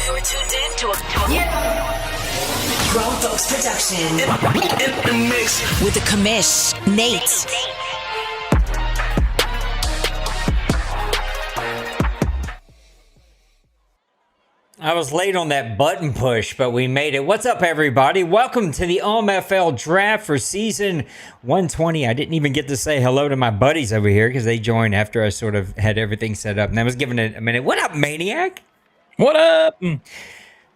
You're tuned in to a Grown Folks production. In the mix with the Commish, Nate. I was late on that button push, but we made it. What's up, everybody? Welcome to the OMFL Draft for season 120. I didn't even get to say hello to my buddies over here because they joined after I sort of had everything set up. And I was giving it a minute. What up, Maniac? What up?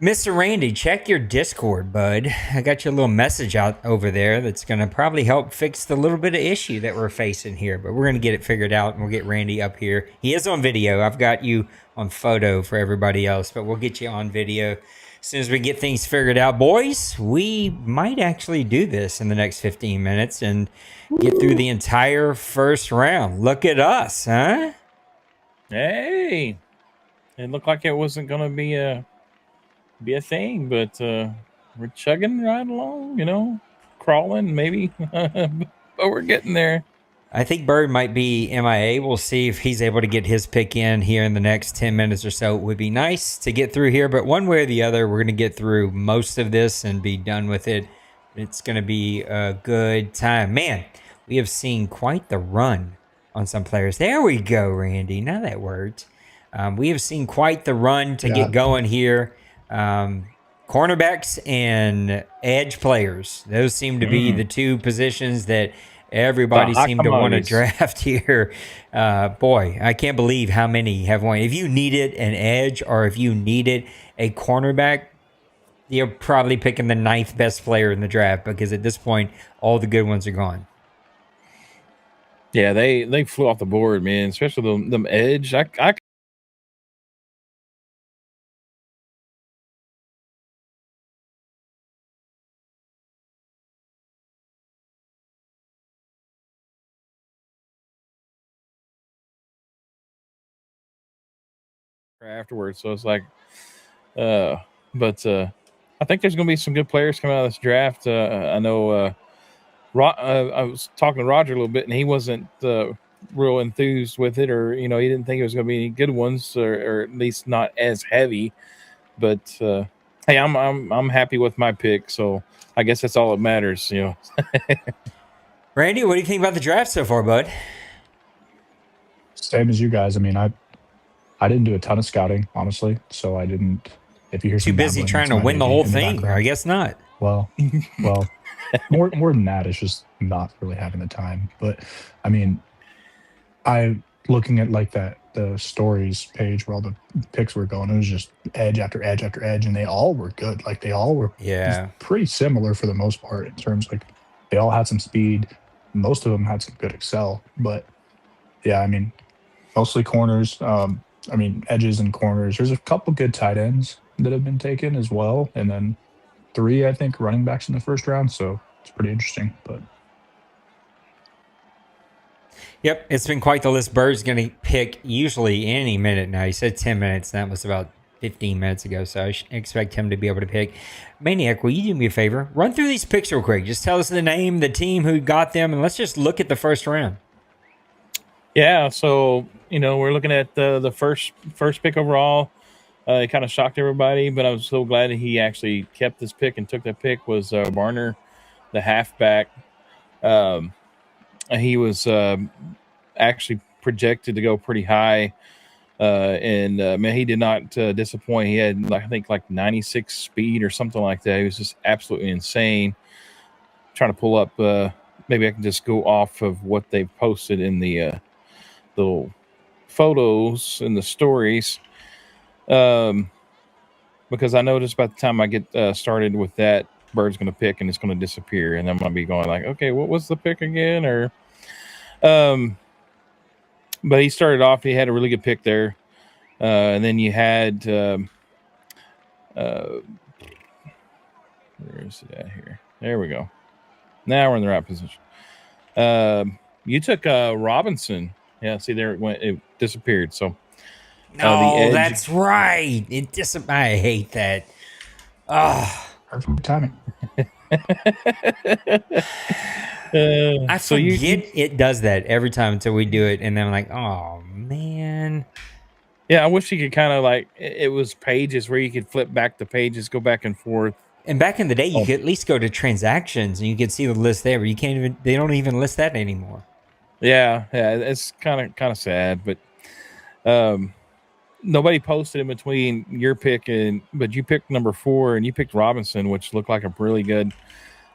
Mr. Randy, check your Discord, bud. I got you a little message out over there that's going to probably help fix the little bit of issue that we're facing here. But we're going to get it figured out, and we'll get Randy up here. He is on video. I've got you on photo for everybody else, but we'll get you on video. soon as we get things figured out, boys, we might actually do this in the next 15 minutes and get through the entire first round. Look at us, huh? Hey, it looked like it wasn't going to be a thing, but we're chugging right along, crawling maybe, but we're getting there. I think Bird might be MIA. We'll see if he's able to get his pick in here in the next 10 minutes or so. It would be nice to get through here, but one way or the other, we're going to get through most of this and be done with it. It's going to be a good time. Man, we have seen quite the run on some players. There we go, Randy. Now that worked. We have seen quite the run to get going here. Cornerbacks and edge players. Those seem to be the two positions that everybody seemed to want to draft here. Boy, I can't believe how many have won. If you needed an edge or if you needed a cornerback, you're probably picking the 9th best player in the draft because at this point, all the good ones are gone. Yeah, they flew off the board, man. Especially them edge. I afterwards. So it's like, but I think there's going to be some good players coming out of this draft. I know I was talking to Roger a little bit, and he wasn't real enthused with it, or he didn't think it was going to be any good ones, or at least not as heavy. But hey, I'm happy with my pick, so I guess that's all that matters, Randy, what do you think about the draft so far, bud? Same as you guys. I mean, I didn't do a ton of scouting, honestly, so I didn't. If you hear too busy trying to win the whole thing, I guess not. Well, more than that, it's just not really having the time. But I mean, I looking at like the stories page where all the picks were going. It was just edge after edge after edge, and they all were good. Like they all were pretty similar for the most part in terms like they all had some speed. Most of them had some good excel, but yeah, I mean, mostly corners. I mean, edges and corners. There's a couple good tight ends that have been taken as well. And then 3, I think, running backs in the first round. So it's pretty interesting. But yep, it's been quite the list. Bird's going to pick usually any minute now. He said 10 minutes. That was about 15 minutes ago. So I expect him to be able to pick. Maniac, will you do me a favor? Run through these picks real quick. Just tell us the name, the team, who got them, and let's just look at the first round. Yeah, so we're looking at the first pick overall. It kind of shocked everybody, but I was so glad that he actually kept this pick and took that pick. Was Barner, the halfback. He was actually projected to go pretty high, and man, he did not disappoint. He had I think 96 speed or something like that. He was just absolutely insane. Trying to pull up. Maybe I can just go off of what they've posted in the little photos and the stories, because I know just by the time I get started with that, Bird's going to pick and it's going to disappear, and I'm going to be going like, okay, what was the pick again? Or but he started off, he had a really good pick there, and then you had where is it at here? There we go. Now we're in the right position. You took Robinson. Yeah, see there it went. It disappeared. So no, that's right. I hate that. perfect timing. I forget it does that every time until we do it, and then I'm like, oh man. Yeah, I wish you could kind of it was pages where you could flip back the pages, go back and forth. And back in the day, you could at least go to transactions and you could see the list there, but you can't even. They don't even list that anymore. Yeah, it's kind of sad, but nobody posted in between your pick but you picked number 4 and you picked Robinson, which looked like a really good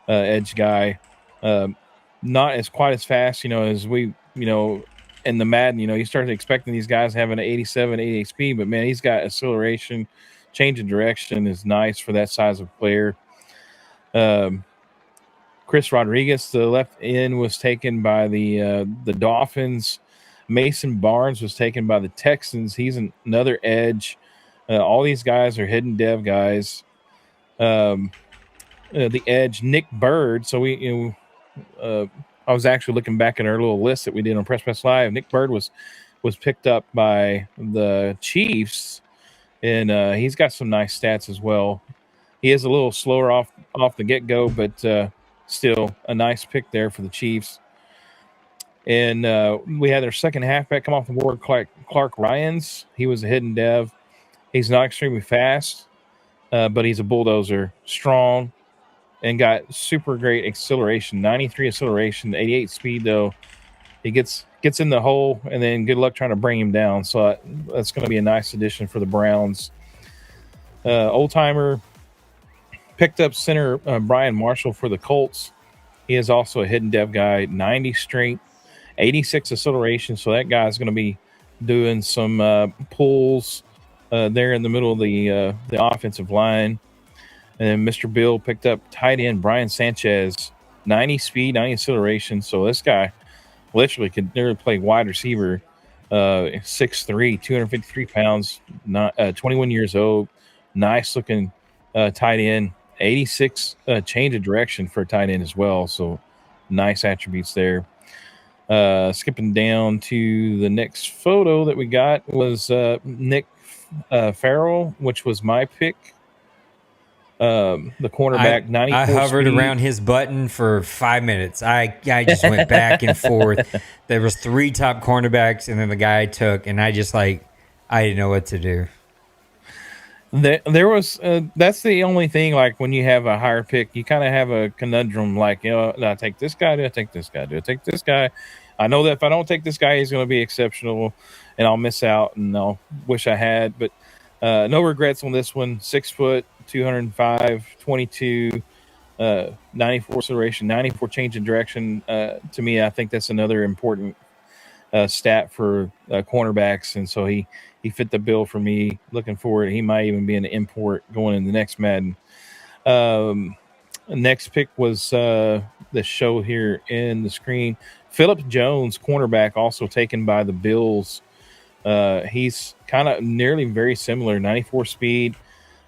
edge guy. Not as quite as fast, as we, in the Madden, you started expecting these guys having an 87, 88 speed, but man, he's got acceleration, change of direction is nice for that size of player. Chris Rodriguez, the left end, was taken by the Dolphins. Mason Barnes was taken by the Texans. He's another edge. All these guys are hidden dev guys. The edge, Nick Bird. So I was actually looking back at our little list that we did on Press Live. Nick Bird was picked up by the Chiefs, and he's got some nice stats as well. He is a little slower off the get-go, but still a nice pick there for the Chiefs. And we had our second halfback come off the board, Clark Ryans. He was a hidden dev. He's not extremely fast, but he's a bulldozer, strong, and got super great acceleration. 93 acceleration, 88 speed though. He gets in the hole, and then good luck trying to bring him down. So that's going to be a nice addition for the Browns. Old timer picked up center Brian Marshall for the Colts. He is also a hidden dev guy. 90 strength, 86 acceleration. So that guy's going to be doing some pulls there in the middle of the offensive line. And then Mr. Bill picked up tight end Brian Sanchez, 90 speed, 90 acceleration. So this guy literally could nearly play wide receiver, 6'3", 253 pounds, 21 years old, nice looking tight end, 86 change of direction for a tight end as well. So nice attributes there. Skipping down to the next photo that we got was Nick Farrell, which was my pick. The cornerback, 94 I hovered speed. around his button for 5 minutes. I just went back and forth. There was 3 top cornerbacks, and then the guy I took, and I didn't know what to do. There was that's the only thing. Like when you have a higher pick, you kind of have a conundrum. Like, do I take this guy? Do I take this guy? Do I take this guy? I know that if I don't take this guy, he's going to be exceptional, and I'll miss out, and I'll wish I had. But no regrets on this one. 6 foot, 205, 22, 94 acceleration, 94 change in direction. To me, I think that's another important stat for cornerbacks, and so he fit the bill for me. Looking forward, he might even be an import going in the next Madden. Next pick was the show here in the screen. Phillip Jones, cornerback, also taken by the Bills. He's kind of nearly very similar, 94 speed.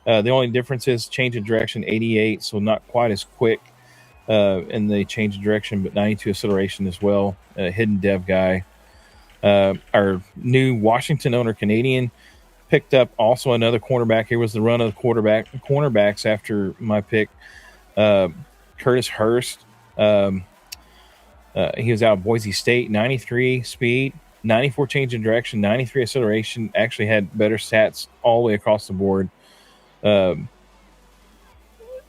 The only difference is change of direction, 88, so not quite as quick in the change of direction, but 92 acceleration as well. Hidden dev guy. Our new Washington owner, Canadian, picked up also another cornerback. Here was the run of the cornerbacks after my pick. Curtis Hurst. He was out of Boise State, 93 speed, 94 change in direction, 93 acceleration. Actually had better stats all the way across the board. The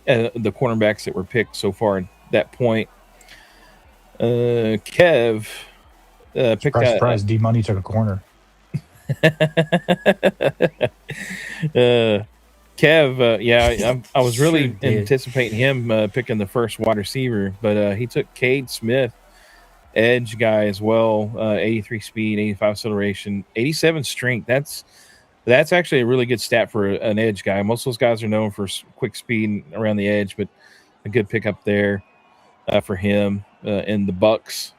cornerbacks that were picked so far at that point. Kev picked out. Surprise, D Money took a corner. Kev, I was really Sure did. anticipating him picking the first wide receiver, but he took Cade Smith, edge guy as well. 83 speed, 85 acceleration, 87 strength. That's actually a really good stat for an edge guy. Most of those guys are known for quick speed around the edge, but a good pickup there for him in the Bucks.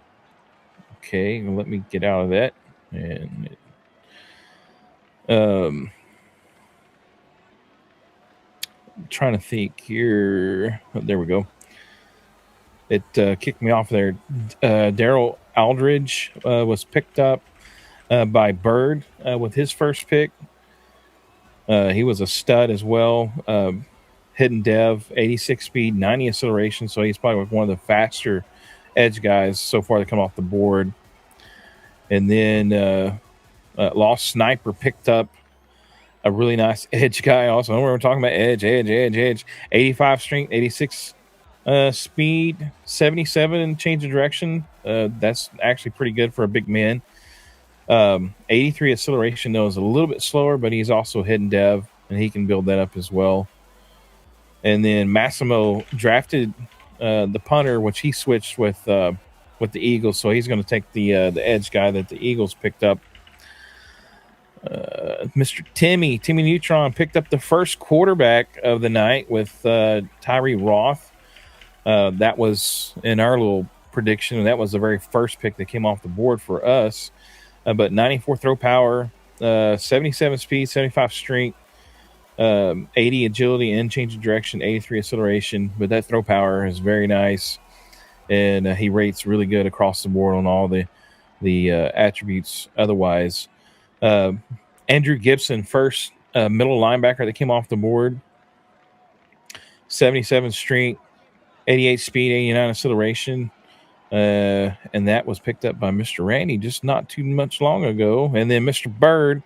Okay, well, let me get out of that. And trying to think here. Oh, there we go. It kicked me off there. Daryl Aldridge was picked up by Bird with his first pick. He was a stud as well. Hidden dev, 86 speed, 90 acceleration. So he's probably one of the faster edge guys so far to come off the board. And then Lost Sniper picked up a really nice edge guy also. I know we're talking about edge. 85 strength, 86 speed, 77 change of direction. That's actually pretty good for a big man. 83 acceleration, though, is a little bit slower, but he's also hidden dev, and he can build that up as well. And then Massimo drafted the punter, which he switched with the Eagles, so he's going to take the edge guy that the Eagles picked up. Mr. Timmy Neutron picked up the first quarterback of the night with Tyree Roth. That was in our little prediction, and that was the very first pick that came off the board for us. But 94 throw power, 77 speed, 75 strength, 80 agility and change of direction, 83 acceleration, but that throw power is very nice, and he rates really good across the board on all the attributes. Otherwise, Andrew Gibson, first middle linebacker that came off the board, 77 strength, 88 speed, 89 acceleration. And that was picked up by Mr. Randy just not too much long ago. And then Mr. Bird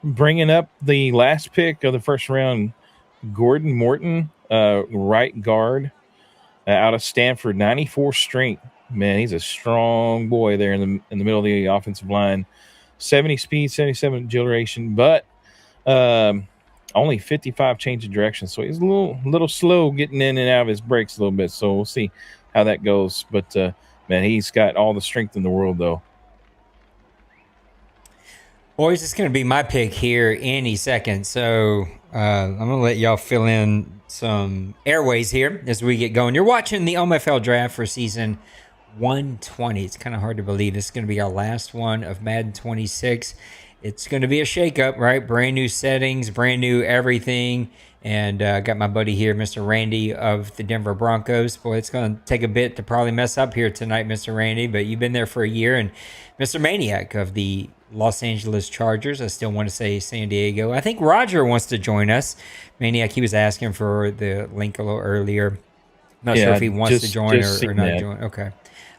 bringing up the last pick of the first round, Gordon Morton, right guard out of Stanford, 94 strength. Man, he's a strong boy there in the middle of the offensive line. 70 speed, 77 acceleration, but only 55 change of direction. So he's a little slow getting in and out of his brakes a little bit. So we'll see how that goes. But man, he's got all the strength in the world, though. Boys, it's going to be my pick here any second. So I'm going to let y'all fill in some airways here as we get going. You're watching the OMFL Draft for season 120. It's kind of hard to believe this is going to be our last one of Madden 26. It's going to be a shakeup, right? Brand new settings, brand new everything. And I got my buddy here, Mr. Randy of the Denver Broncos. Boy, it's going to take a bit to probably mess up here tonight, Mr. Randy, but you've been there for a year. And Mr. Maniac of the Los Angeles Chargers. I still want to say San Diego. I think Roger wants to join us. Maniac, he was asking for the link a little earlier. Not sure if he wants to join or not join. Okay.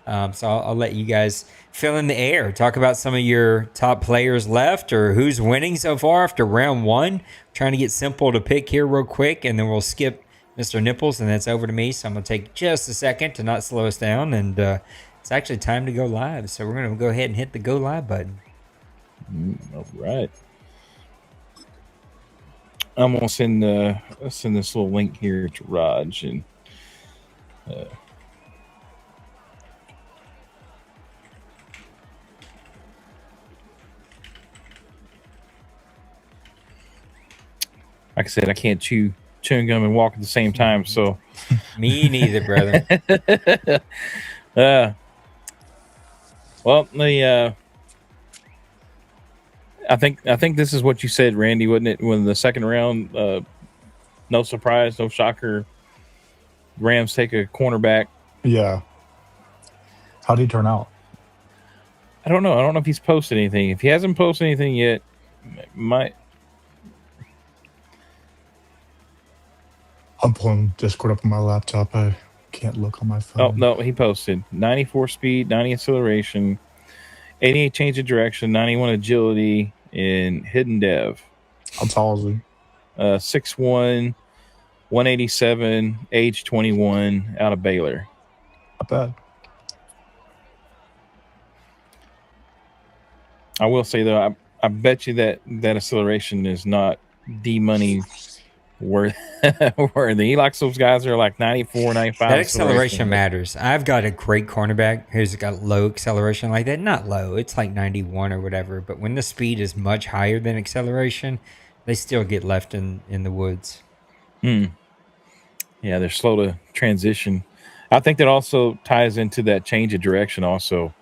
So I'll let you guys fill in the air. Talk about some of your top players left or who's winning so far after round one. Trying to get simple to pick here real quick, and then we'll skip Mr. Nipples, and that's over to me. So I'm going to take just a second to not slow us down, and it's actually time to go live. So we're going to go ahead and hit the go live button. All right. I'm going to send this little link here to Raj, and like I said, I can't chew chewing gum and walk at the same time. So me neither, brother. Well, I think this is what you said, Randy, wasn't it? When the second round, no surprise, no shocker. Rams take a cornerback. Yeah. How'd he turn out? I don't know. I don't know if he's posted anything. If he hasn't posted anything yet, I'm pulling Discord up on my laptop. I can't look on my phone. Oh, no, he posted 94 speed, 90 acceleration, 88 change of direction, 91 agility, and hidden dev. How tall is he? 6'1", 187, age 21, out of Baylor. Not bad. I will say, though, I bet you that acceleration is not D-money worthy. He likes those guys that are like 94, 95. That acceleration matters. I've got a great cornerback who's got low acceleration like that. Not low. It's like 91 or whatever. But when the speed is much higher than acceleration, they still get left in the woods. Yeah, they're slow to transition. I think that also ties into that change of direction also.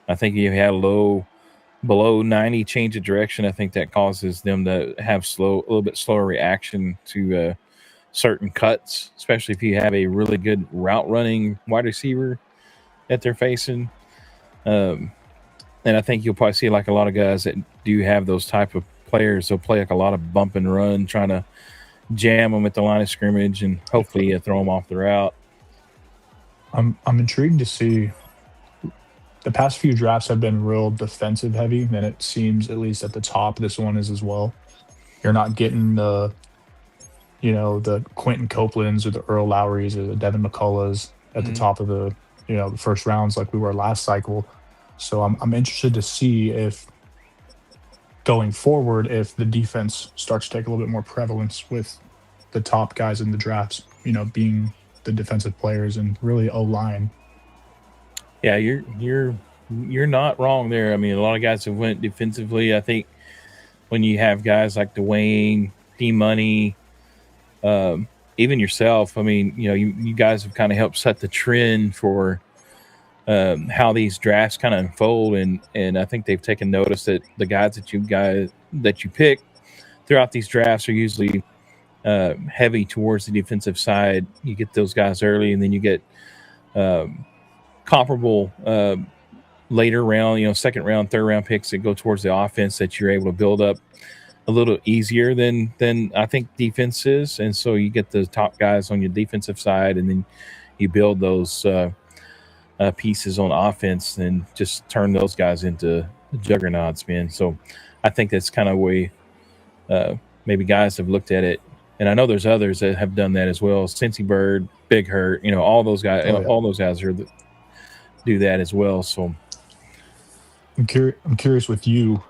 I think if you had below 90 change of direction, I think that causes them to have a little bit slower reaction to certain cuts, especially if you have a really good route running wide receiver that they're facing. And I think you'll probably see like a lot of guys that do have those type of players. They'll play like a lot of bump and run, trying to jam them at the line of scrimmage and hopefully throw them off the route. I'm intrigued to see. The past few drafts have been real defensive heavy, and it seems, at least at the top, this one is as well. You're not getting the Quentin Copelands or the Earl Lowrys or the Devin McCulloughs at the top of the first rounds like we were last cycle. So I'm interested to see if going forward, if the defense starts to take a little bit more prevalence with the top guys in the drafts, being the defensive players and really O-line. Yeah, you're not wrong there. I mean, a lot of guys have went defensively. I think when you have guys like Dwayne, D-Money, even yourself, I mean, you guys have kind of helped set the trend for how these drafts kind of unfold, and I think they've taken notice that the guys that you pick throughout these drafts are usually heavy towards the defensive side. You get those guys early, and then you get comparable later round, second round, third round picks that go towards the offense that you're able to build up a little easier than I think defense is. And so you get the top guys on your defensive side, and then you build those pieces on offense and just turn those guys into juggernauts, man. So I think that's kind of way maybe guys have looked at it. And I know there's others that have done that as well. Cincy Bird, Big Hurt, all those guys, all those guys do that as well. So I'm curious with you,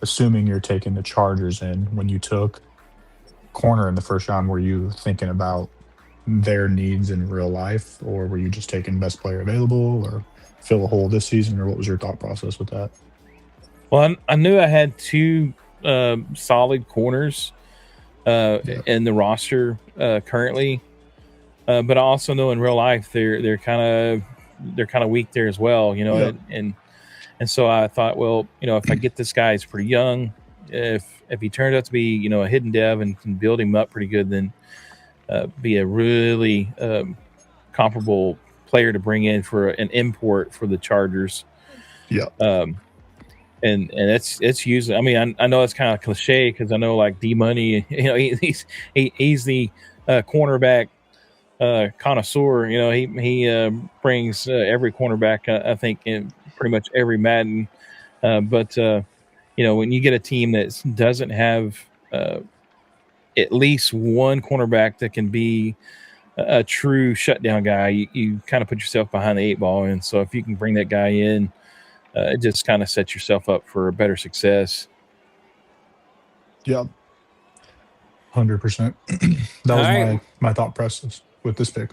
assuming you're taking the Chargers in, when you took corner in the first round, were you thinking about their needs in real life, or were you just taking best player available or fill a hole this season, or what was your thought process with that? Well, I knew I had two solid corners in the roster currently, but I also know in real life they're kind of weak there as well, and so I thought, well, if I get this guy, he's pretty young. If he turns out to be a hidden dev and can build him up pretty good, then be a really comparable player to bring in for an import for the Chargers. Yeah. And it's usually, I mean, I know it's kind of cliche because I know like D Money, he's the cornerback connoisseur. He brings every cornerback, I think, in pretty much every Madden. But when you get a team that doesn't have at least one cornerback that can be a true shutdown guy, you kind of put yourself behind the eight ball. And so if you can bring that guy in, it just kind of sets yourself up for a better success. Yeah, 100%. That was right. my thought process with this pick.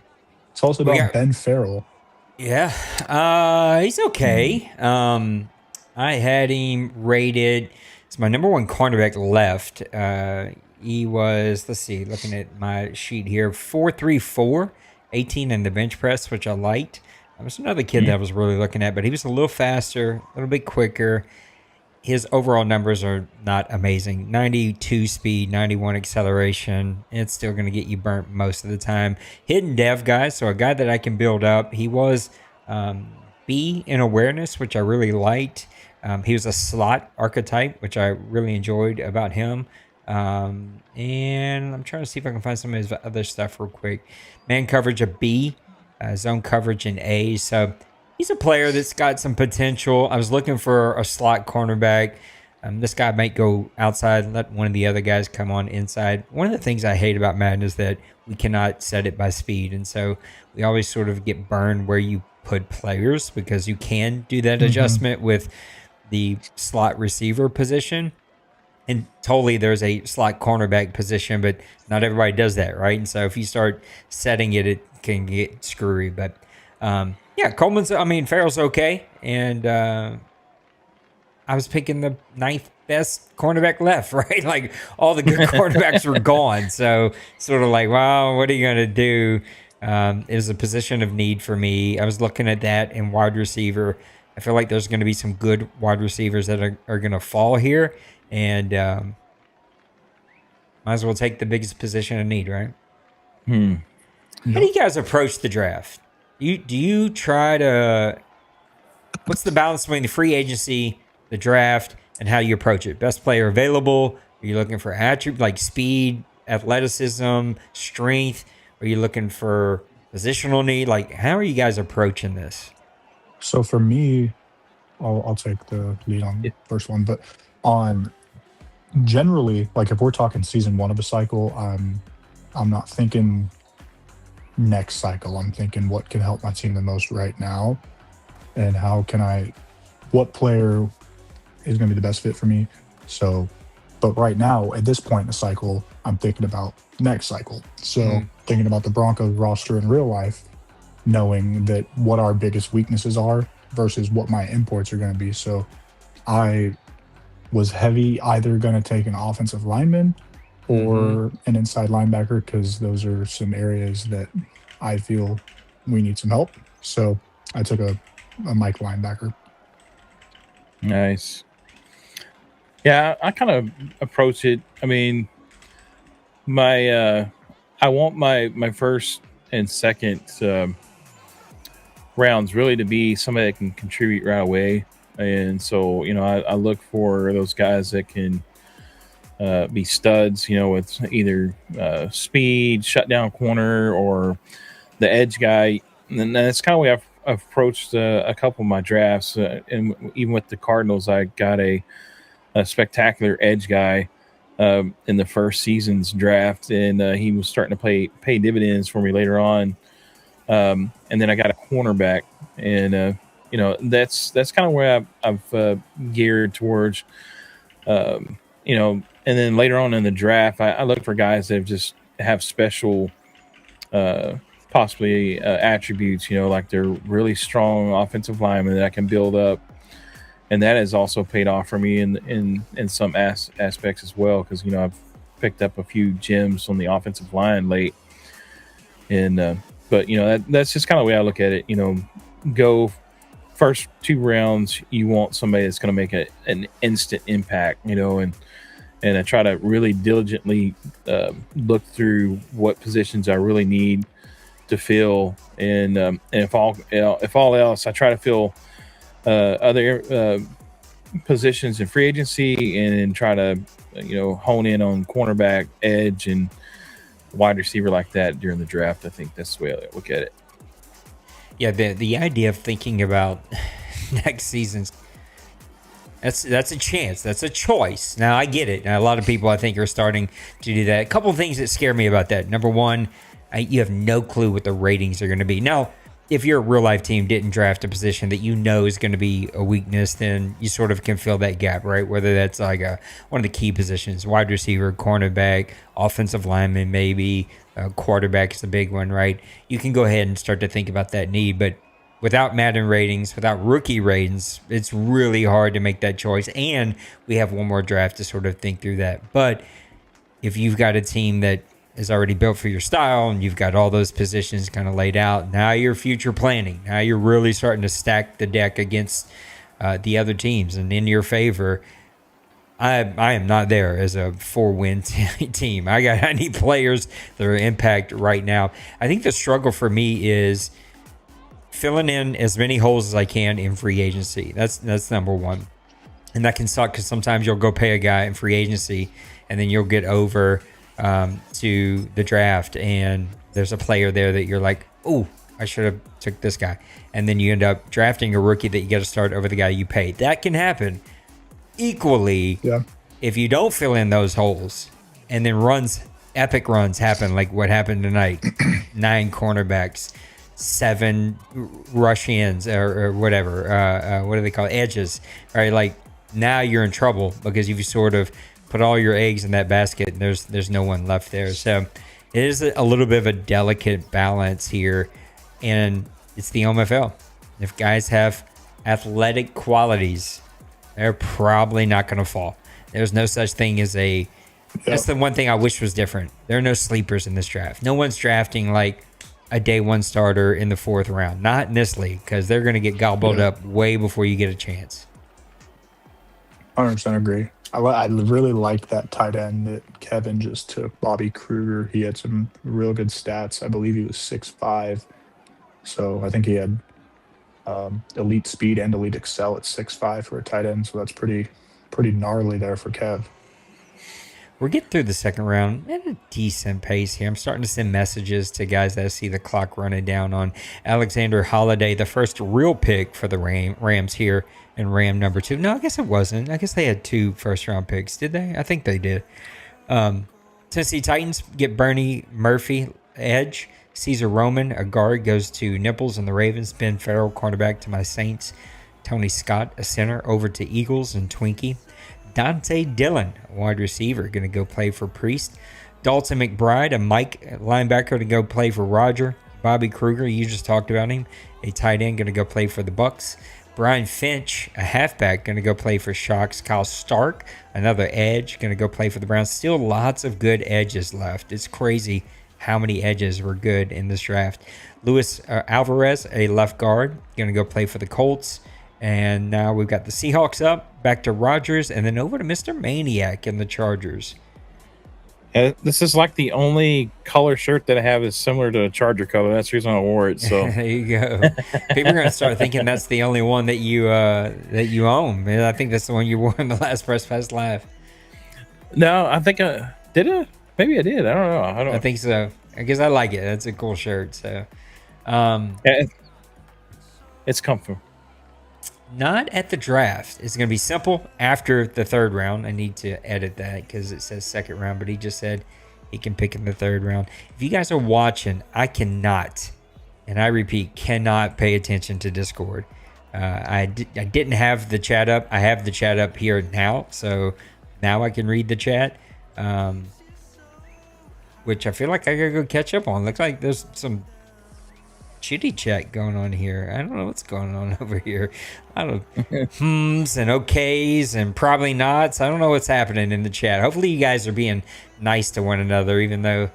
It's also about Ben Farrell. Yeah, he's okay. I had him rated. It's my number one cornerback left. He was, let's see, looking at my sheet here, 4.34, 18 in the bench press, which I liked. There was another kid that I was really looking at, but he was a little faster, a little bit quicker. His overall numbers are not amazing. 92 speed, 91 acceleration. It's still going to get you burnt most of the time. Hidden dev guy, so a guy that I can build up. He was B in awareness, which I really liked. He was a slot archetype, which I really enjoyed about him. And I'm trying to see if I can find some of his other stuff real quick. Man coverage, a B. Zone coverage in A. So he's a player that's got some potential. I was looking for a slot cornerback. This guy might go outside and let one of the other guys come on inside. One of the things I hate about Madden is that we cannot set it by speed. And so we always sort of get burned where you put players, because you can do that adjustment with the slot receiver position. And totally there's a slot cornerback position, but not everybody does that, right? And so if you start setting it, it can get screwy. But Farrell's okay. And I was picking the ninth best cornerback left, right? Like all the good cornerbacks were gone. So sort of like, wow, what are you going to do? It was a position of need for me. I was looking at that in wide receiver. I feel like there's going to be some good wide receivers that are going to fall here. And might as well take the biggest position of need, right? How do you guys approach the draft? Do you try to... What's the balance between the free agency, the draft, and how you approach it? Best player available? Are you looking for attributes like speed, athleticism, strength? Are you looking for positional need? Like, how are you guys approaching this? So for me, I'll take the lead on the first one, but on generally, like if we're talking season one of a cycle, I'm not thinking next cycle. I'm thinking what can help my team the most right now, and what player is going to be the best fit for me. So, but right now at this point in the cycle, I'm thinking about next cycle. So thinking about the Broncos roster in real life, knowing that what our biggest weaknesses are versus what my imports are going to be. So I was heavy either going to take an offensive lineman or an inside linebacker, because those are some areas that I feel we need some help. So I took a Mike linebacker. Nice. Yeah, I kind of approach it. I mean, I want my first and second rounds really to be somebody that can contribute right away. And so, I look for those guys that can be studs, with either speed, shutdown corner, or the edge guy. And that's kind of the way I've approached a couple of my drafts. And even with the Cardinals, I got a spectacular edge guy in the first season's draft, and he was starting to pay dividends for me later on. And then I got a cornerback, and that's kind of where I've geared towards. And then later on in the draft, I look for guys that just have special, possibly attributes. Like they're really strong offensive linemen that I can build up, and that has also paid off for me in some aspects as well. Because I've picked up a few gems on the offensive line late, and but that's just kind of the way I look at it. Go first 2 rounds, you want somebody that's going to make an instant impact. And I try to really diligently look through what positions I really need to fill, and if all else, I try to fill other positions in free agency, and try to hone in on cornerback, edge, and wide receiver like that during the draft. I think that's the way I look at it. Yeah, the idea of thinking about next season's that's a chance. That's a choice. Now, I get it. Now, a lot of people, I think, are starting to do that. A couple of things that scare me about that. Number one, you have no clue what the ratings are going to be. Now, if your real-life team didn't draft a position that you know is going to be a weakness, then you sort of can fill that gap, right? Whether that's like one of the key positions, wide receiver, cornerback, offensive lineman, maybe quarterback is the big one, right? You can go ahead and start to think about that need, but without Madden ratings, without rookie ratings, it's really hard to make that choice. And we have one more draft to sort of think through that. But if you've got a team that is already built for your style and you've got all those positions kind of laid out, now you're future planning. Now you're really starting to stack the deck against the other teams and in your favor. I am not there as a 4-win team. I need players that are impact right now. I think the struggle for me is filling in as many holes as I can in free agency. That's number one. And that can suck because sometimes you'll go pay a guy in free agency and then you'll get over to the draft and there's a player there that you're like, oh, I should have took this guy. And then you end up drafting a rookie that you got to start over the guy you paid. That can happen. Equally, if you don't fill in those holes and then epic runs happen like what happened tonight, 9 cornerbacks, 7 rush ins or whatever, what do they call it? Edges, right? Like now you're in trouble because you've sort of put all your eggs in that basket and there's no one left there. So it is a little bit of a delicate balance here, and it's the OMFL. If guys have athletic qualities, they're probably not going to fall. There's no such thing as that's the one thing I wish was different. There are no sleepers in this draft. No one's drafting like a day 1 starter in the 4th round. Not in this league, because they're going to get gobbled up way before you get a chance. 100% agree. I really liked that tight end that Kevin just took, Bobby Kruger. He had some real good stats. I believe he was 6'5". So I think he had elite speed and elite excel at 6'5" for a tight end. So that's pretty gnarly there for Kev. We're getting through the second round at a decent pace here. I'm starting to send messages to guys that see the clock running down on Alexander Holiday, the first real pick for the Rams here in Ram number 2. No, I guess it wasn't. I guess they had 2 first-round picks. Did they? I think they did. Tennessee Titans get Bernie Murphy, edge. Caesar Roman, a guard, goes to Nipples and the Ravens. Ben Farrell, cornerback, to my Saints. Tony Scott, a center, over to Eagles and Twinkie. Dante Dillon, a wide receiver, going to go play for Priest. Dalton McBride, a Mike linebacker, to go play for Roger. Bobby Kruger, you just talked about him, a tight end, going to go play for the Bucks. Brian Finch, a halfback, going to go play for Shocks. Kyle Stark, another edge, going to go play for the Browns. Still lots of good edges left. It's crazy how many edges were good in this draft. Luis Alvarez, a left guard, going to go play for the Colts. And now we've got the Seahawks up, back to Rodgers, and then over to Mr. Maniac and the Chargers. This is like the only color shirt that I have is similar to a Charger color. That's the reason I wore it. So there you go. People are gonna start thinking that's the only one that you own. Man, I think that's the one you wore in the last Press Pass Live. no, I think did I? Maybe I did. I don't know. I think so. I guess I like it. That's a cool shirt. So, Yeah, it's comfortable. not at the draft. It's going to be simple after the third round. I need to edit that because it says second round, but he just said he can pick in the third round. If you guys are watching, I cannot, and I repeat, cannot pay attention to Discord. I didn't have the chat up. I have the chat up here now, so now I can read the chat, which I feel like I gotta go catch up on. Looks like there's some chitty chat going on here. I don't know what's going on over here. I don't hmms and okays and probably nots. I don't know what's happening in the chat. Hopefully you guys are being nice to one another, even though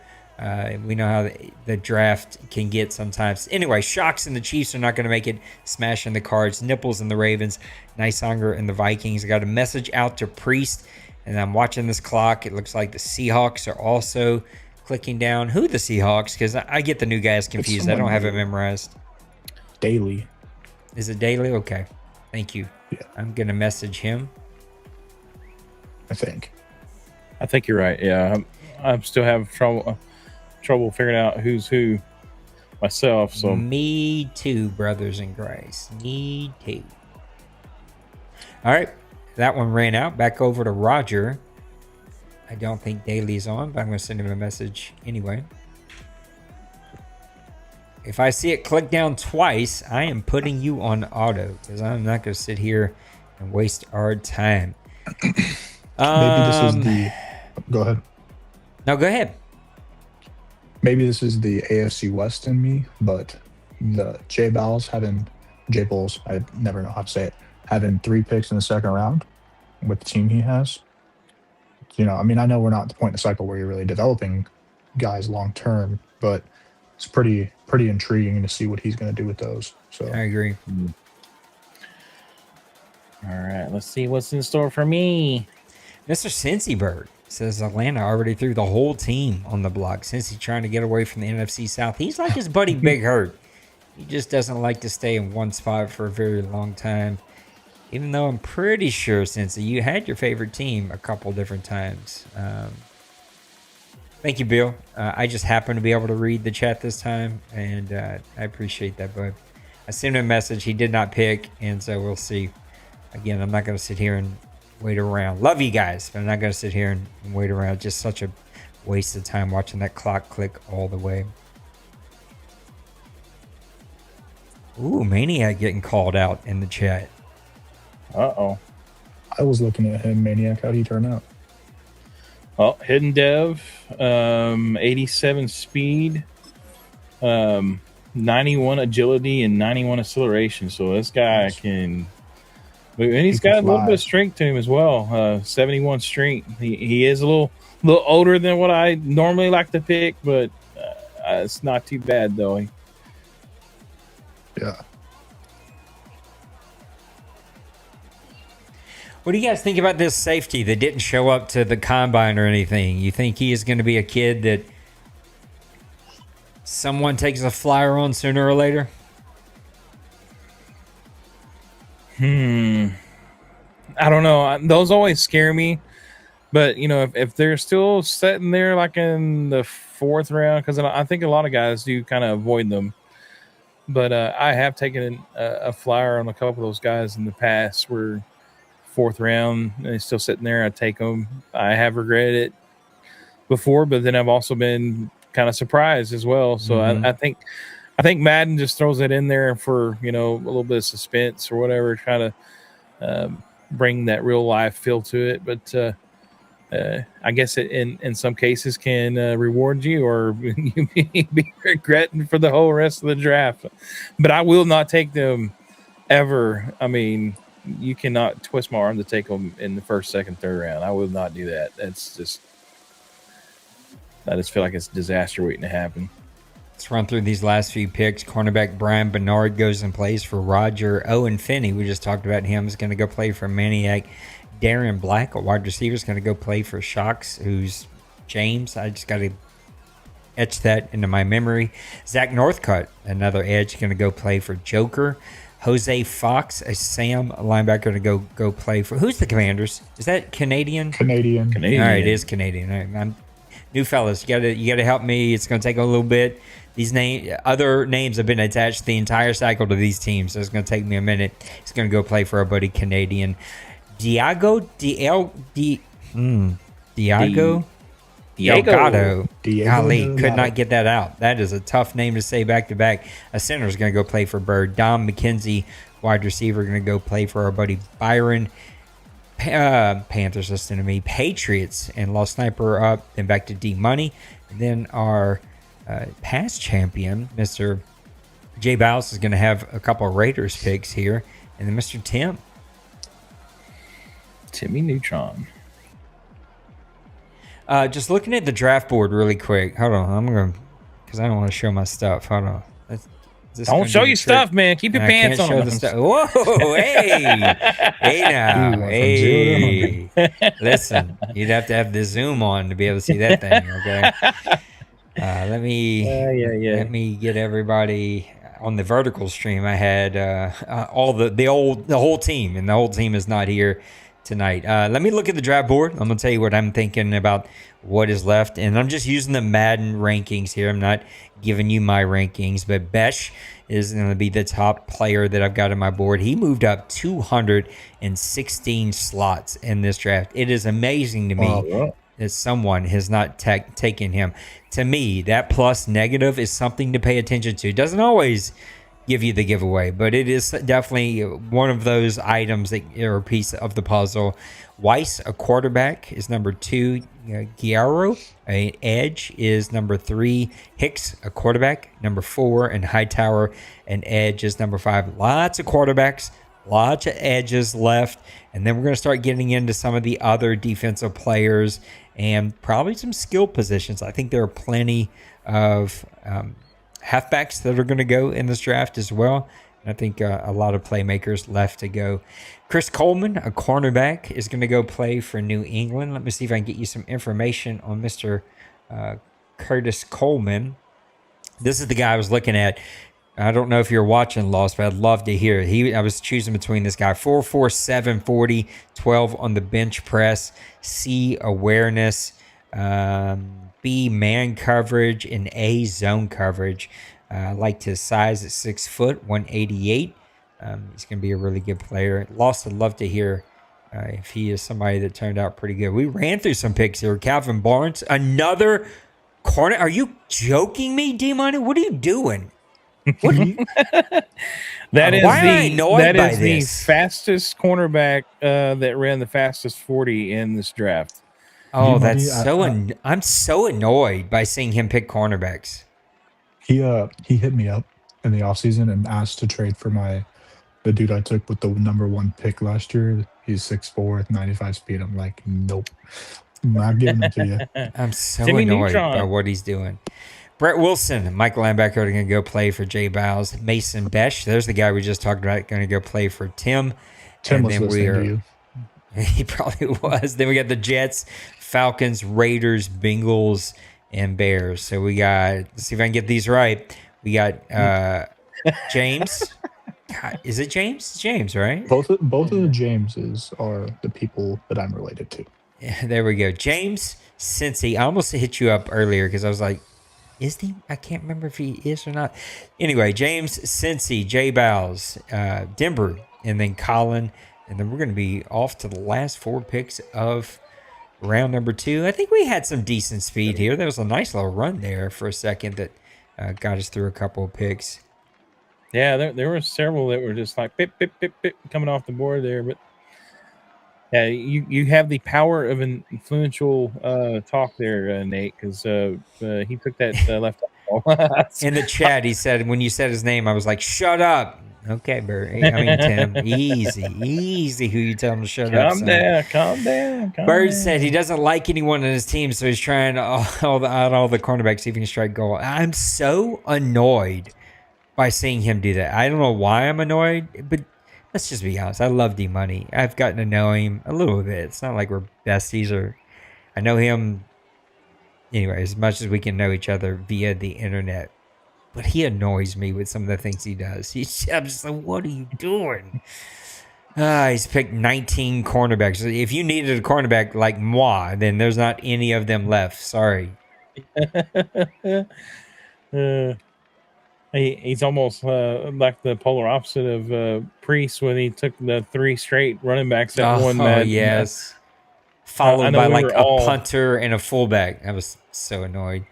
we know how the draft can get sometimes. Anyway, Shocks and the Chiefs are not going to make it. Smashing the Cards, Nipples and the Ravens, Nicehanger and the Vikings. I got a message out to Priest, and I'm watching this clock. It looks like the Seahawks are also clicking down. Who the Seahawks? Because I get the new guys confused. I don't have it memorized. Daily. Is it Daily? Okay. Thank you. Yeah. I'm going to message him. I think you're right. Yeah, I'm still having trouble figuring out who's who myself. So Me too, brothers in Christ. Me too. All right. That one ran out. Back over to Roger. I don't think Daly's on, but I'm going to send him a message anyway. If I see it click down twice, I am putting you on auto because I'm not going to sit here and waste our time. maybe this is the. Go ahead. No, go ahead. Maybe this is the AFC West in me, but the J Bulls, I never know how to say it, having 3 picks in the second round with the team he has. You know, I mean, I know we're not at the point in the cycle where you're really developing guys long term, but it's pretty intriguing to see what he's going to do with those. So I agree. all right, let's see what's in store for me. Mr. Cincy says Atlanta already threw the whole team on the block. Cincy trying to get away from the NFC South. He's like his buddy Big Hurt. He just doesn't like to stay in one spot for a very long time. Even though I'm pretty sure, Cincy, you had your favorite team a couple different times. Thank you, Bill. I just happened to be able to read the chat this time, and I appreciate that, bud. I sent him a message. He did not pick, and so we'll see. Again, I'm not going to sit here and wait around. Love you guys, but I'm not going to sit here and wait around. Just such a waste of time watching that clock click all the way. Ooh, Maniac getting called out in the chat. Uh-oh. I was looking at him, Maniac. How'd he turn out? Well, hidden dev, 87 speed, 91 agility, and 91 acceleration. So this guy can, and he's got a little bit of strength to him as well. 71 strength. He is a little older than what I normally like to pick, but it's not too bad though. Yeah. What do you guys think about this safety that didn't show up to the combine or anything? You think he is going to be a kid that someone takes a flyer on sooner or later? I don't know. Those always scare me. But, you know, if they're still sitting there like in the 4th round, because I think a lot of guys do kind of avoid them. But I have taken a flyer on a couple of those guys in the past where 4th round and they're still sitting there. I take them. I have regretted it before, but then I've also been kind of surprised as well. So I think Madden just throws it in there for, you know, a little bit of suspense or whatever, kind of bring that real life feel to it. But I guess it in some cases can reward you or you be regretting for the whole rest of the draft. But I will not take them ever. I mean, you cannot twist my arm to take them in the 1st, 2nd, 3rd round. I will not do that. That's just, I just feel like it's a disaster waiting to happen. Let's run through these last few picks. Cornerback Brian Bernard goes and plays for Roger. Owen Finney, we just talked about him, is going to go play for Maniac. Darren Black, a wide receiver, is going to go play for Shocks, who's James. I just got to etch that into my memory. Zach Northcutt, another edge, going to go play for Joker. Jose Fox, a Sam linebacker, to go play for. Who's the Commanders? Is that Canadian? Canadian. All right, it is Canadian. All right, I'm new fellas. You gotta help me. It's gonna take a little bit. These other names have been attached the entire cycle to these teams, so it's gonna take me a minute. He's gonna go play for our buddy Canadian Diego Delgado. Golly, could not get that out. That is a tough name to say back to back. A center is going to go play for Bird. Dom McKenzie, wide receiver, going to go play for our buddy Byron. Panthers listening to me. Patriots and Lost Sniper up. Then back to D Money. And then our past champion, Mr. J Bouse, is going to have a couple of Raiders picks here. And then Mr. Timmy Neutron. Just looking at the draft board really quick. Hold on. I'm going to, because I don't want to show my stuff. Hold on. Don't show your stuff, man. Keep your pants on. Whoa, hey. Hey now. Hey. Listen, you'd have to have the zoom on to be able to see that thing, okay? Let me get everybody on the vertical stream. I had all the whole team, and the whole team is not here tonight. Let me look at the draft board. I'm gonna tell you what I'm thinking about what is left, and I'm just using the Madden rankings here. I'm not giving you my rankings, but Besh is going to be the top player that I've got on my board. He moved up 216 slots in this draft. It is amazing to me that someone has not taken him. To me, that plus negative is something to pay attention to. It doesn't always give you the giveaway, but it is definitely one of those items that are a piece of the puzzle. Weiss, a quarterback, is number 2. Guerrero, an edge, is number 3. Hicks, a quarterback, number 4. And Hightower, an edge, is number 5. Lots of quarterbacks, lots of edges left. And then we're going to start getting into some of the other defensive players and probably some skill positions. I think there are plenty of halfbacks that are going to go in this draft as well. And I think a lot of playmakers left to go. Chris Coleman, a cornerback, is going to go play for New England. Let me see if I can get you some information on Mr. Curtis Coleman. This is the guy I was looking at. I don't know if you're watching Lost, but I'd love to hear it. I was choosing between this guy. 4'4", 740, 12 on the bench press, C, awareness, B, man coverage, and A, zone coverage. I liked his size at 6 foot, 188. He's going to be a really good player. Lost, I'd love to hear if he is somebody that turned out pretty good. We ran through some picks here. Calvin Barnes, another corner. Are you joking me, D-Money? What are you doing? What are you? That is the this? fastest cornerback that ran the fastest 40 in this draft. Oh, that's I'm so annoyed by seeing him pick cornerbacks. He hit me up in the offseason and asked to trade for the dude I took with the number 1 pick last year. He's 6'4", 95 speed. I'm like, nope, I'm not giving it to you. I'm so annoyed by what he's doing. Brett Wilson, Michael linebacker, are going to go play for Jay Bows. Mason Besh, there's the guy we just talked about, going to go play for Tim. Tim was listening to you. He probably was. Then we got the Jets, Falcons, Raiders, Bengals, and Bears. So we got, let's see if I can get these right. We got James. God, is it James? It's James, right? Both of the Jameses are the people that I'm related to. Yeah, there we go. James Cincy. I almost hit you up earlier because I was like, is he? I can't remember if he is or not. Anyway, James Cincy, Jay Bows, Denver, and then Colin. And then we're going to be off to the last 4 picks of round number 2. I think we had some decent speed here. There was a nice little run there for a second that got us through a couple of picks. Yeah, there were several that were just like pip, pip, pip, pip, coming off the board there. But yeah, you have the power of an influential talk there, Nate, because he took that left ball. In the chat, he said, when you said his name, I was like, shut up. Okay, Tim, easy who you tell him to shut up. Calm down. Bird said he doesn't like anyone on his team, so he's trying all the cornerbacks, see if he can strike gold. I'm so annoyed by seeing him do that. I don't know why I'm annoyed, but let's just be honest. I love D-Money. I've gotten to know him a little bit. It's not like we're besties, or I know him anyway, as much as we can know each other via the internet, but he annoys me with some of the things he does. I'm just like, what are you doing? He's picked 19 cornerbacks. If you needed a cornerback like moi, then there's not any of them left. Sorry. He's almost like the polar opposite of Priest when he took the 3 straight running backs that won Madden. Yes. Followed by like a all... punter and a fullback. I was so annoyed.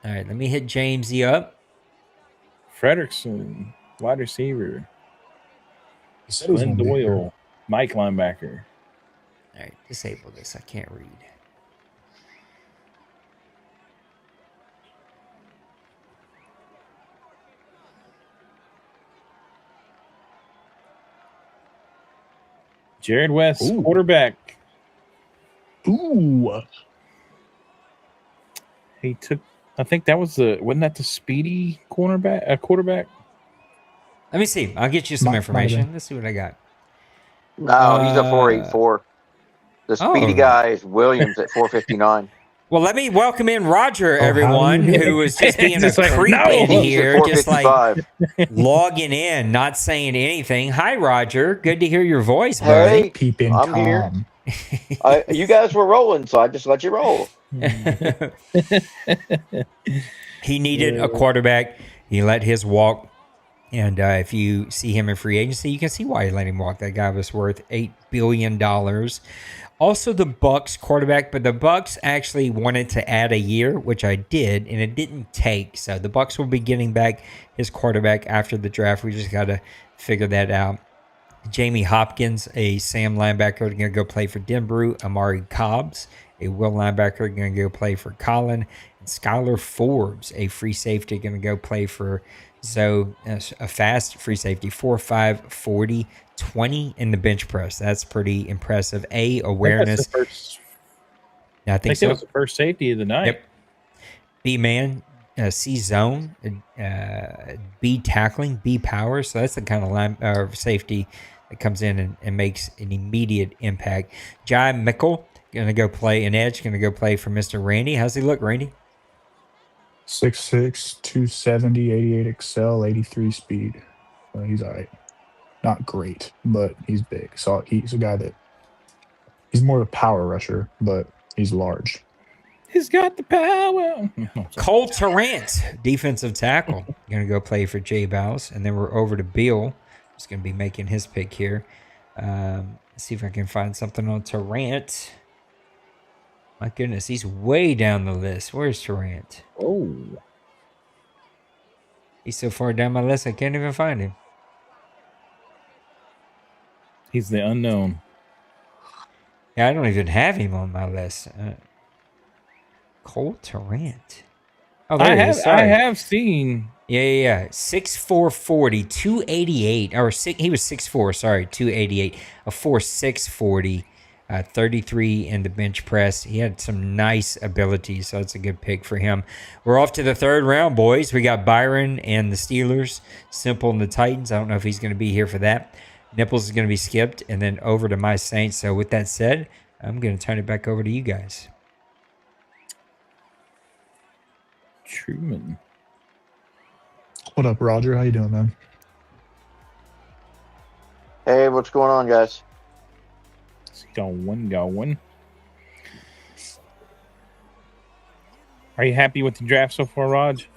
All right, let me hit Jamesy up. Frederickson, wide receiver. Glenn Doyle, Mike linebacker. All right, disable this. I can't read. Jared West, quarterback. Ooh. He took, I think that was wasn't that the speedy quarterback? Let me see. I'll get you some information. Let's see what I got. No, he's a 484. The speedy guy is Williams at 459. Well, let me welcome in Roger, everyone, who was just being a creep in here, just like logging in, not saying anything. Hi, Roger. Good to hear your voice, buddy. Hey, Keeping I'm calm. here. You guys were rolling, so I just let you roll. He needed a quarterback. He let his walk. And if you see him in free agency, you can see why he let him walk. That guy was worth $8 billion. Also, the Bucks quarterback, but the Bucks actually wanted to add a year, which I did, and it didn't take. So the Bucks will be getting back his quarterback after the draft. We just got to figure that out. Jamie Hopkins, a Sam linebacker, going to go play for Denver. Amari Cobbs, a Will linebacker, going to go play for Colin. And Skylar Forbes, a free safety, going to go play for Zoe, a fast free safety, 4'5", 40, 20 in the bench press. That's pretty impressive. Awareness. I think so. It was the first safety of the night. Yep. B man, C zone, B tackling, B power. So that's the kind of safety that comes in and makes an immediate impact. Jai Mickle gonna go play an edge. Gonna go play for Mr. Randy. How's he look, Randy? 6'6", 270, 88 excel, 83 speed. He's all right. Not great, but he's big. So he's a guy that he's more of a power rusher, but he's large. He's got the power. Cole Tarrant, defensive tackle, going to go play for Jay Bows. And then we're over to Bill. He's going to be making his pick here. Let's see if I can find something on Tarrant. My goodness, he's way down the list. Where's Tarrant? Oh. He's so far down my list, I can't even find him. He's the unknown. Yeah, I don't even have him on my list. Cole Tarrant. Oh, there he is. Sorry. I have seen. Yeah. 6'4", 40, 288. Or he was 6'4", sorry, 288. A 4'6", 40. 33 in the bench press. He had some nice abilities, so it's a good pick for him. We're off to the third round, boys. We got Byron and the Steelers, Simple and the Titans. I don't know if he's going to be here for that. Nipples is going to be skipped, and then over to my Saints. So with that said, I'm going to turn it back over to you guys. Truman. What up, Roger? How you doing, man? Hey, what's going on, guys? Going. Are you happy with the draft so far, Raj?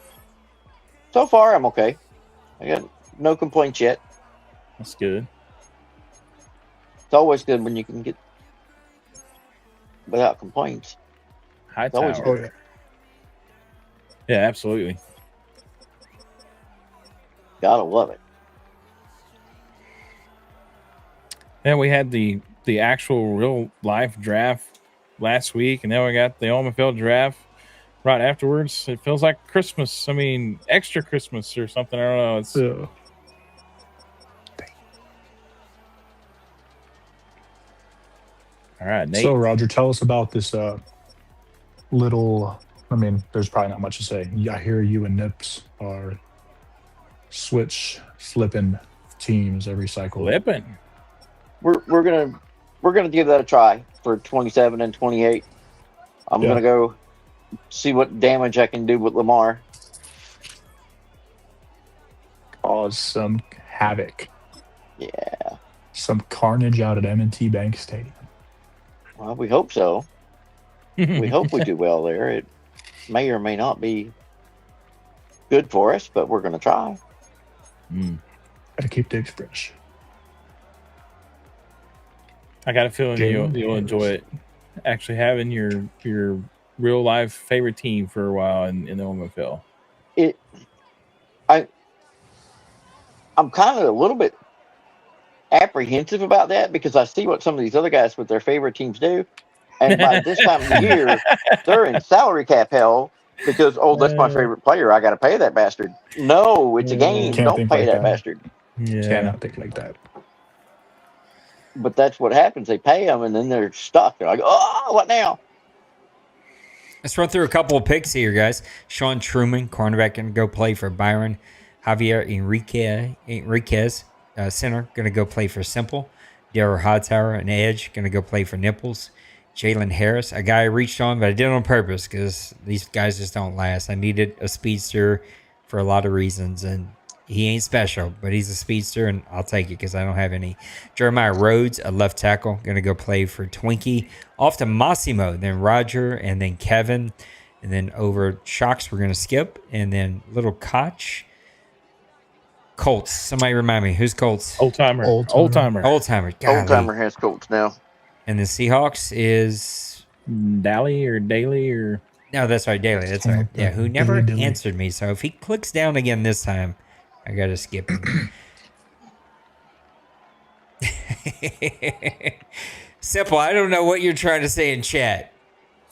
So far, I'm okay. I got no complaints yet. That's good. It's always good when you can get without complaints. High It's always tower. good. Yeah, absolutely. Gotta love it. Yeah, we had the actual real life draft last week, and then we got the OMFL draft right afterwards. It feels like Christmas. I mean, extra Christmas or something. I don't know. It's all right, Nate. So, Roger, tell us about this little. I mean, there's probably not much to say. I hear you and Nips are flipping teams every cycle. Flipping. We're gonna we're going to give that a try for 27 and 28. I'm going to go see what damage I can do with Lamar. Cause some havoc. Yeah. Some carnage out at M&T Bank Stadium. Well, we hope so. We hope we do well there. It may or may not be good for us, but we're going to try. Gotta keep the express. I got a feeling you'll enjoy it. Actually having your real life favorite team for a while in the OMFL. I'm kind of a little bit apprehensive about that because I see what some of these other guys with their favorite teams do. And by this time of the year, they're in salary cap hell because, that's my favorite player. I got to pay that bastard. No, it's a game. Don't pay that bastard. Yeah. Cannot think like that. But that's what happens. They pay them, and then they're stuck. They're like, what now? Let's run through a couple of picks here, guys. Sean Truman, cornerback, going to go play for Byron. Javier Enriquez, center, going to go play for Simple. Darryl Hightower, an edge, going to go play for Nipples. Jalen Harris, a guy I reached on, but I did it on purpose because these guys just don't last. I needed a speedster for a lot of reasons, and he ain't special, but he's a speedster, and I'll take it because I don't have any. Jeremiah Rhodes, a left tackle, going to go play for Twinkie. Off to Massimo, then Roger, and then Kevin, and then over Shocks we're going to skip, and then Little Koch. Colts. Somebody remind me. Who's Colts? Old timer. Old-timer. Old-timer has Colts now. And the Seahawks is... Daly or Daly. No, that's right. Daly. That's right. Yeah, who never answered me. So if he clicks down again this time, I got to skip him. Simple. I don't know what you're trying to say in chat,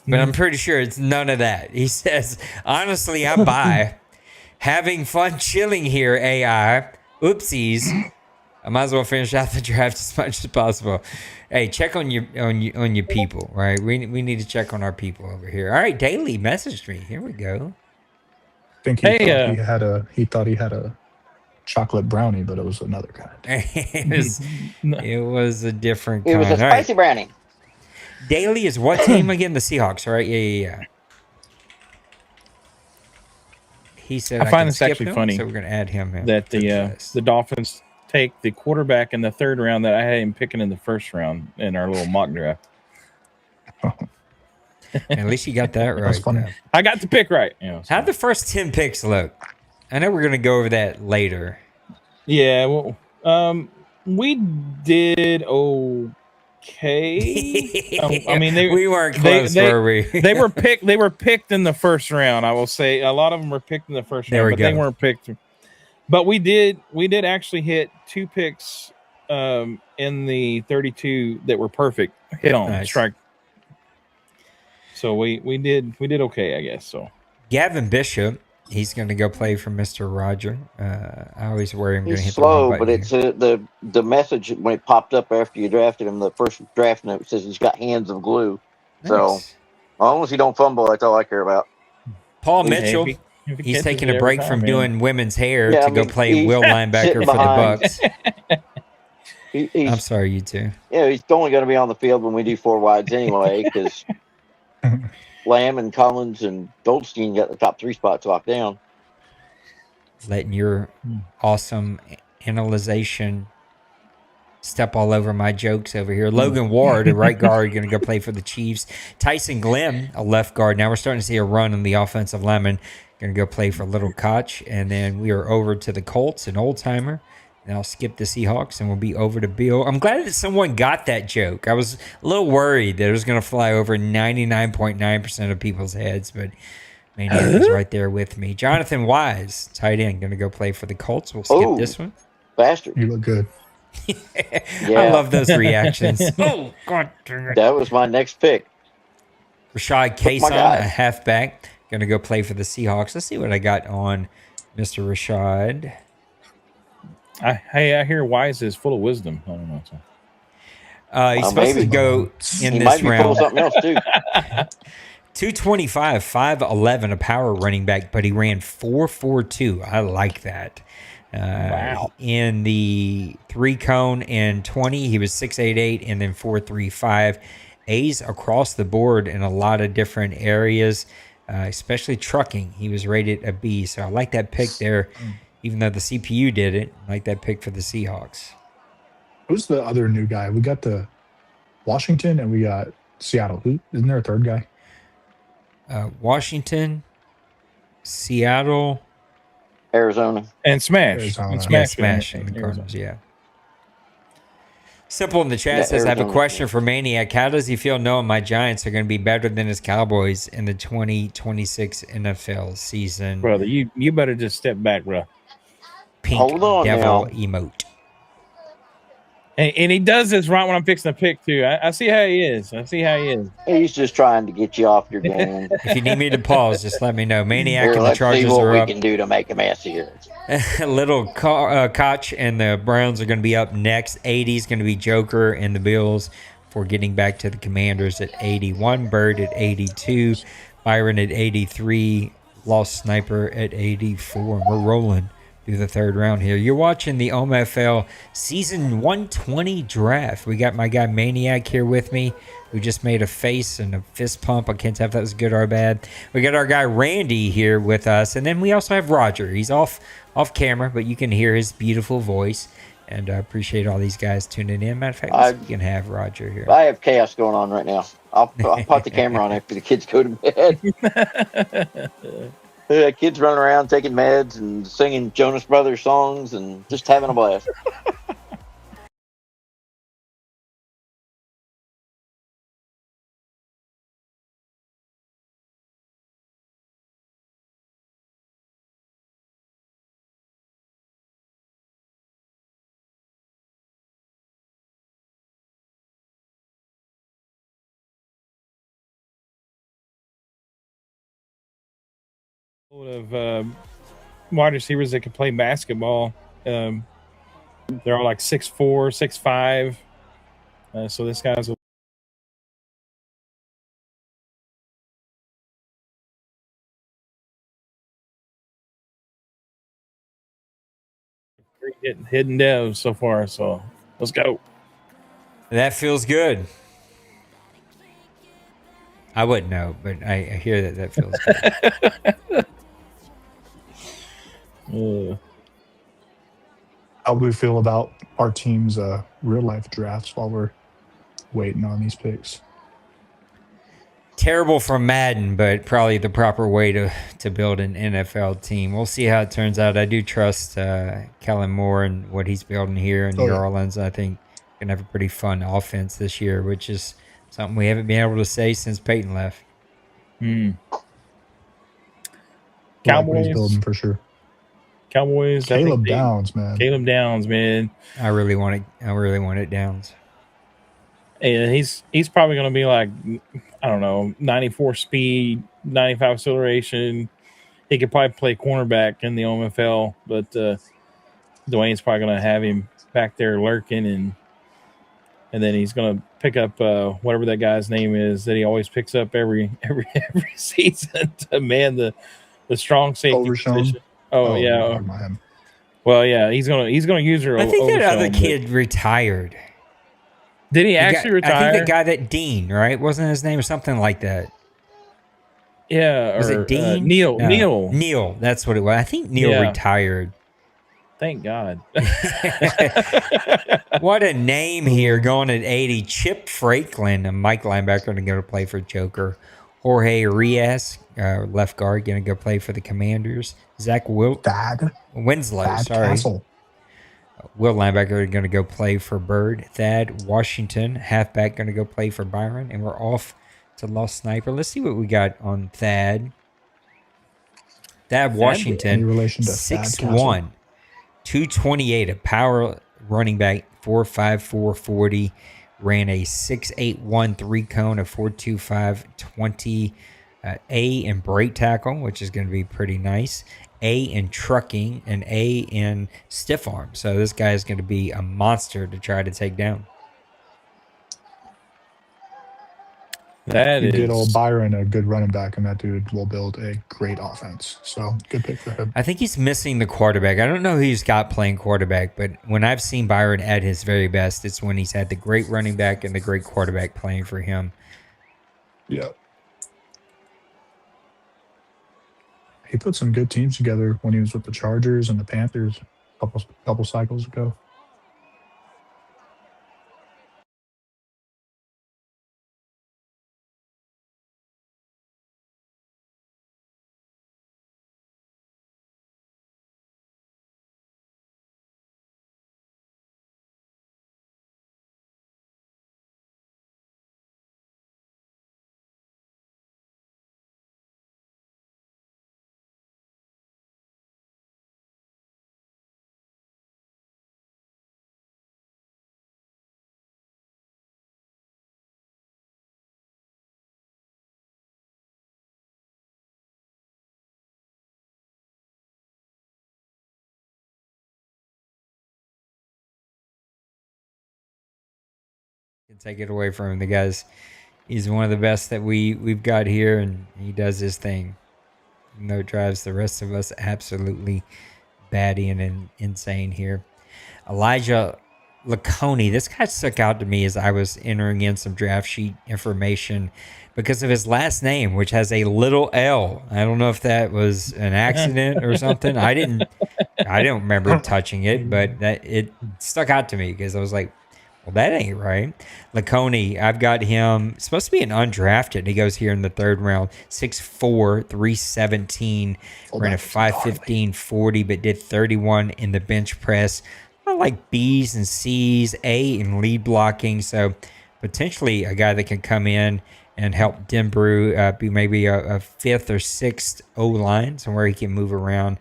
but I'm pretty sure it's none of that. He says, honestly, I buy. Having fun chilling here, AI. Oopsies. I might as well finish out the draft as much as possible. Hey, check on your people, right? We need to check on our people over here. All right, Daily messaged me. Here we go. I think he thought he had a chocolate brownie, but it was another kind. it was a different kind. It was a spicy brownie. Daily is what team again? The Seahawks, right? Yeah. He said I find this actually funny. So we're going to add him in. That the Dolphins take the quarterback in the third round that I had him picking in the first round in our little mock draft. At least you got that right. That's funny. I got the pick right. How'd the first 10 picks look? I know we're going to go over that later. Yeah, well, we did okay. I mean, we weren't close, were we? They were picked in the first round. I will say a lot of them were picked in the first round, but they weren't picked. But we did actually hit 2 picks in the 32 that were perfect. Hit on strike. So we did okay, I guess. So Gavin Bishop, he's going to go play for Mr. Roger. I always worry I'm going to hit slow, but it's the message when it popped up after you drafted him. The first draft note says he's got hands of glue. Nice. So as long as he don't fumble, that's all I care about. Paul Mitchell, he's taking a break from doing women's hair to go play will linebacker for the Bucks. I'm sorry, you two. Yeah, he's only going to be on the field when we do 4 wides anyway, because Lamb and Collins and Goldstein got the top 3 spots locked down. Letting your awesome analyzation step all over my jokes over here. Logan Ward, a right guard, going to go play for the Chiefs. Tyson Glenn, a left guard. Now we're starting to see a run on the offensive lineman. Going to go play for Little Koch. And then we are over to the Colts, an old-timer. And I'll skip the Seahawks, and we'll be over to Bill. I'm glad that someone got that joke. I was a little worried that it was going to fly over 99.9% of people's heads, but man, he was right there with me. Jonathan Wise, tight end, going to go play for the Colts. We'll skip this one. Bastard. You look good. I love those reactions. Oh, God dang it. That was my next pick. Rashad Kason, a halfback, going to go play for the Seahawks. Let's see what I got on Mr. Rashad. I hear Wise is full of wisdom. I don't know. He's supposed to go in he this might be round full of something else too. 225, 5'11", a power running back, but he ran 4.42. I like that. Wow. In the 3-cone and 20, he was 6'88" and then 4.35. A's across the board in a lot of different areas, especially trucking. He was rated a B, so I like that pick there. Even though the CPU did it, I like that pick for the Seahawks. Who's the other new guy? We got the Washington and we got Seattle. Isn't there a third guy? Washington, Seattle, Arizona. And Smash. Arizona. And yeah, Smash. Smash, and the Arizona. Cardinals, yeah. Simple in the chat Yeah, says, I have a Arizona. question for Maniac. How does he feel knowing my Giants are going to be better than his Cowboys in the 2026 NFL season? Brother, you better just step back, bro. Pink Hold on devil now. emote. And he does this right when I'm fixing a pick, too. I see how he is. He's just trying to get you off your game. If you need me to pause, just let me know. Maniac Here, and the let's see Chargers what are we up. can do to make a mess here. Little Koch and the Browns are going to be up next. 80 is going to be Joker and the Bills for getting back to the Commanders at 81. Bird at 82. Byron at 83. Lost Sniper at 84. And we're rolling through the third round here. You're watching the OMFL Season 120 Draft. We got my guy Maniac here with me, who just made a face and a fist pump. I can't tell if that was good or bad. We got our guy Randy here with us, and then we also have Roger. He's off camera, but you can hear his beautiful voice. And I appreciate all these guys tuning in. Matter of fact, let's see if we can have Roger here. I have chaos going on right now. I'll put the camera on after the kids go to bed. Kids running around taking meds and singing Jonas Brothers songs and just having a blast. Of wide receivers that can play basketball. They're all like 6'4", 6'5". So this guy's a great hidden devs so far. So let's go. That feels good. I wouldn't know, but I hear that feels good. How do we feel about our team's real life drafts while we're waiting on these picks? Terrible for Madden, but probably the proper way to build an NFL team. We'll see how it turns out. I do trust Kellen Moore and what he's building here in New Orleans. I think we're going to have a pretty fun offense this year, which is something we haven't been able to say since Peyton left. Cowboys building for sure. Cowboys. Caleb Downs, man. Caleb Downs, man. I really want it Downs. And he's probably going to be like, I don't know, 94 speed, 95 acceleration. He could probably play cornerback in the OMFL, but Dwayne's probably going to have him back there lurking, and then he's going to pick up whatever that guy's name is that he always picks up every season to man the strong safety position. Oh yeah. Well, yeah, he's gonna use her. I think that other kid retired. Did he actually retire? I think the guy that Dean, right? Wasn't his name or something like that? Yeah. Was it Dean? Neil. No. Neil. That's what it was. I think Neil retired. Thank God. What a name here, going at 80. Chip Franklin, a Mike linebacker, going to go to play for Joker. Jorge Rios, left guard, going to go play for the Commanders. Zach Winslow, Castle. Will linebacker going to go play for Bird. Thad Washington, halfback, going to go play for Byron. And we're off to Lost Sniper. Let's see what we got on Thad. Thad Washington, 6'1", 228, a power running back, 4'5", 440. Ran a 6'8", 3-cone, a 4.25, 20. A in break tackle, which is going to be pretty nice. A in trucking, and A in stiff arm. So this guy is going to be a monster to try to take down. That You get old is. Byron a good running back, and that dude will build a great offense. So good pick for him. I think he's missing the quarterback. I don't know who he's got playing quarterback, but when I've seen Byron at his very best, it's when he's had the great running back and the great quarterback playing for him. Yeah. He put some good teams together when he was with the Chargers and the Panthers a couple cycles ago. Can take it away from him. The guy's he's one of the best that we've got here, and he does his thing. Even though it drives the rest of us absolutely batty and insane here. Elijah Laconi. This guy stuck out to me as I was entering in some draft sheet information because of his last name, which has a little L. I don't know if that was an accident or something. I don't remember touching it, but it stuck out to me because I was like, well, that ain't right. Laconi, I've got him supposed to be an undrafted. He goes here in the third round, 6'4", 317, ran a 5'15", 40, but did 31 in the bench press. I like B's and C's, A in lead blocking. So potentially a guy that can come in and help Denbrew be maybe a fifth or sixth O-line, somewhere he can move around.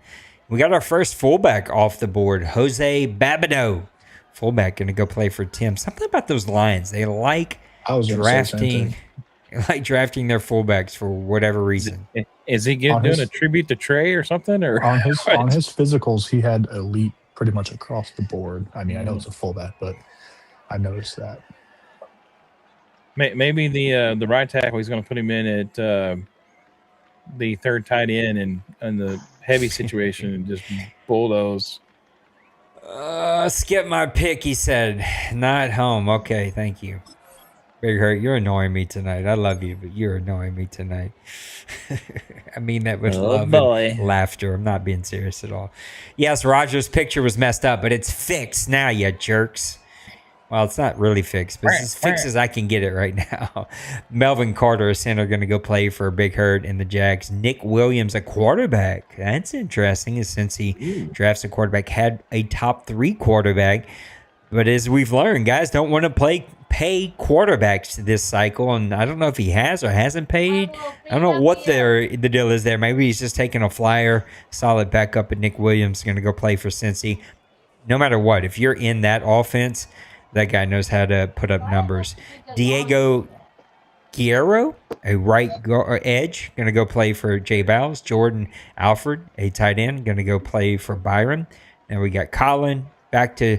We got our first fullback off the board, Jose Babineau. Fullback going to go play for Tim. Something about those Lions. They like drafting their fullbacks for whatever reason. Is he doing a tribute to Trey or something? Or on his physicals, he had elite pretty much across the board. I mean, I know it's a fullback, but I noticed that. Maybe the right tackle, he's going to put him in at the third tight end and the heavy situation and just bulldoze. Skip my pick, he said. Not home. Okay, thank you. Big Hurt, you're annoying me tonight. I love you, but you're annoying me tonight. I mean that with love and laughter. I'm not being serious at all. Yes, Roger's picture was messed up, but it's fixed now, you jerks. Well, it's not really fixed, but it's as fixed as I can get it right now. Melvin Carter, a center, going to go play for Big Hurt in the Jags. Nick Williams, a quarterback. That's interesting, since he drafts a quarterback, had a top 3 quarterback. But as we've learned, guys don't want to pay quarterbacks this cycle, and I don't know if he has or hasn't paid. I don't know what the deal is there. Maybe he's just taking a flyer, solid backup, and Nick Williams is going to go play for Cincy. No matter what, if you're in that offense, that guy knows how to put up numbers. Diego Guerrero, a right edge, going to go play for Jay Bowles. Jordan Alford, a tight end, going to go play for Byron. And we got Colin back to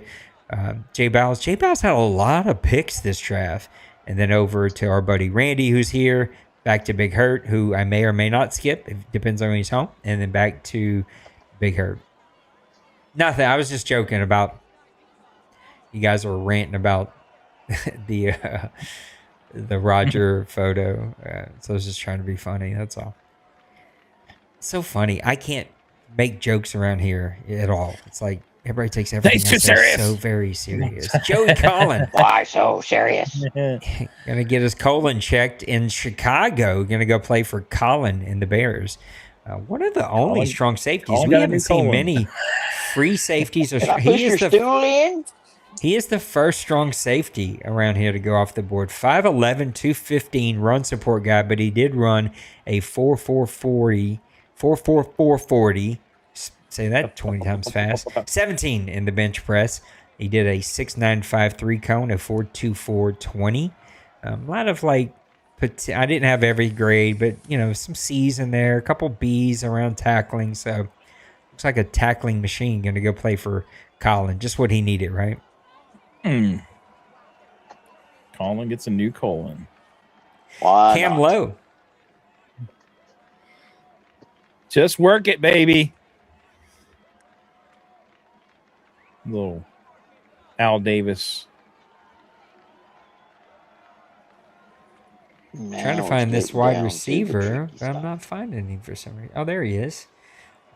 Jay Bowles. Jay Bowles had a lot of picks this draft. And then over to our buddy Randy, who's here. Back to Big Hurt, who I may or may not skip. It depends on when he's home. And then back to Big Hurt. Nothing. I was just joking about. You guys were ranting about the Roger photo. So I was just trying to be funny. That's all. So funny. I can't make jokes around here at all. It's like everybody takes everything so very serious. Joey Collin. Why so serious? Gonna get his colon checked in Chicago. Gonna go play for Colin and the Bears. One of the only strong safeties. We haven't seen many free safeties. He is the first strong safety around here to go off the board. 5'11", 215 run support guy, but he did run a 4.40. Say that 20 times fast. 17 in the bench press. He did a 6.95 3-cone, a 4.24 20. A lot of I didn't have every grade, but some C's in there, a couple B's around tackling. So looks like a tackling machine. Going to go play for Colin. Just what he needed, right? Colin gets a new colon. Why Cam not? Lowe. Just work it, baby. Little Al Davis. Trying to Now find it's this getting wide down to the receiver, tricky but I'm spot. not finding him for some reason. Oh, there he is.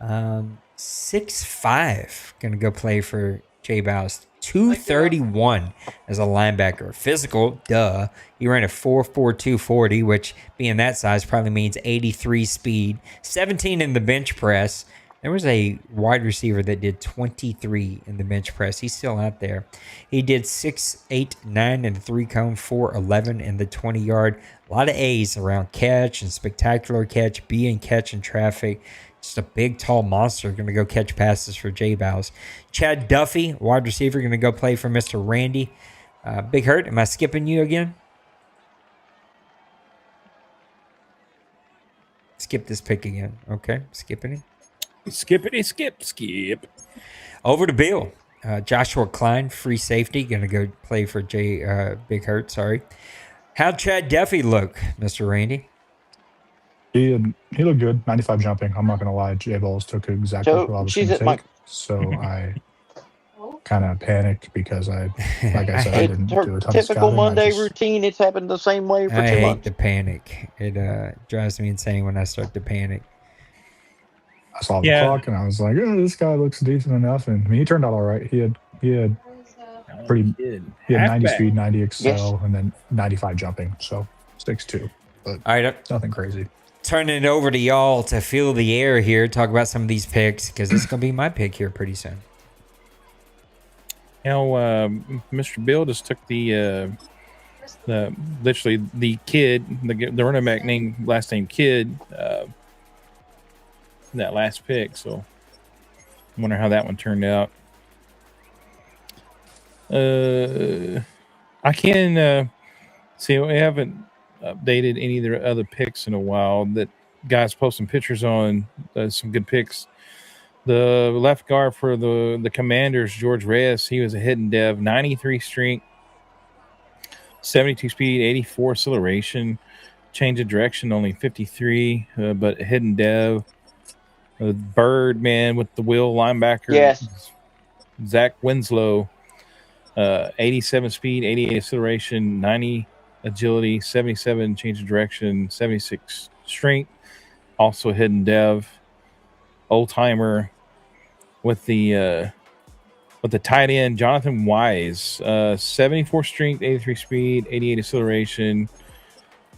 6'5". Gonna go play for Jay Bouse. 231 as a linebacker. Physical, duh. He ran a 4.42 40, which being that size probably means 83 speed. 17 in the bench press. There was a wide receiver that did 23 in the bench press. He's still out there. He did 6.89 in the 3-cone, 4.11 in the 20-yard. A lot of A's around catch and spectacular catch, B and catch in traffic. Just a big, tall monster going to go catch passes for Jay Bows. Chad Duffy, wide receiver, going to go play for Mr. Randy. Big Hurt, am I skipping you again? Skip this pick again. Okay, skipping it. Skippity skip. Over to Bill. Joshua Klein, free safety, going to go play for Big Hurt. Sorry. How'd Chad Duffy look, Mr. Randy? He looked good. 95 jumping. I'm not gonna lie. J Balls took exactly So what I was she's gonna at my. take. So I kind of panicked because like I said, I didn't It's her do a ton of typical scouting. Monday routine. It's happened the same way for I 2 hate months. the panic. It drives me insane when I start to panic. I saw the clock and I was like, oh, this guy looks decent enough. And I mean, he turned out all right. He had He had 90 speed, 90 excel, and then 95 jumping. So 6'2", but all right, nothing crazy. Turning it over to y'all to feel the air here, talk about some of these picks, because this is going to be my pick here pretty soon. Mr. Bill just took literally the kid, the running back last name Kid, that last pick. So I wonder how that one turned out. I can see we haven't updated any of the other picks in a while. That guys posting pictures on some good picks. The left guard for the Commanders, George Reyes, he was a hidden dev, 93 strength, 72 speed, 84 acceleration, change of direction only 53, but a hidden dev. Bird man with the wheel linebacker. Yes. Zach Winslow, 87 speed, 88 acceleration, 90 agility, 77 change of direction, 76 strength. Also a hidden dev. Old timer with the tight end Jonathan Wise, 74 strength, 83 speed, 88 acceleration,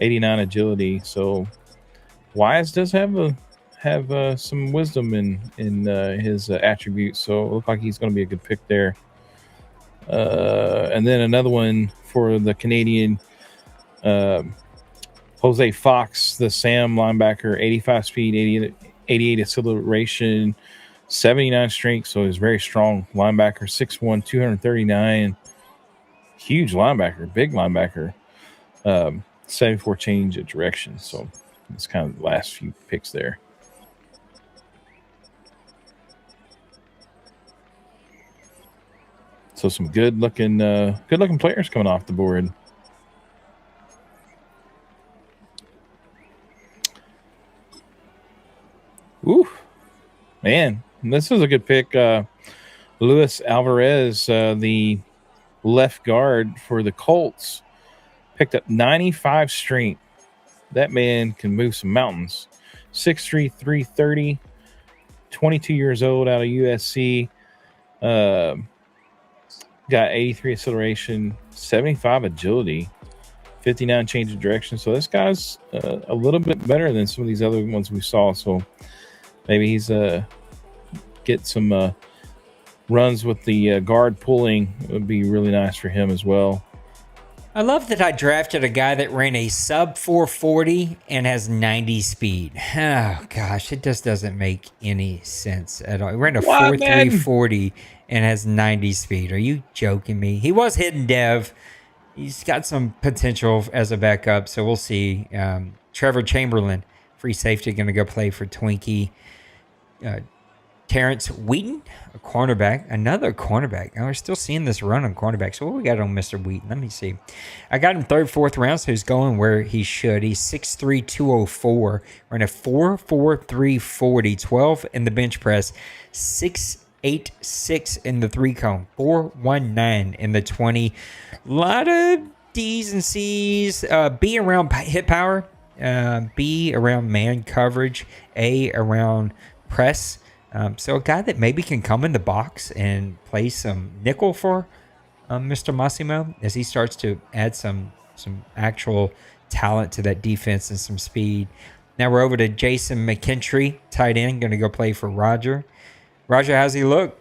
89 agility. So Wise does have some wisdom in his attributes. So it looks like he's going to be a good pick there. And then another one for the Canadian, Jose Fox, the Sam linebacker, 85 speed, 88 acceleration, 79 strength. So he's a very strong linebacker, 6'1", 239. Huge linebacker, big linebacker. 74 change of direction. So it's kind of the last few picks there. So some good looking players coming off the board. Ooh, man, this is a good pick. Luis Alvarez, the left guard for the Colts, picked up 95 strength. That man can move some mountains. 6'3", 330, 22 years old, out of USC. Got 83 acceleration, 75 agility, 59 change of direction. So this guy's a little bit better than some of these other ones we saw. So maybe he's get some runs with the guard pulling. It would be really nice for him as well. I love that I drafted a guy that ran a sub 440 and has 90 speed. Oh, gosh, it just doesn't make any sense at all. He ran a 4.340 and has 90 speed. Are you joking me? He was hidden dev. He's got some potential as a backup, so we'll see. Trevor Chamberlain, free safety, going to go play for Twinkie. Terrence Wheaton, a cornerback, another cornerback. Now we're still seeing this run on cornerbacks. So what we got on Mr. Wheaton? Let me see. I got him third, fourth round, so he's going where he should. He's 6'3", 204. We're in a 4.43 40, 12 in the bench press, 6.86 in the 3-cone, 4.19 in the 20. A lot of D's and C's. B around hit power, B around man coverage, A around press. So a guy that maybe can come in the box and play some nickel for Mr. Massimo as he starts to add some actual talent to that defense and some speed. Now we're over to Jason McKinstry, tight end, going to go play for Roger. Roger, how's he look?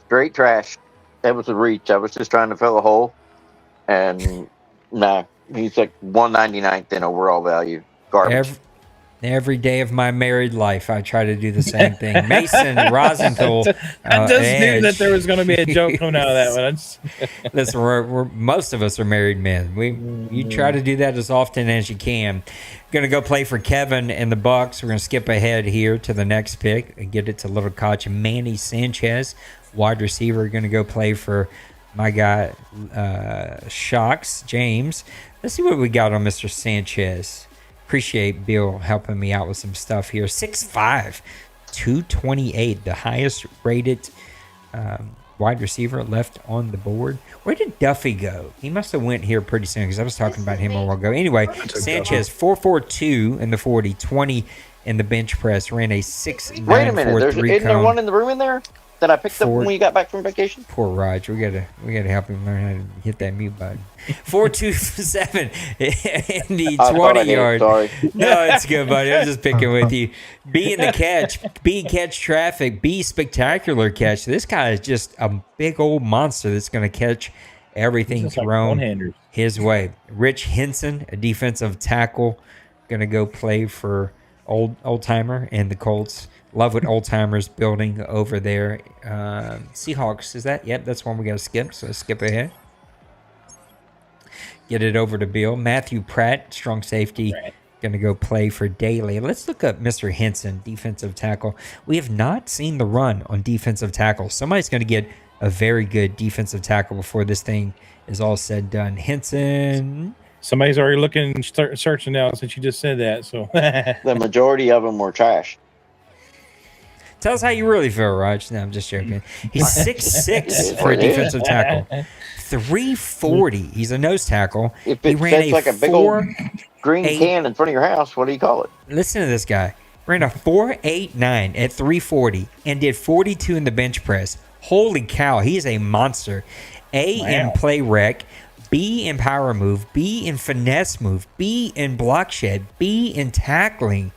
Straight trash. That was a reach. I was just trying to fill a hole. And nah, he's like 199th in overall value. Garbage. Every day of my married life, I try to do the same thing. Mason Rosenthal. I just knew that there was going to be a joke coming out of that one. Listen, we're most of us are married men. You try to do that as often as you can. Going to go play for Kevin and the Bucks. We're going to skip ahead here to the next pick and get it to little coach Manny Sanchez, wide receiver. Going to go play for my guy Shocks James. Let's see what we got on Mr. Sanchez. Appreciate Bill helping me out with some stuff here. 6'5", 228, the highest rated wide receiver left on the board. Where did Duffy go? He must have went here pretty soon because I was talking about him a while ago. Anyway, Sanchez, 4.42 in the 40, 20 in the bench press. Ran a 6.94 Wait a minute, isn't there cone. one in the room in there that I picked up when you got back from vacation? Poor Raj. We gotta help him learn how to hit that mute button. 4.27 in the 20 yard. Sorry. No, it's good, buddy. I'm just picking with you. B in the catch. B catch traffic. B spectacular catch. This guy is just a big old monster that's going to catch everything thrown his way. Rich Henson, a defensive tackle, going to go play for Old Timer and the Colts. Love what Old Timer's building over there. Seahawks, is that? Yep, that's one we got to skip. So let's skip ahead. Get it over to Bill. Matthew Pratt, strong safety, going to go play for Daly. Let's look up Mr. Henson, defensive tackle. We have not seen the run on defensive tackle. Somebody's going to get a very good defensive tackle before this thing is all said and done. Henson. Somebody's already looking, searching now since you just said that. So the majority of them were trash. Tell us how you really feel, Raj. No, I'm just joking. He's 6'6" for a defensive tackle. 340. He's a nose tackle. If it sets like a big old green can in front of your house, what do you call it? Listen to this guy. Ran a 4.89 at 340 and did 42 in the bench press. Holy cow, he is a monster. In play rec, B in power move, B in finesse move, B in block shed, B in tackling.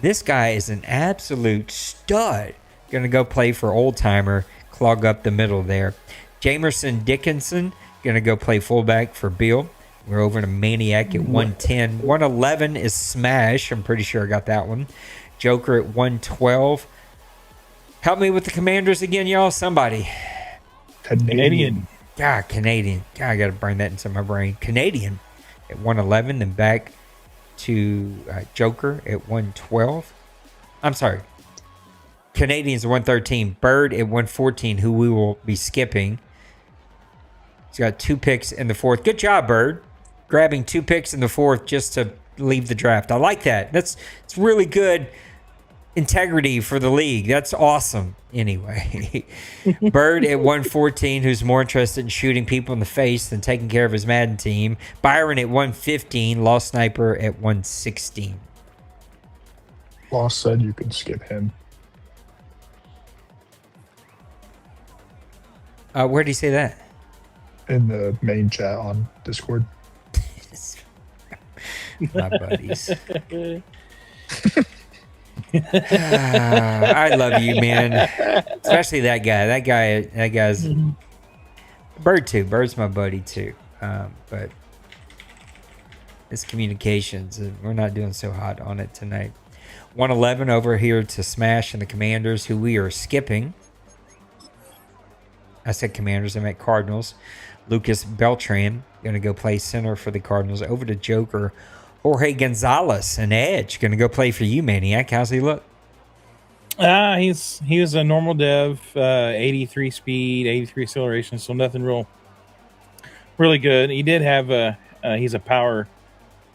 This guy is an absolute stud. Going to go play for Old Timer, clog up the middle there. Jamerson Dickinson, going to go play fullback for Bill. We're over to Maniac at 110. 111 is Smash. I'm pretty sure I got that one. Joker at 112. Help me with the Commanders again, y'all. Somebody. Canadian. God, Canadian. God, I got to burn that into my brain. Canadian at 111 and back to Joker at 112. I'm sorry. Canadians at 113. Bird at 114, who we will be skipping. He's got 2 picks in the 4th. Good job, Bird. Grabbing 2 picks in the 4th just to leave the draft. I like that. It's really good integrity for the league. That's awesome. Anyway, Bird at 114, who's more interested in shooting people in the face than taking care of his Madden team. Byron at 115. Law Sniper at 116. Law said you could skip him. Where did he say that? In the main chat on Discord. My buddies. I love you, man. Especially that guy. That guy's Bird too. Bird's my buddy too. But it's communications, and we're not doing so hot on it tonight. 111 over here to Smash and the Commanders, who we are skipping. I said Commanders, I meant Cardinals. Lucas Beltran going to go play center for the Cardinals. Over to Joker Jorge Gonzalez, an edge, going to go play for you, Maniac. How's he look? He was a normal dev, 83 speed, 83 acceleration, so nothing really good. He did have he's a power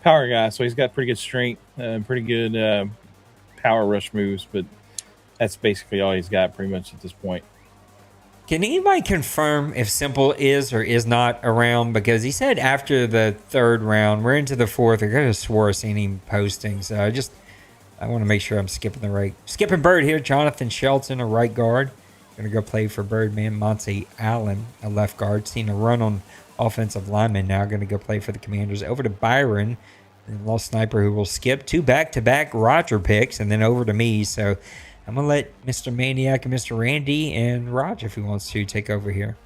guy, so he's got pretty good strength, pretty good power rush moves, but that's basically all he's got pretty much at this point. Can anybody confirm if Simple is or is not around? Because he said after the third round, we're into the fourth. I could have swore I seen him posting. So I want to make sure I'm skipping Bird here. Jonathan Shelton, a right guard. Going to go play for Birdman. Monty Allen, a left guard. Seen a run on offensive lineman now. Going to go play for the Commanders. Over to Byron, the little sniper who will skip 2 back-to-back Roger picks, and then over to me. So I'm going to let Mr. Maniac and Mr. Randy and Raj, if he wants to, take over here.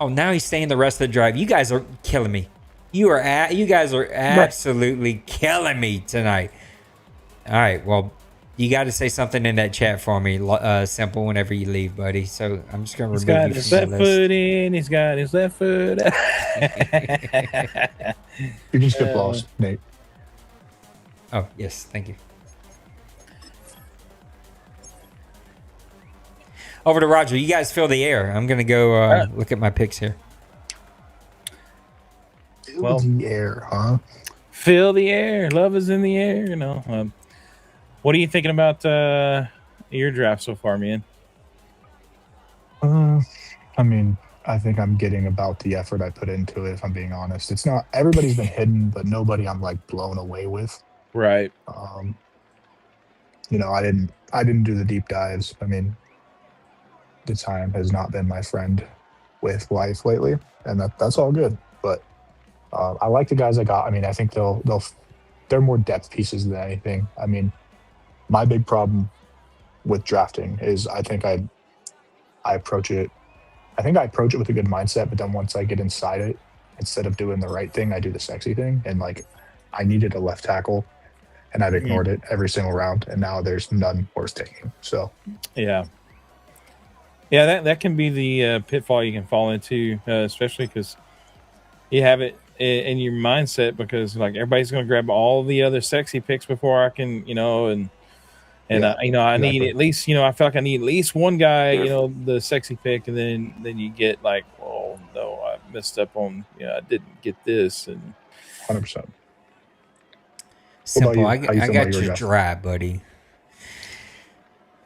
Oh, now he's staying the rest of the drive. You guys are killing me. You guys are absolutely killing me tonight. All right, well, you got to say something in that chat for me, Simple, whenever you leave, buddy. So I'm just going to remove you He's from got his the left list. foot in. He's got his left foot out. You can skip lost, Nate. Oh, yes, thank you. Over to Roger. You guys fill the air. I'm going to go look at my picks here. Well, The air, huh? fill the air. Love is in the air. You know. What are you thinking about your draft so far, man? I mean, I think I'm getting about the effort I put into it, if I'm being honest. It's not, everybody's been hidden, but nobody I'm like blown away with. Right. You know, I didn't do the deep dives. I mean, the time has not been my friend with life lately, and that's all good. But I like the guys I got. I mean, I think they're more depth pieces than anything. I mean, my big problem with drafting is I think I approach it with a good mindset, but then once I get inside it, instead of doing the right thing, I do the sexy thing. And like, I needed a left tackle, and I've ignored it every single round, and now there's none worth taking. So Yeah, that can be the pitfall you can fall into, especially because you have it in your mindset, because like everybody's going to grab all the other sexy picks before I can, and Yeah, I need exactly. at least, I feel like I need at least one guy, the sexy pick, and then you get like, oh no, I messed up on, I didn't get this, and 100%. Simple. you? I How you feel got about your your draft? dry, buddy.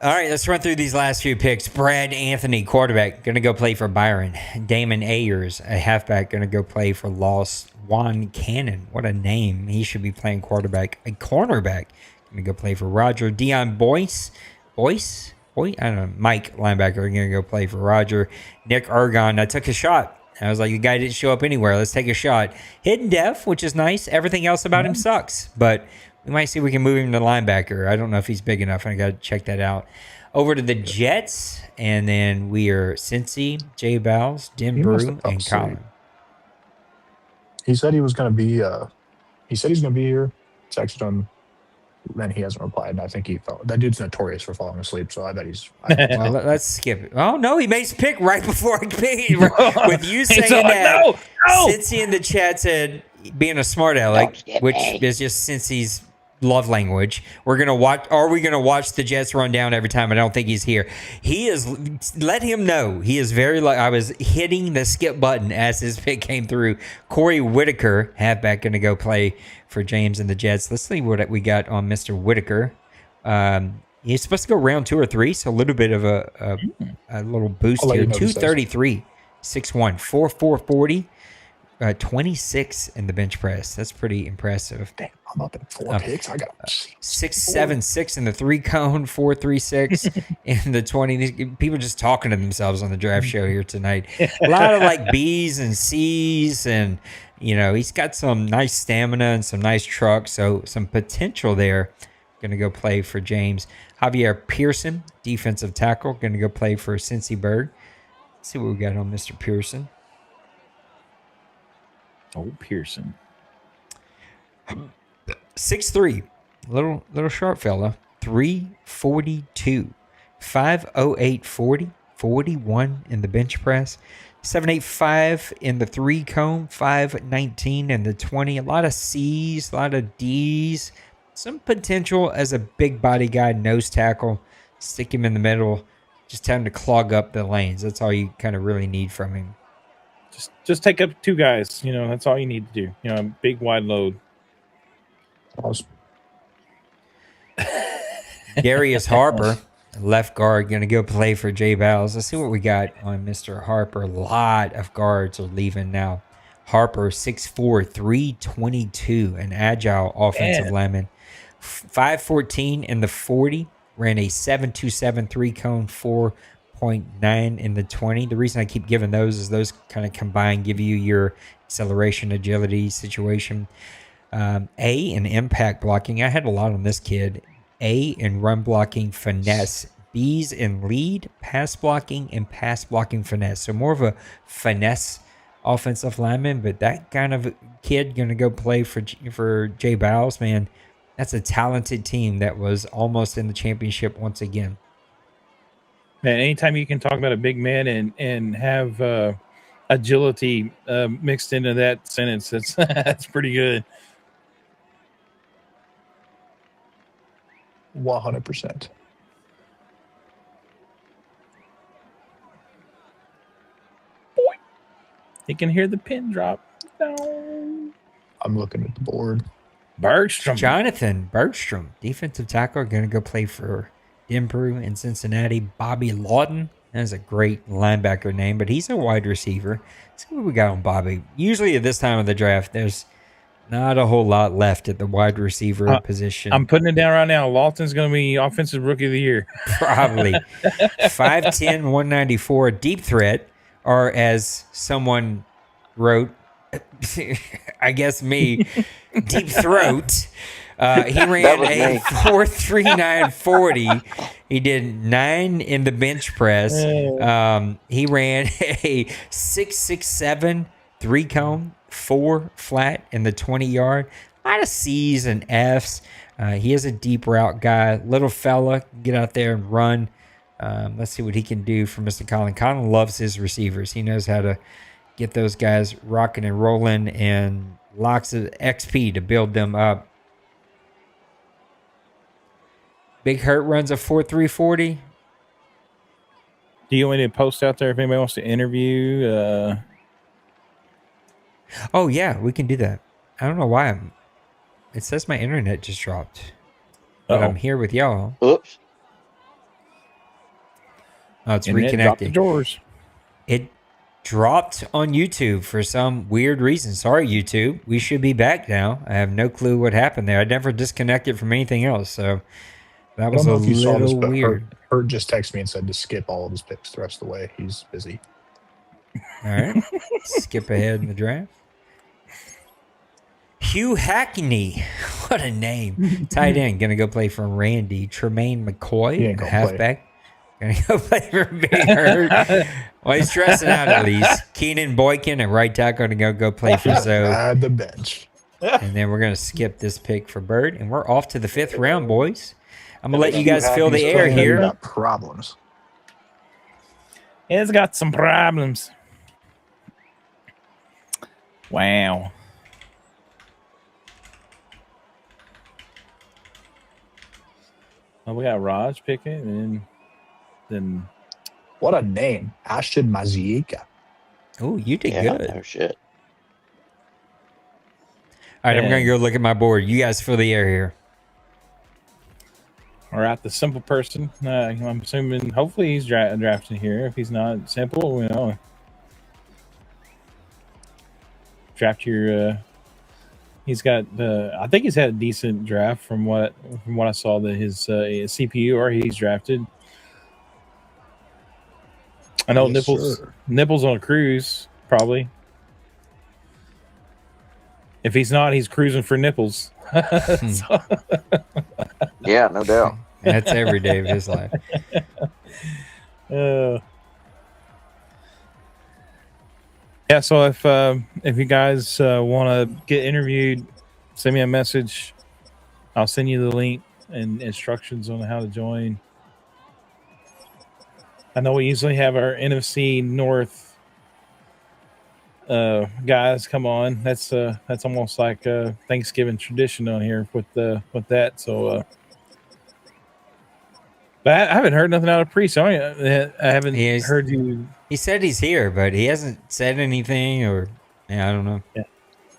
All right, let's run through these last few picks. Brad Anthony, quarterback, going to go play for Byron. Damon Ayers, a halfback, going to go play for Lost. Juan Cannon, what a name. He should be playing quarterback. A cornerback, going to go play for Roger. Dion Boyce, I don't know, Mike, linebacker, going to go play for Roger. Nick Ergon, I took a shot. I was like, the guy didn't show up anywhere. Let's take a shot. Hidden def, which is nice. Everything else about him sucks, but we might see if we can move him to linebacker. I don't know if he's big enough. I got to check that out. Over to the Jets, and then we are Cincy, Jay Bowles, Dim He must Brew, have fell and asleep. Colin. He said he was going to be. He said he's going to be here. Texted him, then he hasn't replied. And I think he fell. That dude's notorious for falling asleep. So I bet he's. Well, let's skip it. Oh, no, he made his pick right before I picked it. With you saying He's like, that, no. Cincy in the chat said, being a smart aleck, skip which me. is just Cincy's love language. We're gonna watch. Are we gonna watch the Jets run down every time? I don't think he's here. He is. Let him know he is very. I was hitting the skip button as his pick came through. Corey Whitaker, halfback, gonna go play for James and the Jets. Let's see what we got on Mr. Whitaker. He's supposed to go round 2 or 3, so a little bit of a little boost I'll let here. you know these days. 233, 6'1", 440. 26 in the bench press. That's pretty impressive. Damn, I'm up in 4 picks. I got 6'7", in the 3-cone, 4.36 in the 20. These people just talking to themselves on the draft show here tonight. A lot of like B's and C's, and he's got some nice stamina and some nice truck, so some potential there. Going to go play for James. Javier Pearson, defensive tackle, going to go play for Cincy Bird. Let's see what we got on Mr. Pearson. Oh, Pearson. 6'3", little sharp fella. 342, 50840, 541 in the bench press, 785 in the 3 cone, 519 in the 20. A lot of C's, a lot of D's. Some potential as a big body guy, nose tackle. Stick him in the middle. Just tell him to clog up the lanes. That's all you kind of really need from him. Just take up 2 guys. That's all you need to do. Big wide load. Darius Harper, left guard, going to go play for Jay Bowles. Let's see what we got on Mr. Harper. A lot of guards are leaving now. Harper, 6'4", 322, an agile offensive lineman. 5'14" in the 40, ran a 7.27 3-cone, 4.9 in the 20. The reason I keep giving those is those kind of combine, give you your acceleration, agility situation. A in impact blocking. I had a lot on this kid. A in run blocking, finesse. B's in lead, pass blocking, and pass blocking finesse. So more of a finesse offensive lineman, but that kind of kid going to go play for Jay Bowles, man. That's a talented team that was almost in the championship once again. Man, anytime you can talk about a big man and have agility mixed into that sentence, that's pretty good. 100%. You can hear the pin drop. No. I'm looking at the board. Bergstrom. Jonathan Bergstrom, defensive tackle, going to go play for Denver in Cincinnati. Bobby Lawton, that's a great linebacker name, but he's a wide receiver. Let's see what we got on Bobby. Usually at this time of the draft, there's not a whole lot left at the wide receiver position. I'm putting it down right now. Lawton's going to be offensive rookie of the year. Probably. 5'10", 194, deep threat, or as someone wrote, I guess me, deep throat. He ran a 4.39 40. He did 9 in the bench press. He ran a 6.67 3-cone, 4 flat in the 20-yard. A lot of C's and F's. He is a deep route guy. Little fella, get out there and run. Let's see what he can do for Mr. Colin. Colin loves his receivers. He knows how to get those guys rocking and rolling, and lots of XP to build them up. Big Hurt runs a 4.3 40. Do you want me to post out there if anybody wants to interview? Oh, yeah, we can do that. I don't know why it says my internet just dropped. But I'm here with y'all. Oops. Oh, it's Internet dropped the reconnecting. drawers. It dropped on YouTube for some weird reason. Sorry, YouTube. We should be back now. I have no clue what happened there. I never disconnected from anything else, so that was a little weird. Hurt just texted me and said to skip all of his picks the rest of the way. He's busy. All right. Skip ahead in the draft. Hugh Hackney. What a name. Tight end. Going to go play for Randy. Tremaine McCoy, halfback. Going to go play for Big Hurt. Well, he's dressing out at least. Keenan Boykin at right tackle going to go play for Zoe. The bench. And then we're going to skip this pick for Bird. And we're off to the 5th round, boys. I'm going to let you guys fill the air here. Got problems. It's got some problems. Wow. Well, we got Raj picking, and then What a name. Ashton Mazieka. Oh, you did good. No shit. All right, I'm going to go look at my board. You guys fill the air here. All right, the simple person. I'm assuming, hopefully, he's drafting here. If he's not simple, draft your. He's got. I think he's had a decent draft from what I saw. That his CPU or he's drafted. I know Nipples on a cruise probably. If he's not, he's cruising for nipples. Yeah, no doubt. That's every day of his life. Yeah, so if you guys want to get interviewed, send me a message. I'll send you the link and instructions on how to join. I know we usually have our NFC North guys come on. That's almost like a Thanksgiving tradition on here with that. So, but I haven't heard nothing out of Priest. I haven't heard you. He said he's here, but he hasn't said anything, or I don't know.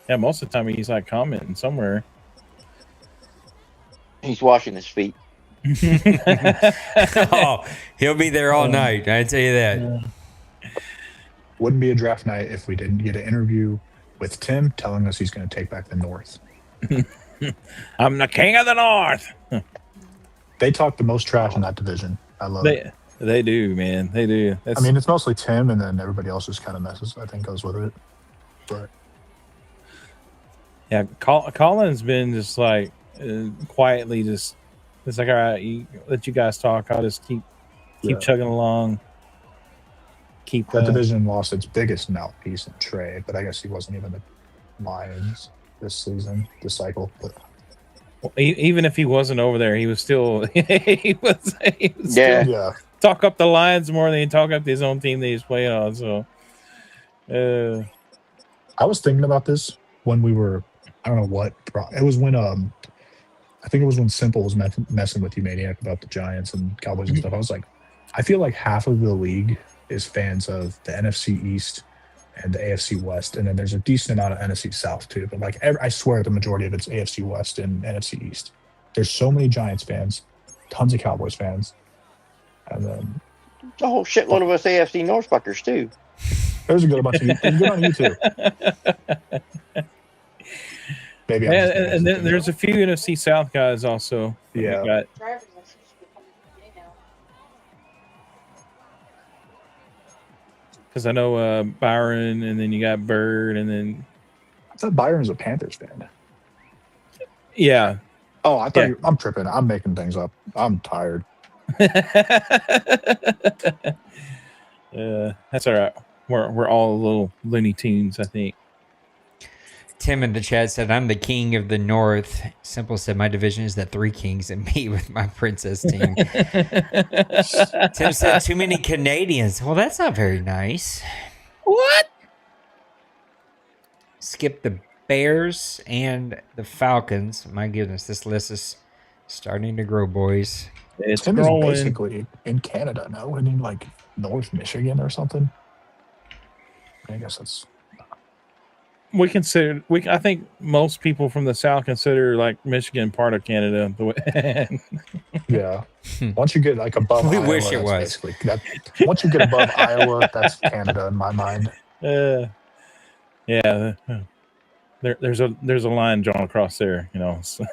Yeah, most of the time he's like commenting somewhere. He's washing his feet. Oh, he'll be there all night. I tell you that. Wouldn't be a draft night if we didn't get an interview with Tim telling us he's going to take back the North. I'm the king of the North. They talk the most trash in that division. I love it. They do, man. They do. I mean, it's mostly Tim, and then everybody else just kind of messes, I think, goes with it. But yeah, Colin's been just like quietly just. It's like, all right, let you guys talk. I'll just keep chugging along. That division lost its biggest mouthpiece in Trey, but I guess he wasn't even the Lions this season, this cycle. But even if he wasn't over there, he was still he was still talk up the Lions more than he talk up his own team that he's playing on. So I was thinking about this when we were, I don't know what, it was when I think it was when Simple was messing with you, Maniac, about the Giants and Cowboys and stuff. I was like, I feel like half of the league is fans of the NFC East and the AFC West, and then there's a decent amount of NFC South too. But like, I swear the majority of it's AFC West and NFC East. There's so many Giants fans, tons of Cowboys fans, and then a whole shitload of us AFC North fuckers too. There's a good bunch of you. Good on you too. Maybe. And then there's a few NFC South guys also. Yeah. Because I know Byron, and then you got Bird, and then I thought Byron was a Panthers fan. Yeah. Oh, I thought I'm tripping. I'm making things up. I'm tired. That's all right. We're all little Looney Tunes, I think. Tim in the chat said, I'm the king of the North. Simple said, my division is the Three Kings and me with my princess team. Tim said, too many Canadians. Well, that's not very nice. What? Skip the Bears and the Falcons. My goodness, this list is starting to grow, boys. It's Tim growing. is basically in Canada now, isn't he, like North Michigan or something? I guess that's... I think most people from the South consider like Michigan part of Canada. Yeah. Once you get like above we Iowa, wish it was. Once you get above Iowa, that's Canada in my mind. Yeah. There's a line drawn across there, you know. So.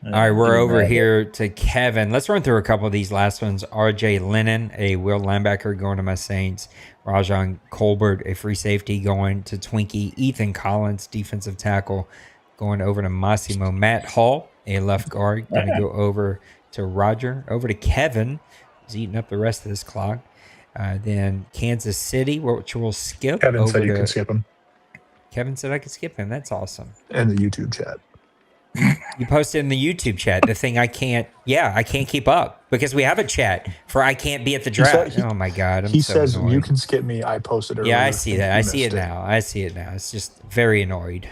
All right, we're over here to Kevin. Let's run through a couple of these last ones. RJ Lennon, a will linebacker, going to my Saints. Rajon Colbert, a free safety, going to Twinkie. Ethan Collins, defensive tackle, going over to Massimo. Matt Hall, a left guard, going to go over to Roger. Over to Kevin, who's eating up the rest of this clock. Then Kansas City, which we'll skip. Kevin said you can skip him. Kevin said I could skip him. That's awesome. In the YouTube chat. You posted in the YouTube chat the thing I can't keep up because we have a chat for I can't be at the draft. Oh my God. He says annoyed. You can skip me. I posted it. Yeah, I see that. I see it now. It's just very annoyed.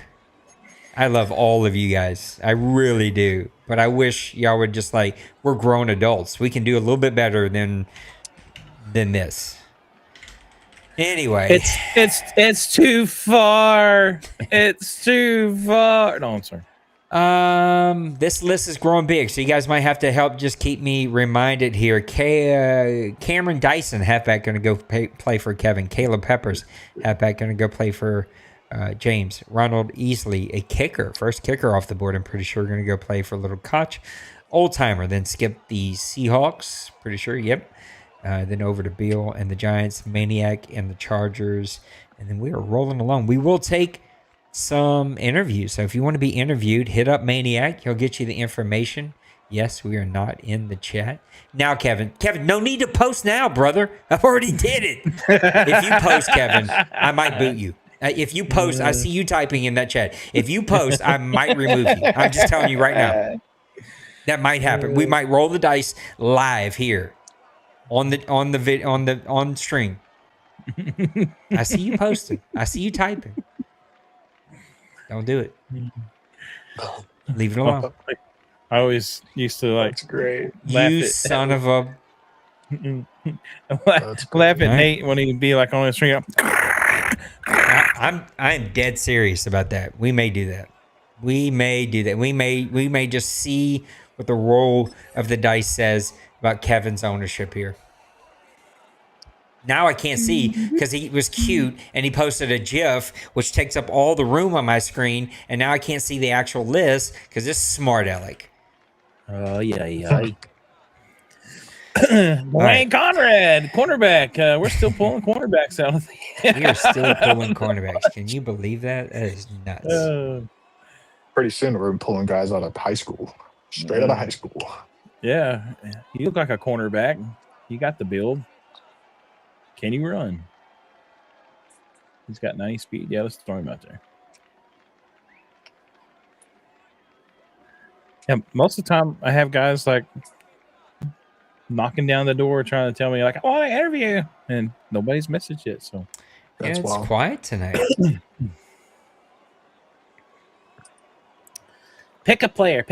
I love all of you guys. I really do. But I wish y'all would just like, we're grown adults. We can do a little bit better than this. Anyway. It's too far. It's too far. No, I'm sorry. This list is growing big, so you guys might have to help just keep me reminded here. Cameron Dyson, halfback, going to go play for Kevin. Caleb Peppers, halfback, going to go play for James. Ronald Easley, a kicker, first kicker off the board. I'm pretty sure going to go play for Little Koch. Old timer, then skip the Seahawks. Pretty sure, yep. Then over to Beal and the Giants, Maniac and the Chargers, and then we are rolling along. We will take some interviews. So if you want to be interviewed, hit up Maniac. He'll get you the information. Yes, we are not in the chat. Now, Kevin, no need to post now, brother. I've already did it. If you post, Kevin, I might boot you. If you post, I see you typing in that chat. If you post, I might remove you. I'm just telling you right now. That might happen. We might roll the dice live here on stream. I see you posting. I see you typing. Don't do it. Leave it alone. I always used to like That's great. laugh You at son of a. laugh at Nate when he'd be like on the stream. I'm dead serious about that. We may do that. We may just see what the roll of the dice says about Kevin's ownership here. Now I can't see because he was cute and he posted a GIF which takes up all the room on my screen, and now I can't see the actual list because it's smart aleck. Oh yeah. Wayne Conrad, cornerback. We're still pulling cornerbacks out of the. We are still pulling cornerbacks. Can you believe that? That is nuts. Pretty soon we're pulling guys out of high school, straight out of high school. Yeah, you look like a cornerback. You got the build. Can he run? He's got 90 speed. Yeah, let's throw him out there. Yeah, most of the time I have guys like knocking down the door trying to tell me like, "Oh, I interview," and nobody's messaged yet. So yeah, it's quiet tonight. Pick a player.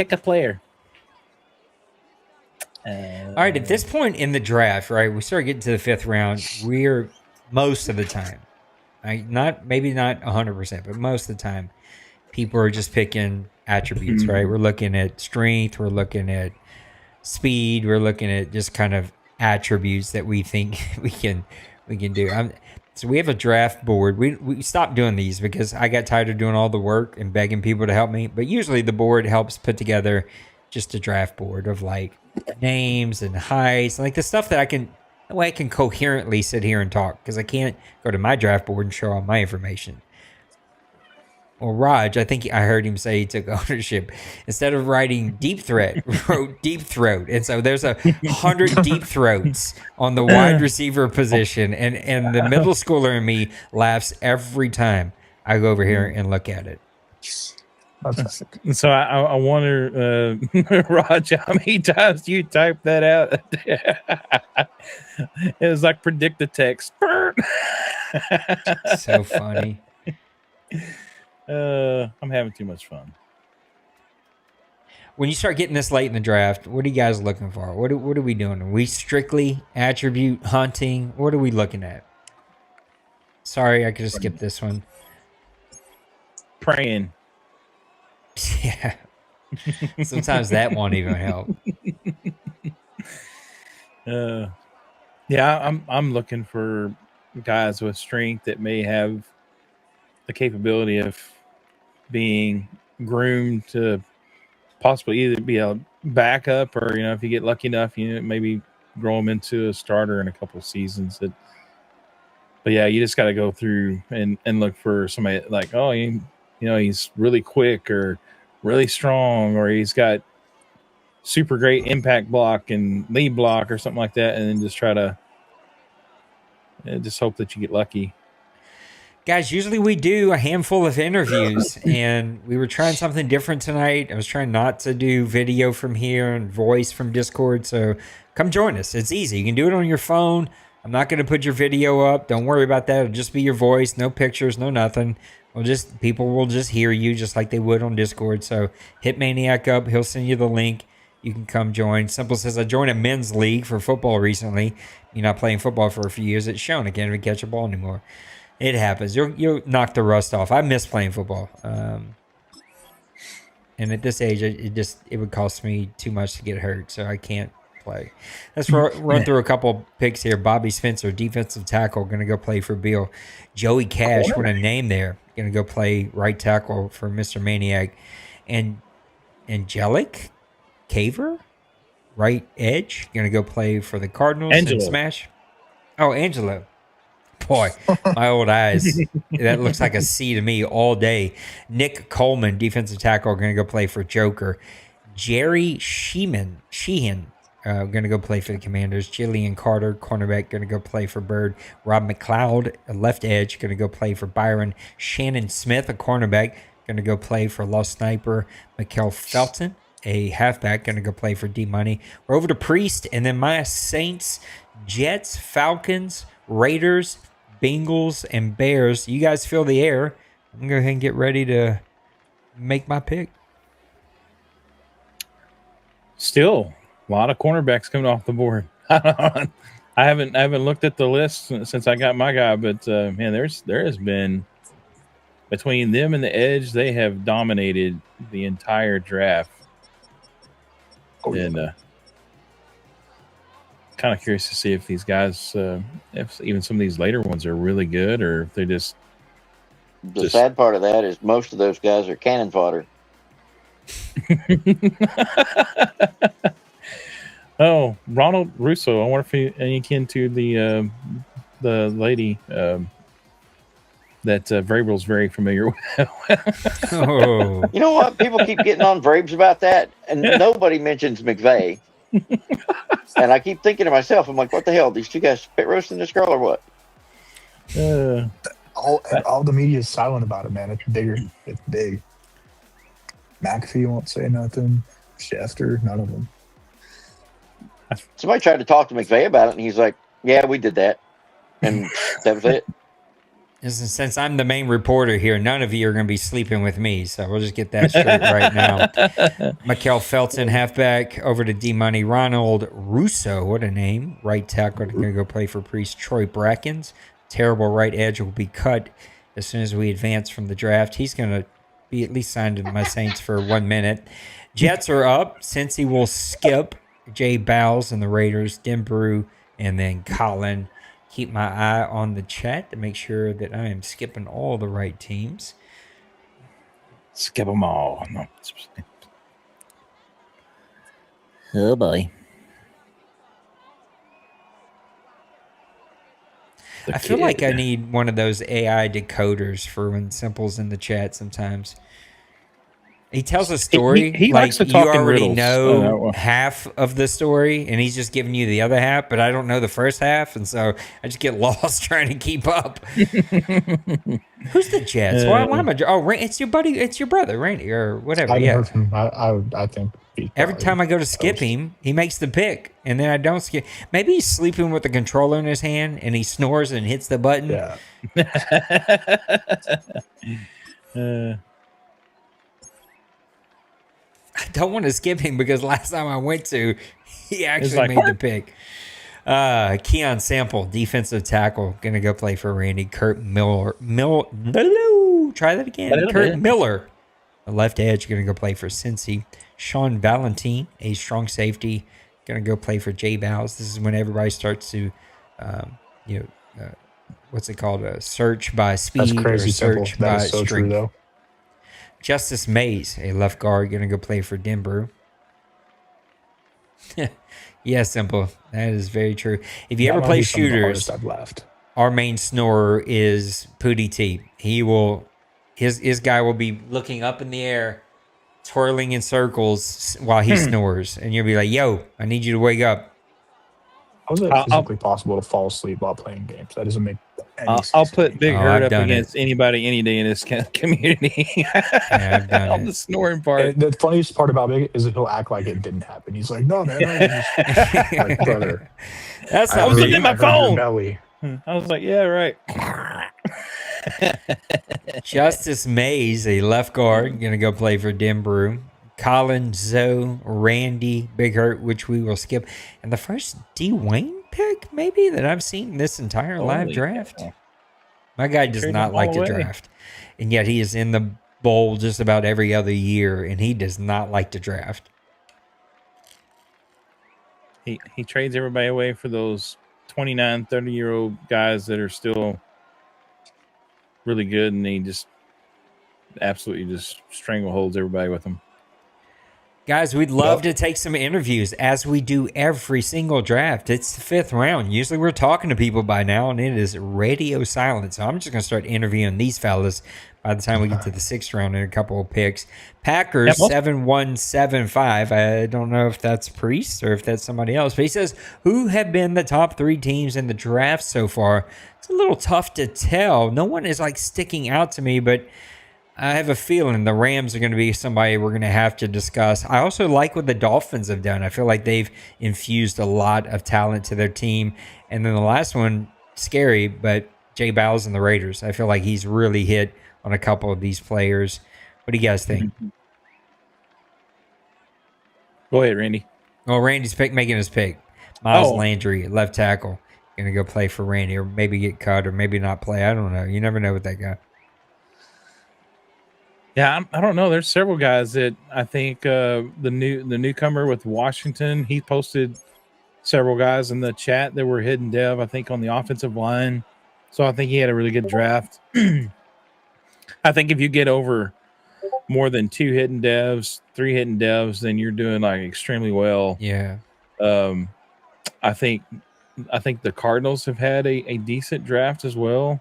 All right, at this point in the draft, right, we start getting to the 5th round. We're most of the time, maybe not 100%, but most of the time, people are just picking attributes, right? We're looking at strength, we're looking at speed, we're looking at just kind of attributes that we think we can do. So we have a draft board. We stopped doing these because I got tired of doing all the work and begging people to help me. But usually the board helps put together just a draft board of like names and heights, like the stuff that I can coherently sit here and talk, because I can't go to my draft board and show all my information. Well, Raj, I think I heard him say he took ownership. Instead of writing deep threat, wrote deep throat. And so there's 100 deep throats on the wide receiver position. And the middle schooler in me laughs every time I go over here and look at it. So I wonder, Raj, how many times you typed that out? It was like predict the text. So funny. I'm having too much fun. When you start getting this late in the draft, what are you guys looking for? What are we doing? Are we strictly attribute hunting? What are we looking at? Sorry, I could have skipped this one. Praying. Yeah. Sometimes that won't even help. Yeah, I'm looking for guys with strength that may have the capability of being groomed to possibly either be a backup or, if you get lucky enough, maybe grow them into a starter in a couple of seasons. But yeah, you just got to go through and look for somebody like, oh, he's really quick or really strong, or he's got super great impact block and lead block or something like that, and then just try to just hope that you get lucky. Guys, usually we do a handful of interviews, and we were trying something different tonight. I was trying not to do video from here and voice from Discord, so come join us. It's easy. You can do it on your phone. I'm not going to put your video up. Don't worry about that. It'll just be your voice, no pictures, no nothing. People will just hear you just like they would on Discord. So hit Maniac up. He'll send you the link. You can come join. Simple says, I joined a men's league for football recently. You're not playing football for a few years. It's shown. I can't even catch a ball anymore. It happens. You'll knock the rust off. I miss playing football. And at this age, it would cost me too much to get hurt, so I can't play. Let's run through a couple picks here. Bobby Spencer, defensive tackle, going to go play for Bill. Joey Cash, what a name there. Going to go play right tackle for Mr. Maniac. And Angelic Caver, right edge, going to go play for the Cardinals and Smash. Oh, Angelo. Boy, my old eyes. That looks like a C to me all day. Nick Coleman, defensive tackle, going to go play for Joker. Jerry Sheehan, going to go play for the Commanders. Jillian Carter, cornerback, going to go play for Bird. Rob McLeod, a left edge, going to go play for Byron. Shannon Smith, a cornerback, going to go play for Lost Sniper. Mikael Felton, a halfback, going to go play for D-Money. We're over to Priest, and then my Saints, Jets, Falcons, Raiders, Bengals, and Bears. You guys feel the air. I'm going to go ahead and get ready to make my pick. Still, a lot of cornerbacks coming off the board. I haven't looked at the list since I got my guy, but man, there has been, between them and the edge, they have dominated the entire draft. And kind of curious to see if these guys, if even some of these later ones are really good, or if they just. The sad part of that is most of those guys are cannon fodder. Oh, Ronald Russo. I wonder if any kin to the lady that Vrabel's very familiar with. Oh. You know what? People keep getting on Vrabes about that, and nobody mentions McVay. And I keep thinking to myself, I'm like, what the hell? These two guys spit roasting this girl or what? All the media is silent about it, man. It's bigger. It's big. McAfee won't say nothing. Schefter, none of them. Somebody tried to talk to McVay about it, and he's like, yeah, we did that. And that was it. Since I'm the main reporter here, none of you are going to be sleeping with me, so we'll just get that straight right now. Mikel Felton, halfback, over to D-Money. Ronald Russo, what a name. Right tackle, going to go play for Priest. Troy Brackens, terrible right edge, will be cut as soon as we advance from the draft. He's going to be at least signed to my Saints for 1 minute. Jets are up. Cincy will skip. Jay Bowles and the Raiders, Denbrew, and then Colin. Keep my eye on the chat to make sure that I am skipping all the right teams. Skip them all. No. Oh, boy. I feel like I need one of those AI decoders for when Simple's in the chat sometimes. He tells a story he like likes to you talk in already riddles. know half of the story, and he's just giving you the other half, but I don't know the first half, and so I just get lost trying to keep up. Who's the Jets? Why am I? Oh, it's your buddy. It's your brother, Randy, or whatever. I Yeah. heard from him. I think Every time I go to skip him, he makes the pick, and then I don't skip. Maybe he's sleeping with the controller in his hand, and he snores and hits the button. Yeah. I don't want to skip him because last time I went to, he actually like, made the pick. Keon Sample, defensive tackle, gonna go play for Randy. Kurt Miller, try that again. Kurt Miller, the left edge, gonna go play for Cincy. Sean Valentine, a strong safety, gonna go play for Jay Bowles. This is when everybody starts to, what's it called? A search by speed. That's crazy or simple. search That by is so streak. true, though. Justice Mays, a left guard, going to go play for Denver. Yeah, Simple. That is very true. If you ever play shooters, I've left. our main snorer is Pootie T. He will, his guy will be looking up in the air, twirling in circles while he snores, and you'll be like, "Yo, I need you to wake up." How is it physically possible to fall asleep while playing games? That doesn't make any sense. I'll put Big Hurt I've up done against anybody any day in this community. Yeah, I've done On it. the snoring part. And the funniest part about Big is that he'll act like it didn't happen. He's like, "No, man, I was just like, brother." That's I was looking at my I heard your phone. belly. I was like, yeah, right. Justice Mays, a left guard, going to go play for Denver. Colin, Zoe, Randy, Big Hurt, which we will skip. And the first Dwayne pick, maybe, that I've seen this entire live Holy draft. cow. My guy does Trade not him like all to away. draft. And yet he is in the bowl just about every other year, and he does not like to draft. He trades everybody away for those 29, 30-year-old guys that are still really good, and he just absolutely just strangleholds everybody with them. Guys, we'd love to take some interviews as we do every single draft. It's the 5th round. Usually we're talking to people by now, and it is radio silent. So I'm just going to start interviewing these fellas by the time we get to the 6th round and a couple of picks. Packers, 7175. I don't know if that's Priest or if that's somebody else. But he says, who have been the top 3 teams in the draft so far? It's a little tough to tell. No one is like sticking out to me, but I have a feeling the Rams are going to be somebody we're going to have to discuss. I also like what the Dolphins have done. I feel like they've infused a lot of talent to their team. And then the last one, scary, but Jay Bowles and the Raiders. I feel like he's really hit on a couple of these players. What do you guys think? Go ahead, Randy. Well, Randy's making his pick. Miles Landry, left tackle, going to go play for Randy, or maybe get cut, or maybe not play. I don't know. You never know with that guy. Yeah, I don't know. There's several guys that I think the newcomer with Washington, he posted several guys in the chat that were hidden dev, I think, on the offensive line. So I think he had a really good draft. I think if you get over more than 2 hidden devs, 3 hidden devs, then you're doing like extremely well. Yeah. I think the Cardinals have had a decent draft as well.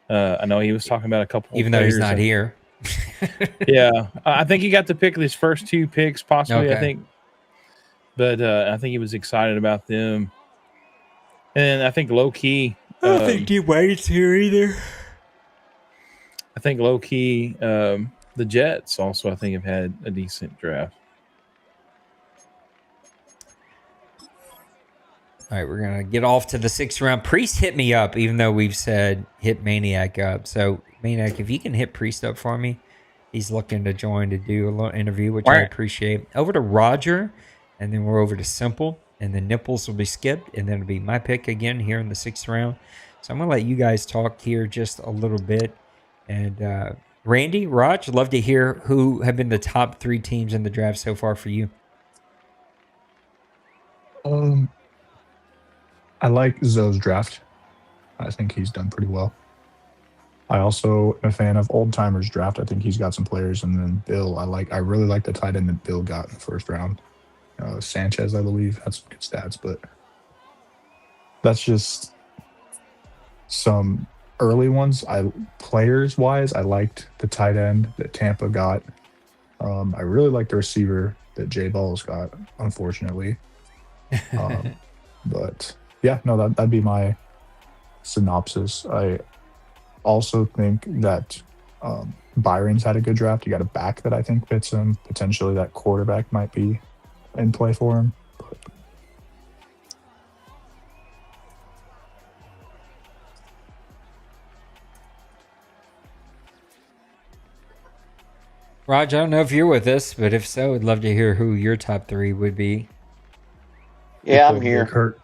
I know he was talking about a couple, even though he's not here. Yeah, I think he got to pick his first 2 picks, possibly. Okay. I think, but I think he was excited about them. And I think low key, I don't think D-Wade's here either. I think low key, the Jets also I think have had a decent draft. All right, we're gonna get off to the 6th round. Priest hit me up, even though we've said hit Maniac up. So Maniac, if you can hit Priest up for me, he's looking to join to do a little interview, which I appreciate. Over to Roger, and then we're over to Simple, and then Nipples will be skipped, and then it'll be my pick again here in the 6th round. So I'm gonna let you guys talk here just a little bit. And Randy, Raj, love to hear who have been the top 3 teams in the draft so far for you. I like Zoe's draft. I think he's done pretty well. I also am a fan of Old Timers draft. I think he's got some players. And then Bill, I really like the tight end that Bill got in the first round. Sanchez, I believe, had some good stats, but that's just some early ones. Players wise, I liked the tight end that Tampa got. I really like the receiver that Jay Balls got, unfortunately. But yeah, no, that'd be my synopsis. I also think that Byron's had a good draft. You got a back that I think fits him. Potentially that quarterback might be in play for him. Raj, I don't know if you're with us, but if so, I'd love to hear who your top 3 would be. Yeah, I'm here. Kurt.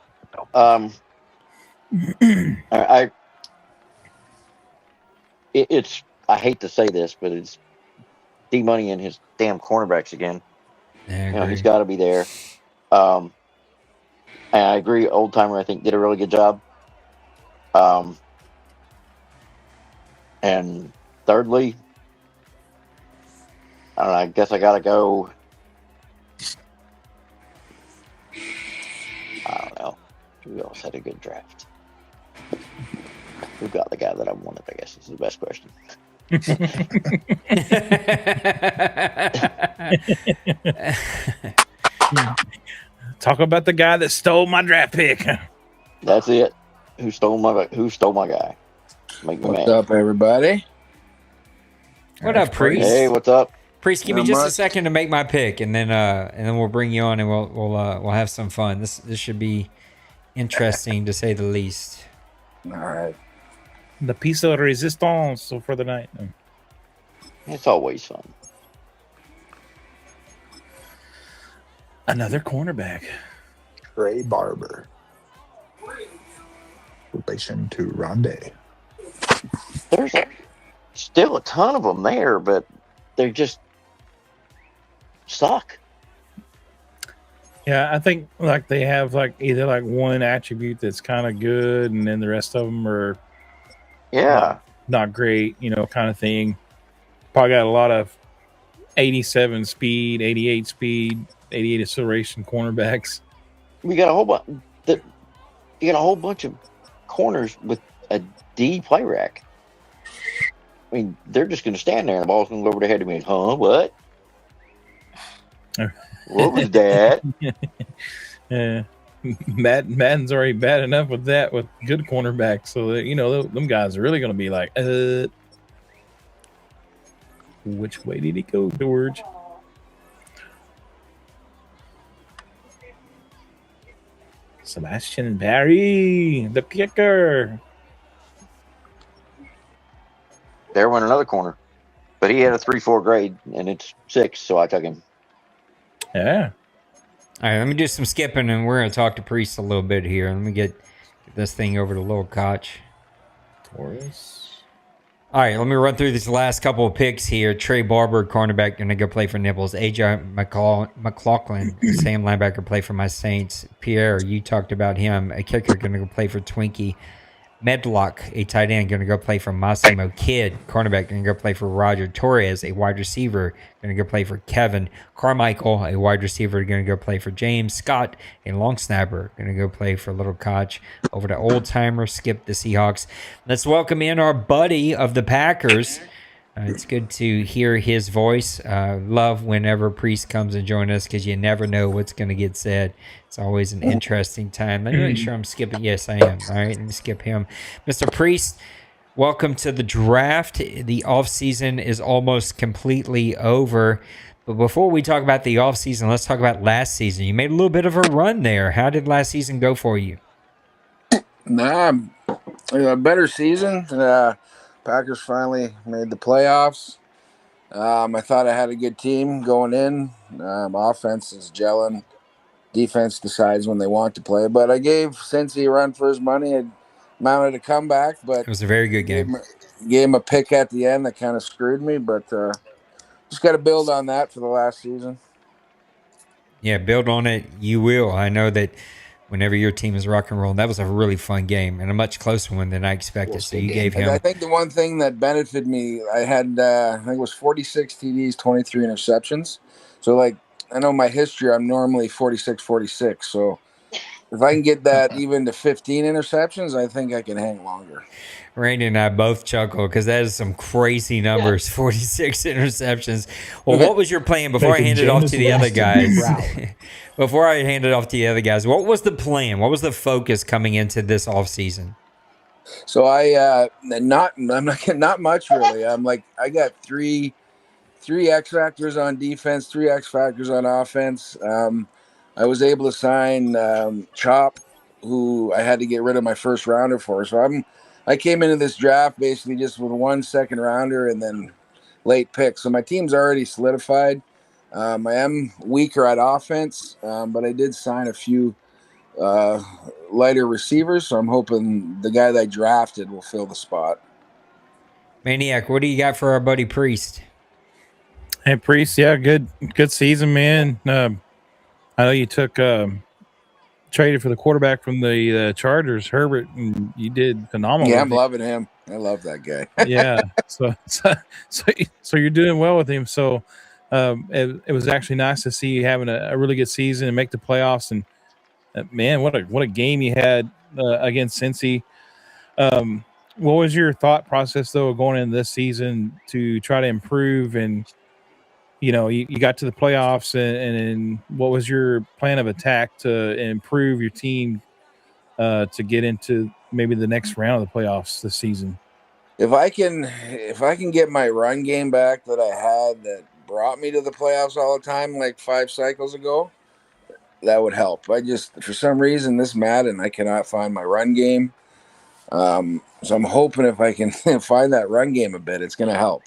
I hate to say this, but it's D-Money and his damn cornerbacks again. Yeah, he's got to be there. And I agree. Old Timer, I think, did a really good job. And thirdly, I don't know. I guess I got to go. I don't know. Who else had a good draft? Who got the guy that I wanted? I guess is the best question. Talk about the guy that stole my draft pick. That's it. Who stole my guy? Make me What's mad. up, everybody? What up, Priest? Hey, what's up? Priest, give me Not just a much. second to make my pick, and then we'll bring you on, and we'll have some fun. This should be interesting to say the least. All right. The piece of resistance for the night. It's always fun. Another cornerback. Trey Barber. Relation to Rondé. There's still a ton of them there, but they just suck. Yeah, I think like they have like either like one attribute that's kind of good, and then the rest of them are not great, kind of thing. Probably got a lot of 87 speed, 88 speed, 88 acceleration cornerbacks. We got a whole bunch. You got a whole bunch of corners with a D play rack. I mean, they're just going to stand there, and the ball's going to go over their head to me. Huh? What? What was that? Madden's already bad enough with that with good cornerbacks, so that, them guys are really going to be like, Which way did he go, George? Sebastian Barry, the kicker. There went another corner. But he had a 3.4 grade, and it's 6, so I took him. Yeah. All right, let me do some skipping, and we're going to talk to Priest a little bit here. Let me get this thing over to Little Koch. Taurus. All right, let me run through these last couple of picks here. Trey Barber, cornerback, going to go play for Nibbles. AJ McLaughlin, Sam linebacker, play for my Saints. Pierre, you talked about him. A kicker, going to go play for Twinkie. Medlock, a tight end, going to go play for Massimo. Kidd, cornerback, going to go play for Roger. Torres, a wide receiver, going to go play for Kevin. Carmichael, a wide receiver, going to go play for James. Scott, a long snapper, going to go play for Little Koch. Over to Old Timer, Skip the Seahawks. Let's welcome in our buddy of the Packers. It's good to hear his voice. Love whenever Priest comes and joins us because you never know what's going to get said. It's always an interesting time. Let me make sure I'm skipping. Yes, I am. All right, let me skip him. Mr. Priest, welcome to the draft. The offseason is almost completely over. But before we talk about the offseason, let's talk about last season. You made a little bit of a run there. How did last season go for you? A better season. Packers finally made the playoffs. I thought I had a good team going in. Offense is gelling. Defense decides when they want to play. But I gave Cincy a run for his money. I mounted a comeback, but It was a very good game. Gave him a pick at the end that kind of screwed me. But just got to build on that for the last season. Yeah, build on it. You will. I know that whenever your team is rock and roll, that was a really fun game and a much closer one than I expected. So you gave him. I think the one thing that benefited me, I had, I think it was 46 TDs, 23 interceptions. So, like, I know my history, I'm normally 46-46. So if I can get that even to 15 interceptions, I think I can hang longer. Randy and I both chuckle because that is some crazy numbers, 46 interceptions. Well, what was your plan before I hand it off to the other guys? Before I hand it off to the other guys, what was the plan? What was the focus coming into this offseason? So not much really. I got three X factors on defense, 3 X factors on offense. I was able to sign Chop, who I had to get rid of my first rounder for. So I came into this draft basically just with 1 second rounder and then late pick. So my team's already solidified. I am weaker at offense, but I did sign a few lighter receivers. So I'm hoping the guy that I drafted will fill the spot. Maniac, what do you got for our buddy Priest? Hey, Priest, yeah, good season, man. I know you took traded for the quarterback from the Chargers, Herbert, and you did phenomenal. Yeah, I'm loving him. I love that guy. Yeah, so you're doing well with him. So it was actually nice to see you having a really good season and make the playoffs. And man, what a game you had against Cincy. What was your thought process though going into this season to try to improve? And you know, you got to the playoffs, and what was your plan of attack to improve your team to get into maybe the next round of the playoffs this season? If I can get my run game back that I had that brought me to the playoffs all the time, like 5 cycles ago, that would help. For some reason, this Madden, I cannot find my run game. So I'm hoping if I can find that run game a bit, it's going to help.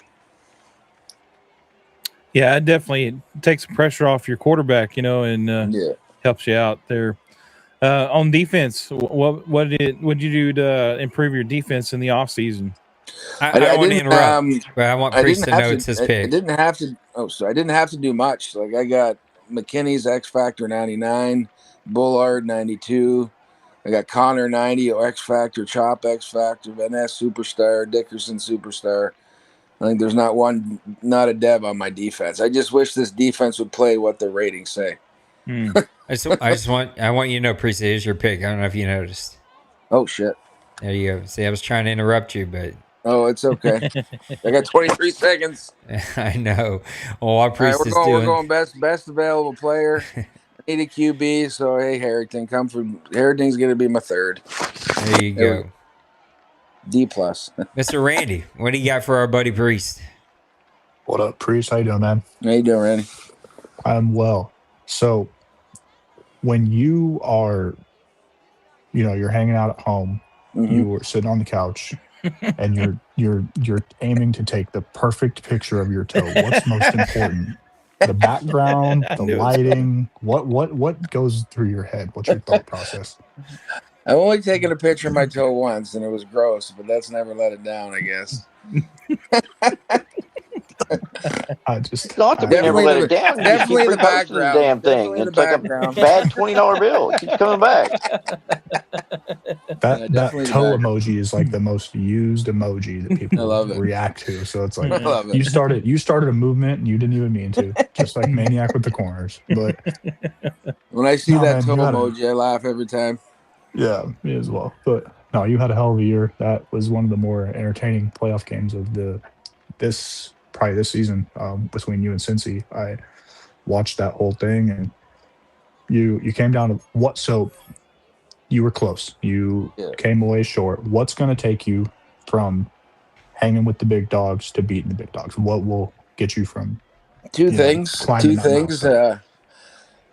Yeah, it definitely takes pressure off your quarterback, you know, and helps you out there. On defense, what did you do to improve your defense in the offseason? I want to interrupt, but I want Priest to know it's his pick. I didn't have to. I didn't have to do much. Like I got McKinney's X Factor 99, Bullard 92. I got Connor 90, X Factor, Chop X Factor, Van Ness Superstar, Dickerson Superstar. I think there's not a dev on my defense. I just wish this defense would play what the ratings say. I want you to know, Priest, it is your pick. I don't know if you noticed. Oh shit! There you go. See, I was trying to interrupt you, but it's okay. I got 23 seconds. I know. Well, our Priest is doing. We're going best available player. I need a QB, so hey, Harrington, Harrington's going to be my third. There you go. D+. Mr. Randy, what do you got for our buddy Priest? What up, Priest? How you doing, man? How you doing, Randy? I'm well. So when you are, you're hanging out at home, you were sitting on the couch, and you're aiming to take the perfect picture of your toe. What's most important? The background, the lighting. What goes through your head? What's your thought process? I've only taken a picture of my toe once, and it was gross, but that's never let it down, I guess. It's not to be never let it down. You just keep Definitely the reposting the background. damn thing. Definitely the It's like a background. bad $20 bill. It keeps coming back. That definitely the toe background. emoji is like the most used emoji that I people love it. react to. So it's like I love it. you started a movement and you didn't even mean to, just like Maniac with the corners. But When I see No, that man, toe you had emoji, I laugh every time. yeah, me as well. But no, you had a hell of a year. That was one of the more entertaining playoff games of this season, between you and Cincy. I watched that whole thing, and you came down to what? So you were close. You Yeah. came away short. What's going to take you from hanging with the big dogs to beating the big dogs? What will get you from Two things. climbing that milestone?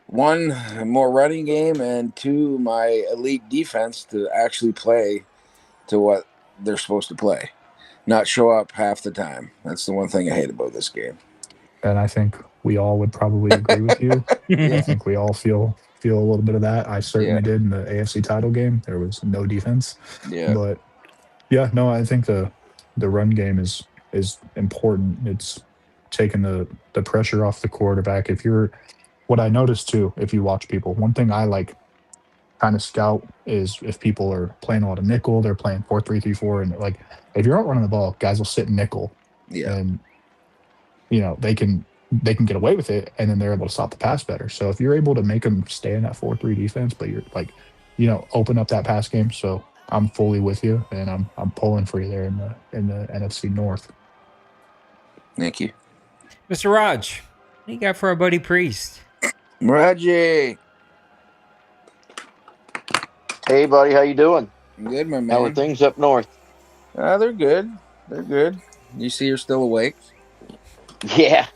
One, more running game, and two, my elite defense to actually play to what they're supposed to play, not show up half the time. That's the one thing I hate about this game. And I think we all would probably agree with you. I think we all feel a little bit of that. I certainly did in the AFC title game. There was no defense. Yeah. But yeah, no, I think the run game is important. It's taking the pressure off the quarterback. What I noticed too, if you watch people, one thing I like kind of scout is if people are playing a lot of nickel, they're playing 4-3-3-4, and like if you're out running the ball, guys will sit nickel, and they can get away with it, and then they're able to stop the pass better. So if you're able to make them stay in that 4-3 defense, but you're like, open up that pass game. So I'm fully with you, and I'm pulling for you there in the NFC North. Thank you, Mr. Raj. What do you got for our buddy Priest? Reggie. Hey, buddy, how you doing? Good, my man. How are things up north? They're good. They're good. You see, you're still awake. Yeah.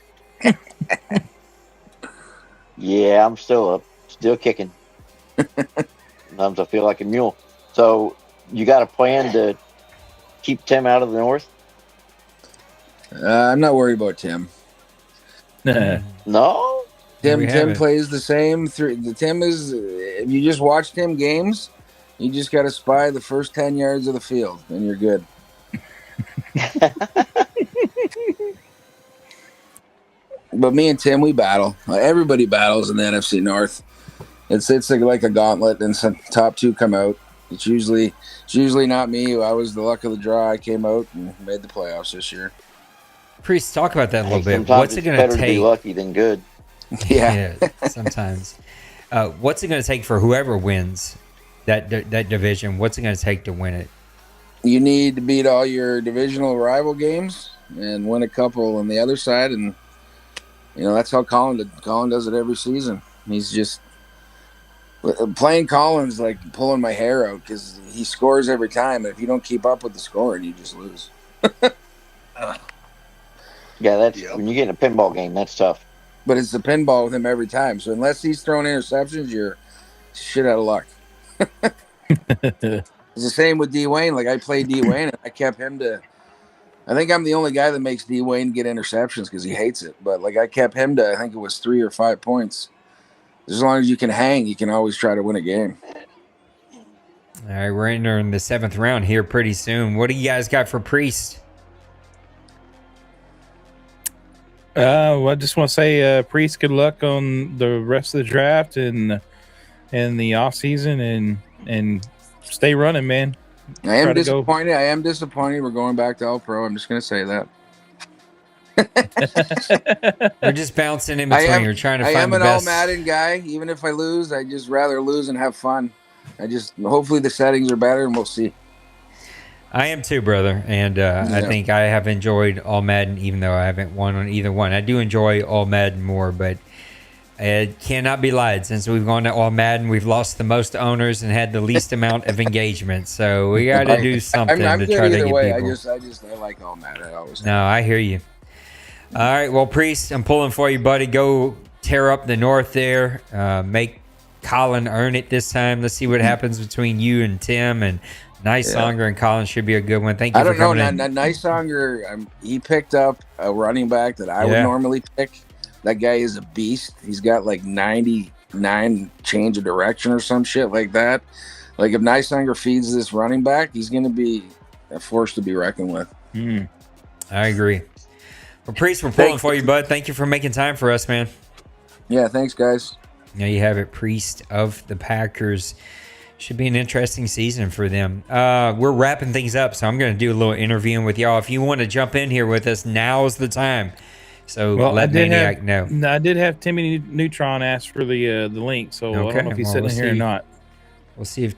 Yeah, I'm still up, still kicking. Sometimes I feel like a mule. So you got a plan to keep Tim out of the north? I'm not worried about Tim. No? Tim plays the same. Tim is. If you just watch Tim games, you just got to spy the first 10 yards of the field, and you're good. But me and Tim, we battle. Everybody battles in the NFC North. It's like a gauntlet, and some top two come out. It's usually not me. I was the luck of the draw. I came out and made the playoffs this year. Priest, talk about that a little bit. Sometimes What's it going to better take? to be lucky than good. Yeah. Sometimes. What's it going to take for whoever wins that division? What's it going to take to win it? You need to beat all your divisional rival games and win a couple on the other side, and that's how Colin does it every season. He's just playing Colin's like pulling my hair out because he scores every time, and if you don't keep up with the scoring, you just lose. Yeah, that's when you get in a pinball game, that's tough. But it's the pinball with him every time. So unless he's throwing interceptions, you're shit out of luck. It's the same with D. Wayne. Like I played D. Wayne, and I kept him to. I think I'm the only guy that makes D. Wayne get interceptions because he hates it. But like I kept him to, I think it was 3 or 5 points. As long as you can hang, you can always try to win a game. All right, we're entering the 7th round here pretty soon. What do you guys got for Priest? Well, I just want to say, Priest, good luck on the rest of the draft and the off season, and stay running, man. I am disappointed. I am disappointed. We're going back to All Pro. I'm just going to say that. We're just bouncing in between. We're trying to find the best. I am an all Madden guy. Even if I lose, I just rather lose and have fun. Hopefully the settings are better, and we'll see. I am too, brother, and I think I have enjoyed All Madden, even though I haven't won on either one. I do enjoy All Madden more, but it cannot be lied. Since we've gone to All Madden, we've lost the most owners and had the least amount of engagement. So we got to do something I'm to good try to either get way. people. I like All Madden. I always. No, I hear you. All right, well, Priest, I'm pulling for you, buddy. Go tear up the North there. Make Colin earn it this time. Let's see what happens between you and Tim. And Songer and Colin should be a good one. Thank you for coming in. Songer, he picked up a running back that I would normally pick. That guy is a beast. He's got like 99 change of direction or some shit like that. Like if Songer feeds this running back, he's going to be a force to be reckoned with. I agree. Well, Priest, we're pulling for you, bud. Thank you for making time for us, man. Yeah, thanks, guys. There you have it, Priest of the Packers. Should be an interesting season for them. We're wrapping things up, so I'm going to do a little interviewing with y'all. If you want to jump in here with us, now's the time. So let Maniac know. I did have Timmy Neutron ask for the link, so I don't know if he's sitting here or not. We'll see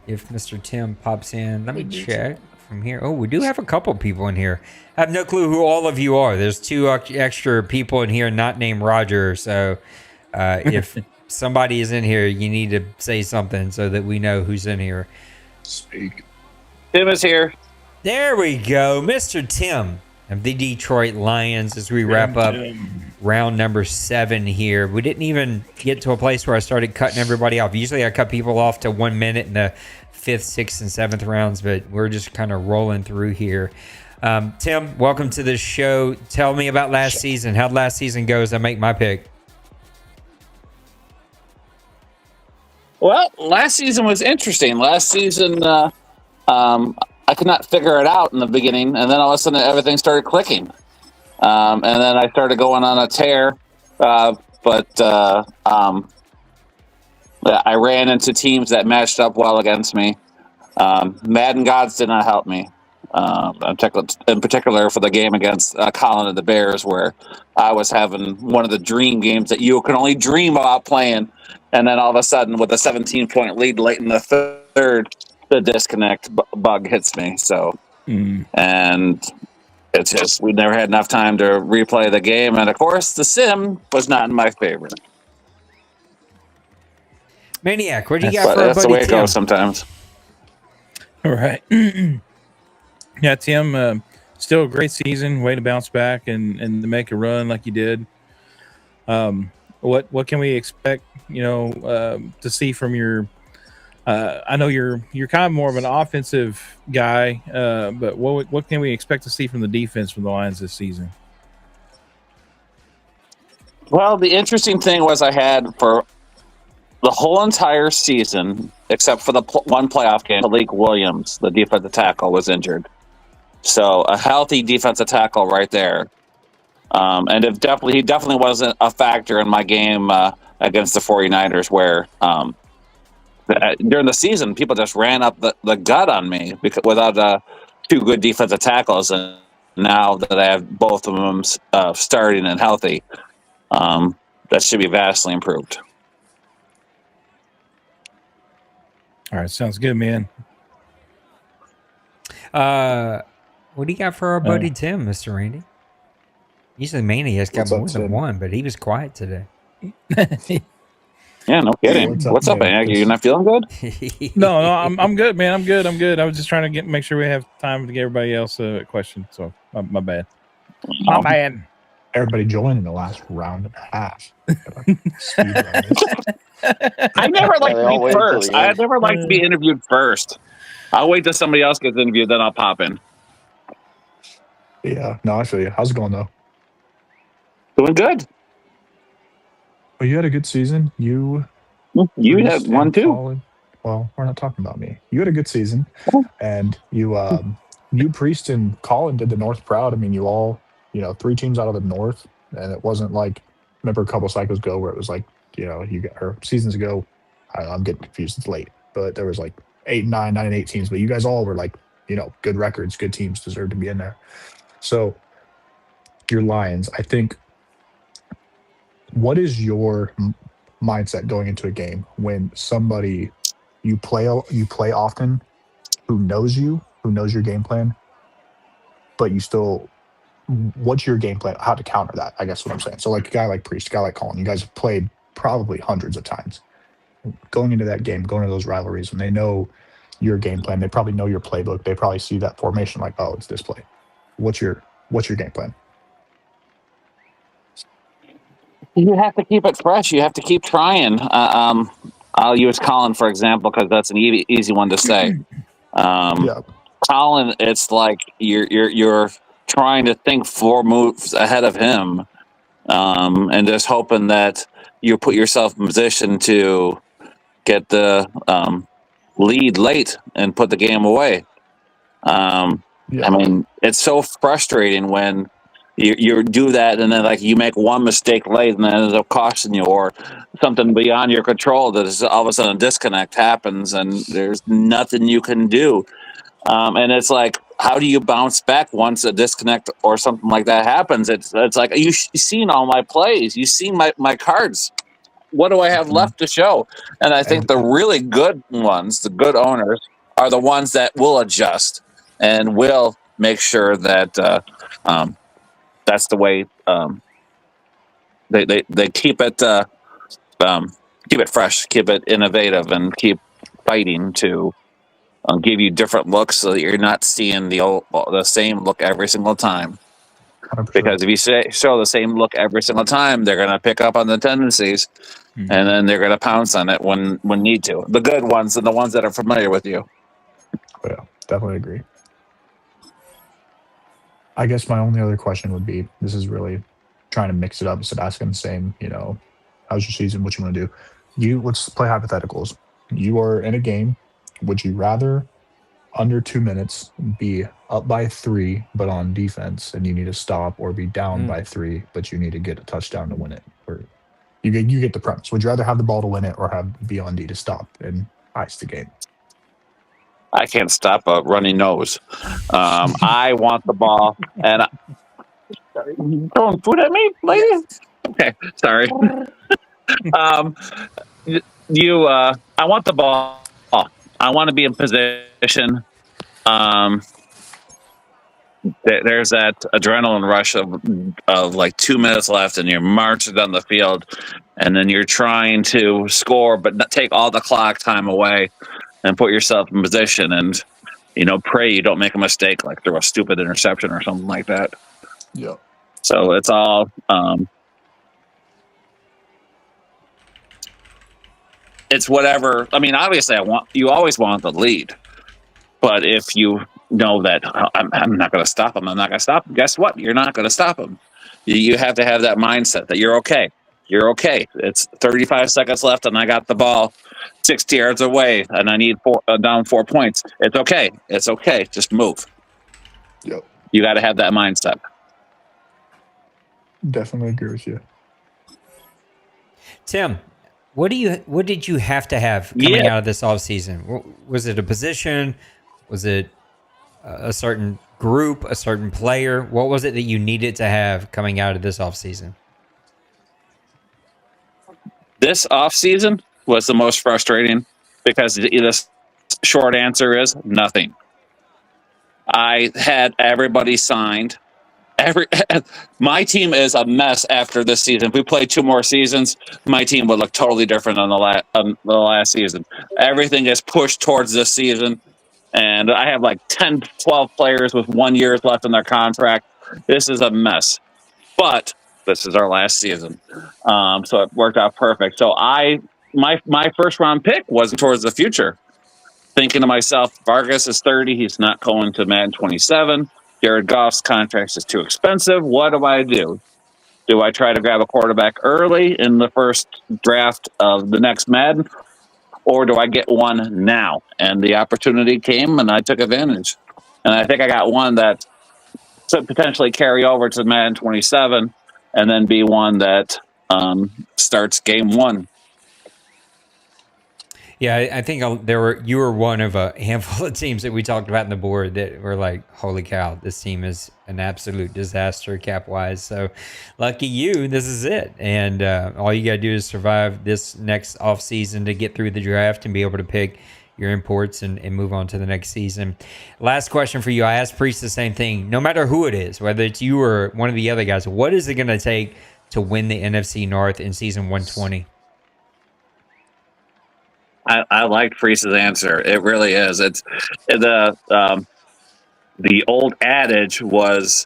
if Mr. Tim pops in. Let me check from here. Oh, we do have a couple people in here. I have no clue who all of you are. There's 2 extra people in here not named Roger, so if somebody is in here, you need to say something so that we know who's in here. Speak. Tim is here. There we go, Mr. Tim of the Detroit Lions. As we wrap up round number 7 here, we didn't even get to a place where I started cutting everybody off. Usually I cut people off to 1 minute in the 5th, 6th, and 7th rounds, but we're just kind of rolling through here. Tim, welcome to the show. Tell me about last season. How'd last season go as I make my pick? Well, last season was interesting. Last season, I could not figure it out in the beginning, and then all of a sudden everything started clicking. And then I started going on a tear, but I ran into teams that matched up well against me. Madden gods did not help me, in particular for the game against Colin and the Bears, where I was having one of the dream games that you can only dream about playing, and then all of a sudden with a 17-point lead late in the third, the disconnect bug hits me. So, and it's just we never had enough time to replay the game, and of course the sim was not my favorite. Maniac, what do you got for that's our buddy the way it Tim? goes sometimes. All right. Yeah, Tim, still a great season. Way to bounce back and to make a run like you did. What can we expect, to see from your I know you're kind of more of an offensive guy, but what can we expect to see from the defense from the Lions this season? Well, the interesting thing was I had for the whole entire season, except for the one playoff game, Malik Williams, the defensive tackle, was injured. So a healthy defensive tackle right there. And he definitely wasn't a factor in my game against the 49ers where during the season, people just ran up the gut on me without 2 good defensive tackles. And now that I have both of them starting and healthy, that should be vastly improved. All right, sounds good, man. What do you got for our buddy Tim, Mr. Randy? Usually Maniac's got more than one, but he was quiet today. Yeah, no kidding. What's up, Maniac? You're not feeling good? No, I'm good, man. I'm good. I was just trying to make sure we have time to get everybody else a question. So my bad. My bad. Everybody joined in the last round and a half. I never like to be first. I never like to be interviewed first. I'll wait till somebody else gets interviewed, then I'll pop in. Yeah, no, I feel you. How's it going though? Doing good. Well, you had a good season. You had one too. Colin. Well, we're not talking about me. You had a good season, and you Priest and Colin did the North proud. I mean, you all 3 teams out of the North, and it wasn't like remember a couple cycles ago where it was like or seasons ago. I'm getting confused. It's late, but there was like 8, 9, 9, and 8 teams. But you guys all were like good records, good teams, deserve to be in there. So your Lions, I think. What is your mindset going into a game when somebody you play often, who knows your game plan, but you still, what's your game plan? How to counter that? I guess what I'm saying. So like a guy like Priest, a guy like Colin, you guys have played probably hundreds of times. Going into that game, going into those rivalries, when they know your game plan, they probably know your playbook. They probably see that formation like, oh, it's this play. What's your game plan? You have to keep it fresh. You have to keep trying. I'll use Colin for example because that's an easy one to say. Yeah. Colin, it's like you're trying to think 4 moves ahead of him, and just hoping that you put yourself in position to get the lead late and put the game away. I Yeah. mean, it's so frustrating when you do that and then like you make one mistake late and then it ends up costing you, or something beyond your control that is all of a sudden a disconnect happens and there's nothing you can do. And it's like, how do you bounce back once a disconnect or something like that happens? It's like you've seen all my plays, you've seen my cards. What do I have Mhm. left to show? And I think And the really good ones, the good owners, are the ones that will adjust and will make sure that that's the way they keep it fresh, keep it innovative, and keep fighting to give you different looks so that you're not seeing the same look every single time. 100%. Because if you show the same look every single time, they're going to pick up on the tendencies, Mhm. and then they're going to pounce on it when need to. The good ones and the ones that are familiar with you. Yeah, definitely agree. I guess my only other question would be, this is really trying to mix it up instead of asking the same, how's your season? What you want to do? Let's play hypotheticals. You are in a game. Would you rather under 2 minutes be up by 3 but on defense and you need to stop, or be down by 3 but you need to get a touchdown to win it? Or you get the premise. Would you rather have the ball to win it or have be on D to stop and ice the game? I can't stop a runny nose. I want the ball, and throwing food at me, lady. Okay, sorry. Um, I want the ball. I want to be in position. Um, there's that adrenaline rush of like 2 minutes left, and you're marching down the field, and then you're trying to score, but not take all the clock time away, and put yourself in position, and pray you don't make a mistake, like throw a stupid interception or something like that. Yeah. So it's all. It's whatever. I mean, obviously, you always want the lead, but if you know that I'm not going to stop him, I'm not going to stop him. Guess what? You're not going to stop him. You have to have that mindset that you're okay. You're okay. It's 35 seconds left, and I got the ball 60 yards away, and I need down 4 points. It's okay. It's okay. Just move. Yep. You got to have that mindset. Definitely agree with you. Tim, what did you have to have coming out of this offseason? Was it a position? Was it a certain group, a certain player? What was it that you needed to have coming out of this offseason? This offseason was the most frustrating because the short answer is nothing. I had everybody signed. My team is a mess after this season. If we play 2 more seasons, my team would look totally different on the last season. Everything is pushed towards this season, and I have like 10, 12 players with 1 year left in their contract. This is a mess, but this is our last season, so it worked out perfect. So my first round pick was towards the future, thinking to myself, Vargas is 30. He's not going to Madden 27. Jared Goff's contract is too expensive. What do I do? Do I try to grab a quarterback early in the first draft of the next Madden, or do I get one now? And the opportunity came, and I took advantage. And I think I got one that could potentially carry over to Madden 27 and then be one that starts game 1. Yeah, I think you were one of a handful of teams that we talked about in the board that were like, holy cow, this team is an absolute disaster cap wise. So lucky you, this is it. And all you got to do is survive this next off season to get through the draft and be able to pick your imports and move on to the next season. Last question for you. I asked Priest the same thing. No matter who it is, whether it's you or one of the other guys, what is it going to take to win the NFC North in season 120? I like Priest's answer. It really is. It's the old adage was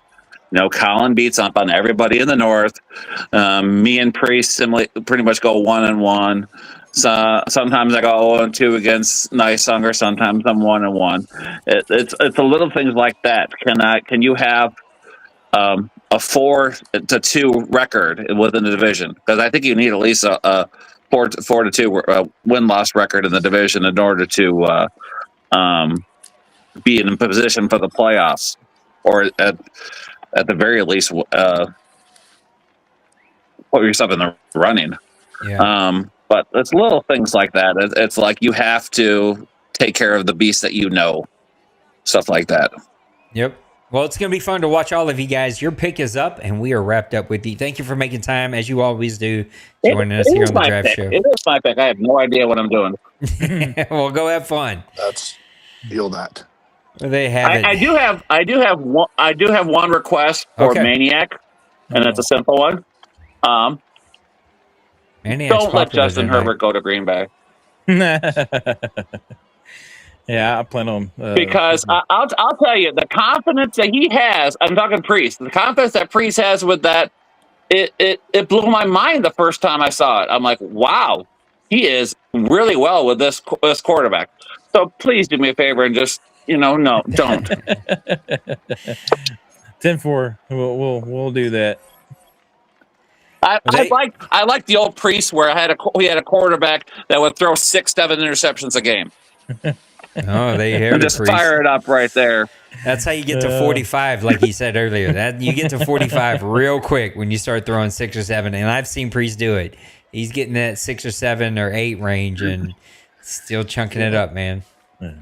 Colin beats up on everybody in the North. Me and Priest pretty much go 1-1. So sometimes I go 0-2 against Nysung, sometimes I'm 1-1. It's the little things like that. Can you have a 4-2 record within the division? Because I think you need at least a 4-2 win-loss record in the division in order to be in position for the playoffs, or at the very least, put yourself in the running. Yeah. But it's little things like that. It's like you have to take care of the beast that stuff like that. Yep. Well, it's going to be fun to watch all of you guys. Your pick is up, and we are wrapped up with you. Thank you for making time, as you always do, joining us here on the Draft Show. It is my pick. I have no idea what I'm doing. Well, go have fun. Feel that. They have it. I do have one request for Maniac, and it's a simple one. Don't let Justin Herbert go to Green Bay. Yeah, I plan on because I'll tell you, the confidence that he has. I'm talking Priest. The confidence that Priest has with that, it blew my mind the first time I saw it. I'm like, wow, he is really well with this quarterback. So please do me a favor and just no, don't. 10-4. We'll do that. I like the old Priest where we had a quarterback that would throw 6-7 interceptions a game. Oh, they hear and just fire it up right there. That's how you get to 45, like he said earlier. That you get to 45 real quick when you start throwing 6 or 7. And I've seen Priest do it. He's getting that 6 or 7 or 8 range and still chunking it up, man. Yeah.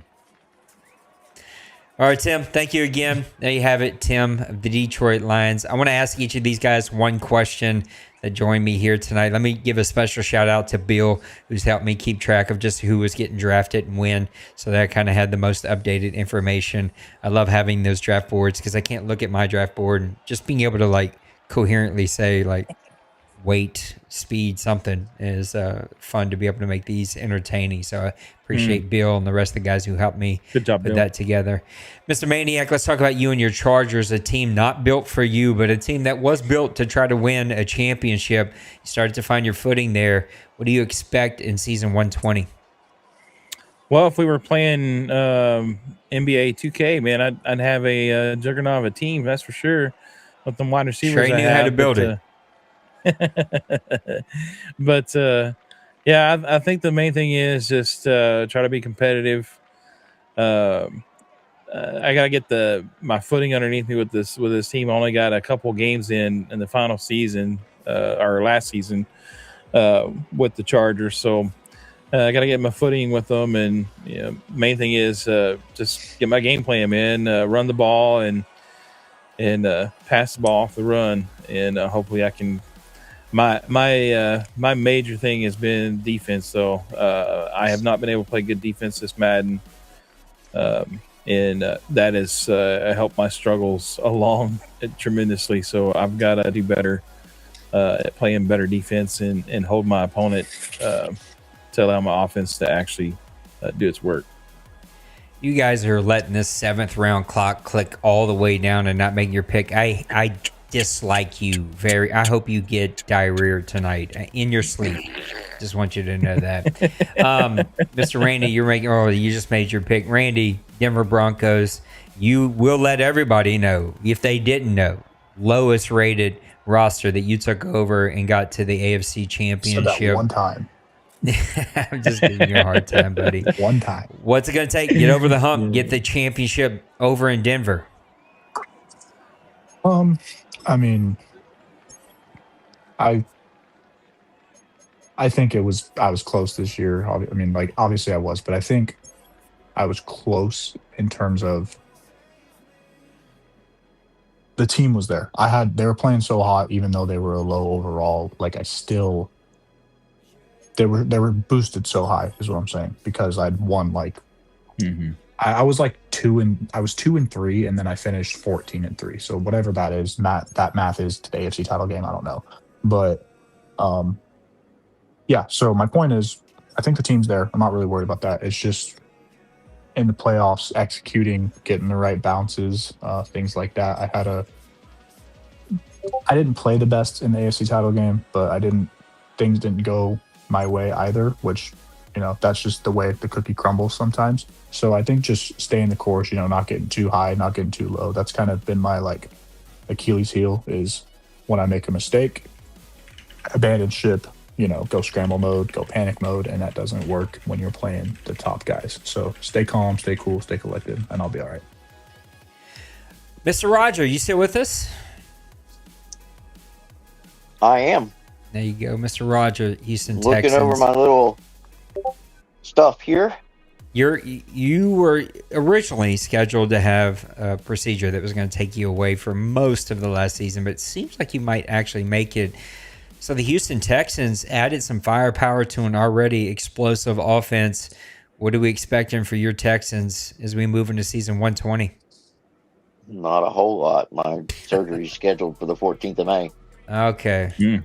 All right, Tim, thank you again. There you have it, Tim of the Detroit Lions. I want to ask each of these guys one question that joined me here tonight. Let me give a special shout out to Bill, who's helped me keep track of just who was getting drafted and when, so that I kind of had the most updated information. I love having those draft boards because I can't look at my draft board and just being able to coherently say weight, speed, something is fun to be able to make these entertaining. So I appreciate Bill and the rest of the guys who helped me put that together. Mr. Maniac, let's talk about you and your Chargers, a team not built for you, but a team that was built to try to win a championship. You started to find your footing there. What do you expect in season 120? Well, if we were playing NBA 2K, man, I'd have a juggernaut of a team, that's for sure. With them wide receivers, Trey knew how to build it. But yeah, I think the main thing is just try to be competitive. I gotta get my footing underneath me with this team. I only got a couple games in the final season, or last season, with the Chargers. So I gotta get my footing with them, and main thing is just get my game plan, man. Run the ball and pass the ball off the run, and hopefully I can. My major thing has been defense, so I have not been able to play good defense this Madden, and that has helped my struggles along tremendously. So I've got to do better at playing better defense and hold my opponent to allow my offense to actually do its work. You guys are letting this 7th round clock click all the way down and not making your pick. I dislike you very. I hope you get diarrhea tonight in your sleep. Just want you to know that. Mr. Randy, you just made your pick. Randy, Denver Broncos. You will let everybody know, if they didn't know, lowest rated roster that you took over and got to the AFC Championship. So that one time. I'm just giving you a hard time, buddy. One time. What's it going to take? Get over the hump. Get the championship over in Denver. I mean, I think I was close this year. I mean, obviously I was, but I think I was close in terms of the team was there. They were playing so hot, even though they were a low overall. They were boosted so high, is what I'm saying, because I'd won I was 2-3, and then I finished 14-3. So whatever that is, that math is to the AFC title game. I don't know, but yeah. So my point is, I think the team's there. I'm not really worried about that. It's just in the playoffs, executing, getting the right bounces, things like that. I had I didn't play the best in the AFC title game, but things didn't go my way either, which, that's just the way the cookie crumbles sometimes. So I think just staying the course, not getting too high, not getting too low. That's kind of been my Achilles heel, is when I make a mistake, abandon ship, go scramble mode, go panic mode, and that doesn't work when you're playing the top guys. So stay calm, stay cool, stay collected, and I'll be all right. Mr. Roger, you still with us? I am. There you go, Mr. Roger, Houston Looking Texans. over my little stuff here. You were originally scheduled to have a procedure that was going to take you away for most of the last season, but it seems like you might actually make it. So the Houston Texans added some firepower to an already explosive offense. What are we expecting for your Texans as we move into season 120? Not a whole lot. My surgery is scheduled for the 14th of May. Okay.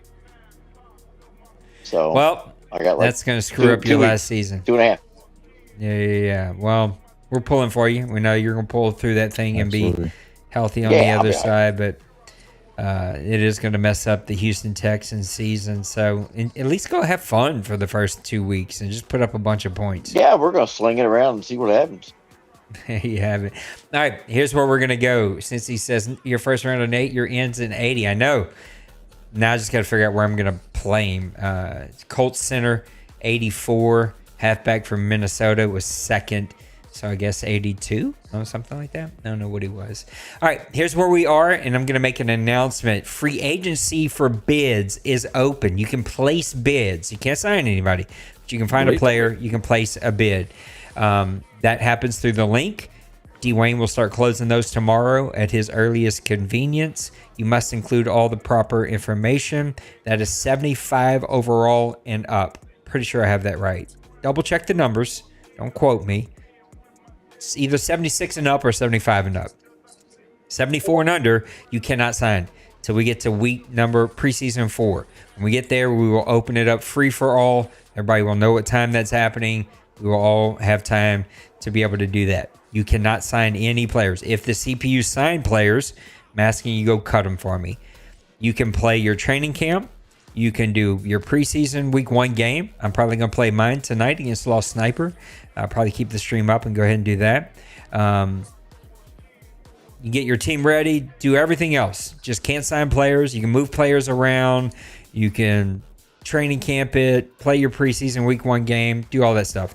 So well, I got that's going to screw up your last season. 2.5. Yeah. Well, we're pulling for you. We know you're going to pull through that thing and be healthy on the other side, but it is going to mess up the Houston Texans season. So at least go have fun for the first 2 weeks and just put up a bunch of points. Yeah, we're going to sling it around and see what happens. There you have it. All right, here's where we're going to go. Since he says your first round on 8, your ends in 80. I know. Now I just got to figure out where I'm going to play him. Colts center, 84. Halfback from Minnesota was second. So I guess 82 or something like that. I don't know what he was. All right, here's where we are, and I'm going to make an announcement. Free agency for bids is open. You can place bids. You can't sign anybody, but you can find a player. You can place a bid. That happens through the link. Dwayne will start closing those tomorrow at his earliest convenience. You must include all the proper information. That is 75 overall and up. Pretty sure I have that right. Double check the numbers. Don't quote me. It's either 76 and up or 75 and up. 74 and under, you cannot sign till we get to week number preseason 4. When we get there, we will open it up free for all. Everybody will know what time that's happening. We will all have time to be able to do that. You cannot sign any players. If the CPU sign players, I'm asking you go cut them for me. You can play your training camp. You can do your preseason week 1 game. I'm probably going to play mine tonight against Lost Sniper. I'll probably keep the stream up and go ahead and do that. You get your team ready, do everything else. Just can't sign players. You can move players around. You can training camp it, play your preseason week 1 game, do all that stuff.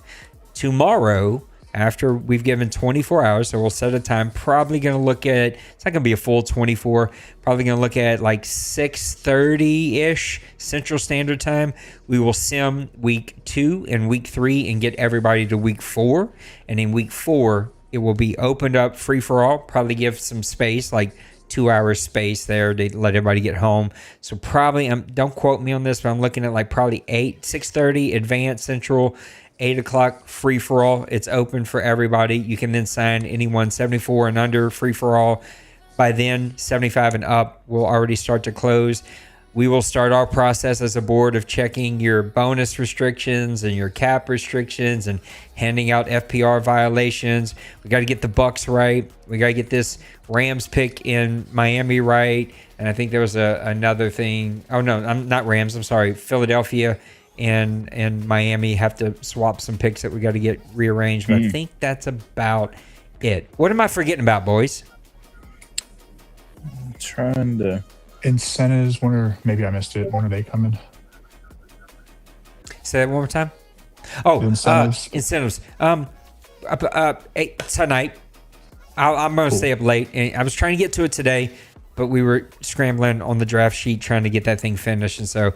Tomorrow, after we've given 24 hours, so we'll set a time, probably going to look at, it's not going to be a full 24, probably going to look at like 6:30-ish Central Standard Time. We will sim week 2 and week 3 and get everybody to week 4. And in week 4, it will be opened up free for all, probably give some space, like 2 hours space there to let everybody get home. So probably, don't quote me on this, but I'm looking at like probably 6:30 Advanced Central, 8 o'clock free for all. It's open for everybody. You can then sign anyone 74 and under free for all. By then, 75 and up will already start to close. We will start our process as a board of checking your bonus restrictions and your cap restrictions and handing out FPR violations. We got to get the Bucks right. We got to get this Rams pick in Miami right. And I think there was another thing. Oh, no, I'm not Rams. I'm sorry. Philadelphia and Miami have to swap some picks that we got to get rearranged. But I think that's about it. What am I forgetting about, boys? I'm trying to... Incentives, maybe I missed it. When are they coming? Say that one more time. Oh, incentives. Incentives. Tonight. I'm going to stay up late. And I was trying to get to it today, but we were scrambling on the draft sheet trying to get that thing finished. And so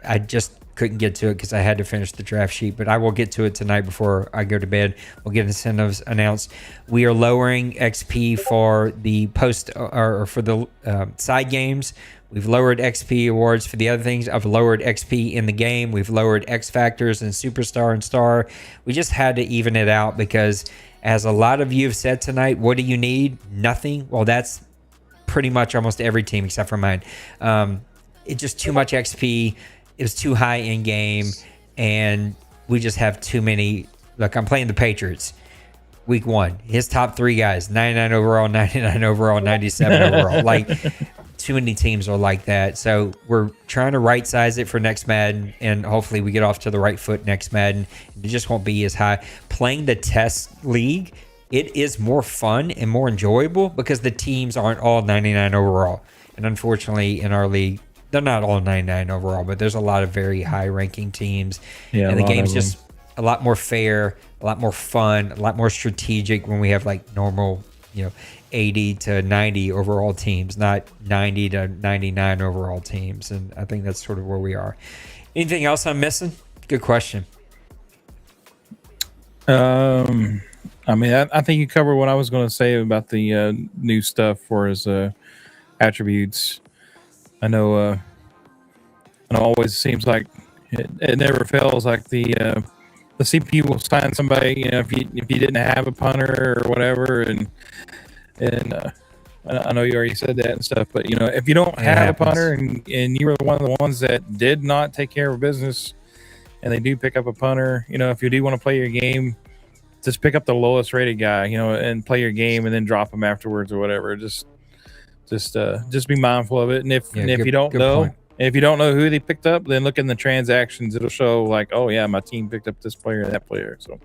I just couldn't get to it because I had to finish the draft sheet. But I will get to it tonight before I go to bed. We'll get incentives announced. We are lowering XP for the post or for the side games. We've lowered XP awards for the other things. I've lowered XP in the game. We've lowered X Factors and Superstar and Star. We just had to even it out because, as a lot of you have said tonight, what do you need? Nothing. Well, that's pretty much almost every team except for mine. It's just too much XP. It was too high in game, and we just have too many. Look, I'm playing the Patriots. Week 1, his top 3 guys, 99 overall, 99 overall, 97 overall. Like, too many teams are like that. So we're trying to right size it for next Madden, and hopefully we get off to the right foot next Madden. It just won't be as high. Playing the test league, it is more fun and more enjoyable because the teams aren't all 99 overall. And unfortunately, in our league, they're not all 99 overall, but there's a lot of very high ranking teams. Yeah, and the a lot game's of them. just a lot more fair, a lot more fun, a lot more strategic when we have like normal, 80 to 90 overall teams, not 90 to 99 overall teams. And I think that's sort of where we are. Anything else I'm missing? Good question. I think you covered what I was going to say about the new stuff for his attributes. I know it always seems like it never fails. Like the CPU will sign somebody, if you didn't have a punter or whatever, and I know you already said that and stuff, but if you don't have a punter and you were one of the ones that did not take care of business, and they do pick up a punter, if you do want to play your game, just pick up the lowest rated guy, and play your game, and then drop him afterwards or whatever. Just be mindful of it. And if you don't know. Point. If you don't know who they picked up, then look in the transactions. It'll show like, oh yeah, my team picked up this player and that player. So,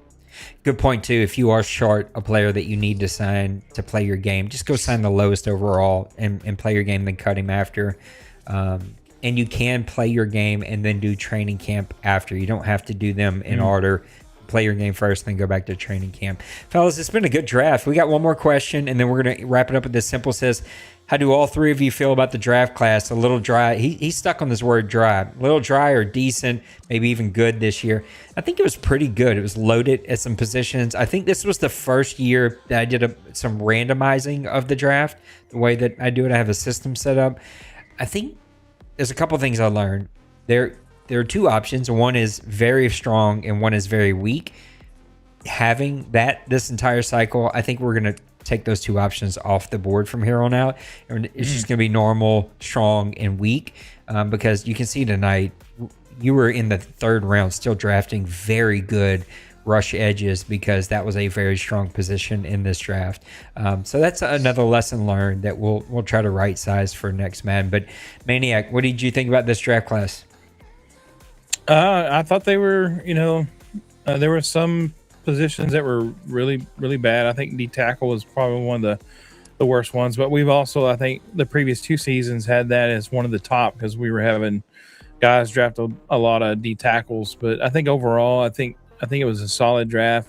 good point too. If you are short a player that you need to sign to play your game, just go sign the lowest overall and play your game, then cut him after. And you can play your game and then do training camp after. You don't have to do them in order. Play your game first, then go back to training camp. Fellas, it's been a good draft. We got one more question, and then we're going to wrap it up with this simple. Says, how do all three of you feel about the draft class? A little dry. He's stuck on this word dry. A little dry or decent, maybe even good this year. I think it was pretty good. It was loaded at some positions. I think this was the first year that I did some randomizing of the draft. The way that I do it, I have a system set up. I think there's a couple things I learned. There are two options. One is very strong and one is very weak. Having that this entire cycle, I think we're going to take those two options off the board from here on out. And it's just going to be normal, strong, and weak because you can see tonight you were in the third round still drafting very good rush edges because that was a very strong position in this draft. So that's another lesson learned that we'll try to right size for next Madden. But Maniac, what did you think about this draft class? I thought they were, there were some positions that were really, really bad. I think D tackle was probably one of the worst ones, but we've also, I think the previous two seasons had that as one of the top because we were having guys draft a lot of D tackles. But I think overall, I think it was a solid draft.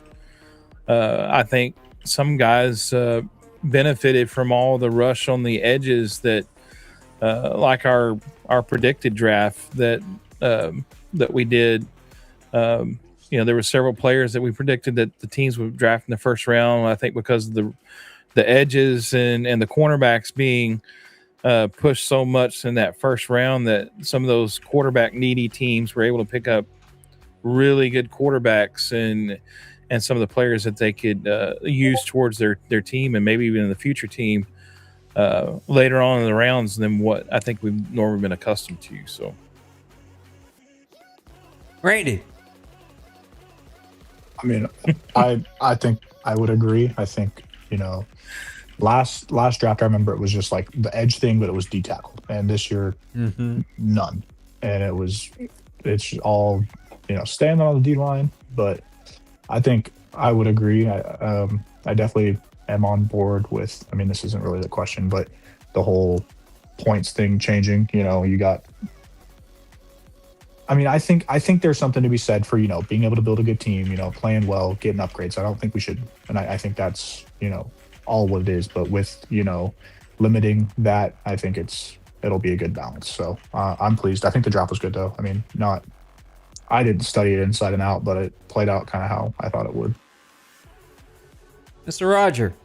I think some guys benefited from all the rush on the edges that, like our predicted draft that we did. There were several players that we predicted that the teams would draft in the first round. I think because of the edges and the cornerbacks being pushed so much in that first round that some of those quarterback needy teams were able to pick up really good quarterbacks and some of the players that they could use towards their team and maybe even in the future team later on in the rounds than what I think we've normally been accustomed to. So, Randy. I mean, I think I would agree. I think, last draft, I remember it was just like the edge thing, but it was D tackle. And this year, none. And it's all, standing on the D line. But I think I would agree. I definitely am on board with, this isn't really the question, but the whole points thing changing, you got, I think there's something to be said for, being able to build a good team, playing well, getting upgrades. I don't think we should, and I think that's, all what it is. But with, limiting that, I think it'll be a good balance. So I'm pleased. I think the draft was good though. I didn't study it inside and out, but it played out kind of how I thought it would. Mr. Roger.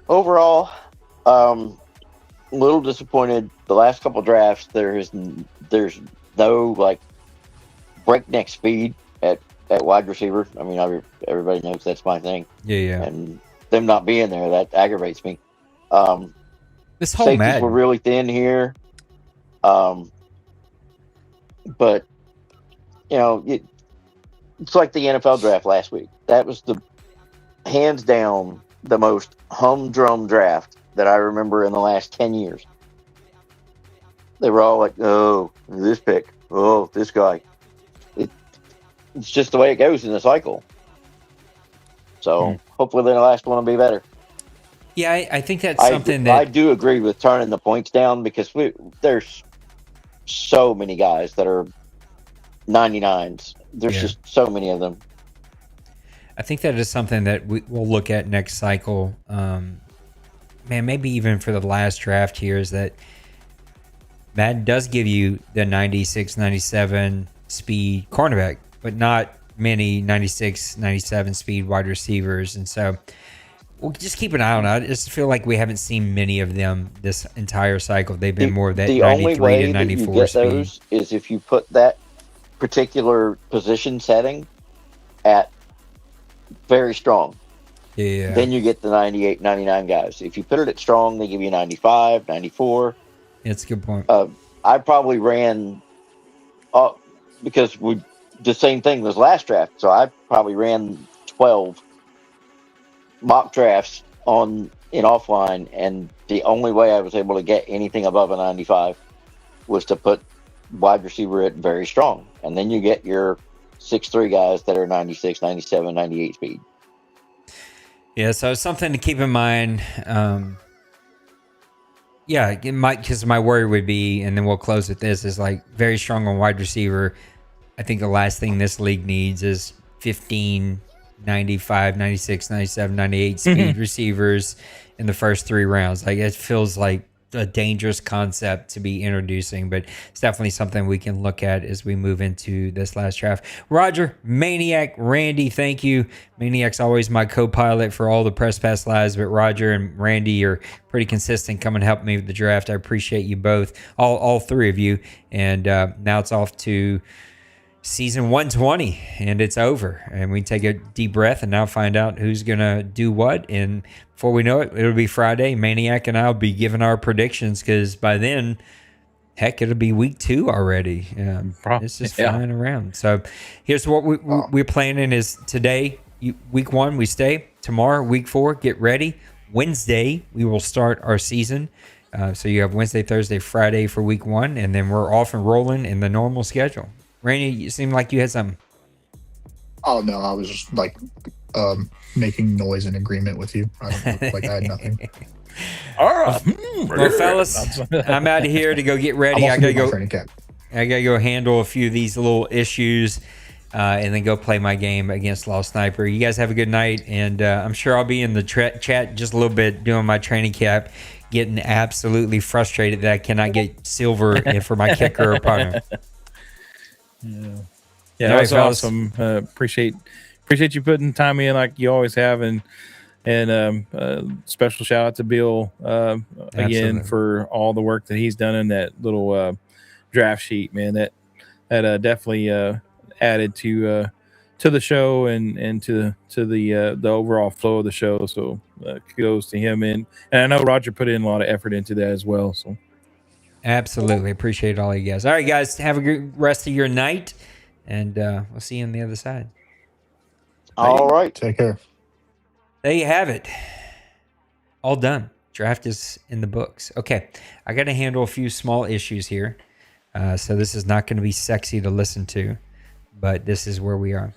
Overall, a little disappointed. The last couple drafts, there's no like breakneck speed at wide receiver. Everybody knows that's my thing. Yeah. And them not being there, that aggravates me. This whole safeties Madden were really thin here. But it's like the NFL draft last week. That was the hands down the most humdrum draft that I remember in the last 10 years. They were all like, oh, this pick. Oh, this guy. It's just the way it goes in the cycle. So hopefully the last one will be better. Yeah, I think that's something that I do agree with turning the points down because there's so many guys that are 99s. There's just so many of them. I think that is something that we'll look at next cycle. Man, maybe even for the last draft here is that Madden does give you the 96, 97 speed cornerback, but not many 96, 97 speed wide receivers. And so we'll just keep an eye on it. I just feel like we haven't seen many of them this entire cycle. They've been more of that 93 to 94 that you get speed. Those is if you put that particular position setting at very strong. Yeah. Then you get the 98, 99 guys. If you put it at strong, they give you 95, 94. That's a good point. I probably ran because the same thing was last draft. So I probably ran 12 mock drafts in offline, and the only way I was able to get anything above a 95 was to put wide receiver at very strong. And then you get your 6'3" guys that are 96, 97, 98 speed. Yeah, so something to keep in mind. Yeah, it might, because my worry would be, and then we'll close with this, is like very strong on wide receiver. I think the last thing this league needs is 15, 95, 96, 97, 98 speed receivers in the first 3 rounds. Like, it feels like a dangerous concept to be introducing, but it's definitely something we can look at as we move into this last draft. Roger, Maniac, Randy, thank you. Maniac's always my co-pilot for all the Press Pass Lives, but Roger and Randy are pretty consistent coming to help me with the draft. I appreciate you both, all 3 of you. And now it's off to season 120, and it's over. And we take a deep breath and now find out who's going to do what. And before we know it, it'll be Friday. Maniac and I will be giving our predictions, because by then, heck, it'll be week 2 already. It's just flying around. So here's what we're planning is today, week 1, we stay. Tomorrow, week 4, get ready. Wednesday, we will start our season. So you have Wednesday, Thursday, Friday for week 1, and then we're off and rolling in the normal schedule. Randy, you seemed like you had something. Oh, no, I was just like making noise in agreement with you. I don't look like I had nothing. All right. Well, fellas, I'm out of here to go get ready. I gotta go handle a few of these little issues, and then go play my game against Lost Sniper. You guys have a good night, and I'm sure I'll be in the chat just a little bit doing my training cap, getting absolutely frustrated that I cannot get silver for my kicker or punter. Yeah, that was awesome. Appreciate you putting time in like you always have, and special shout out to Bill again for all the work that he's done in that little draft sheet. Man, that definitely added to the show and to the overall flow of the show. So kudos to him, and I know Roger put in a lot of effort into that as well. So absolutely appreciate all you guys. All right, guys, have a good rest of your night, and we'll see you on the other side. All right. Take care. There you have it. All done. Draft is in the books. Okay, I got to handle a few small issues here. So this is not going to be sexy to listen to, but this is where we are.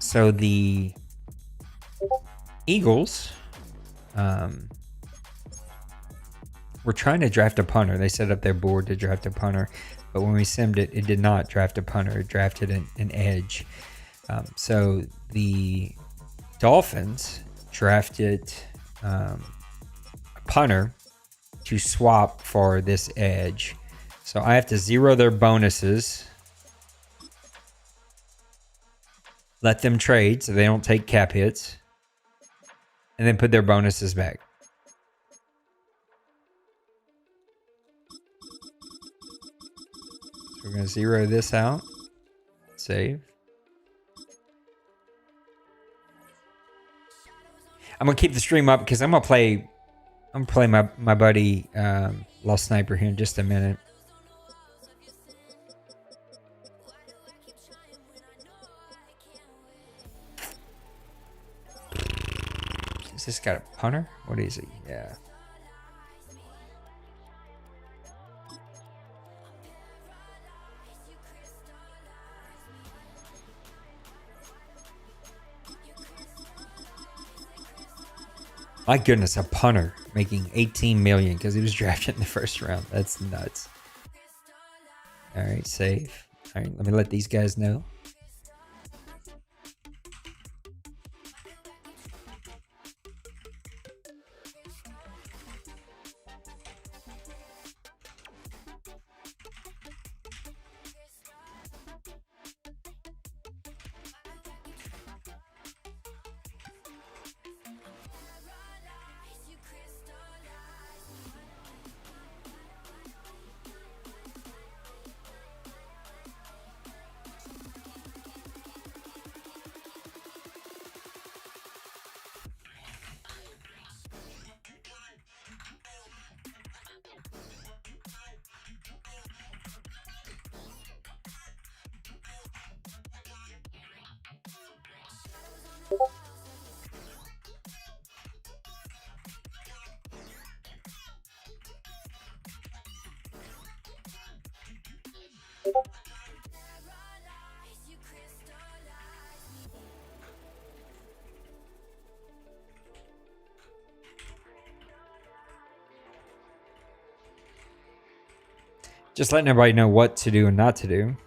So the Eagles were trying to draft a punter. They set up their board to draft a punter, but when we simmed it, it did not draft a punter. It drafted an edge. So the Dolphins drafted a punter to swap for this edge. So I have to zero their bonuses, let them trade so they don't take cap hits, and then put their bonuses back. So we're going to zero this out. Save. I'm going to keep the stream up because I'm going to play my buddy Lost Sniper here in just a minute. this got a punter? What is he? Yeah. My goodness, a punter making 18 million because he was drafted in the first round. That's nuts. All right, save. All right, let me let these guys know. Just letting everybody know what to do and not to do.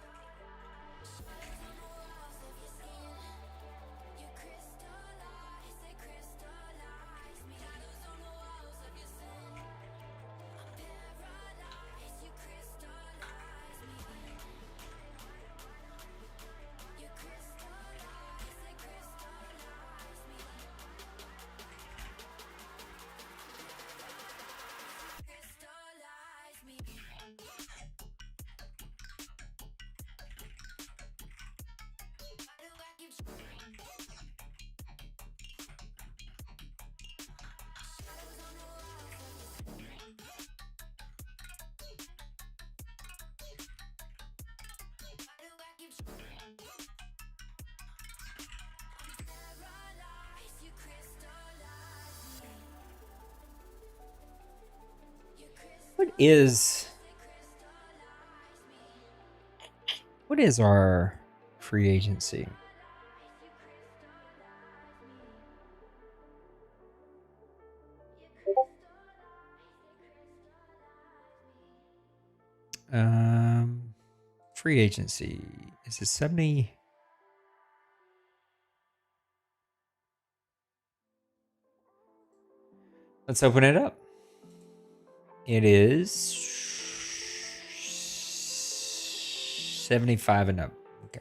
What is our free agency? Free agency is it 70? Let's open it up. It is 75 and up. Okay.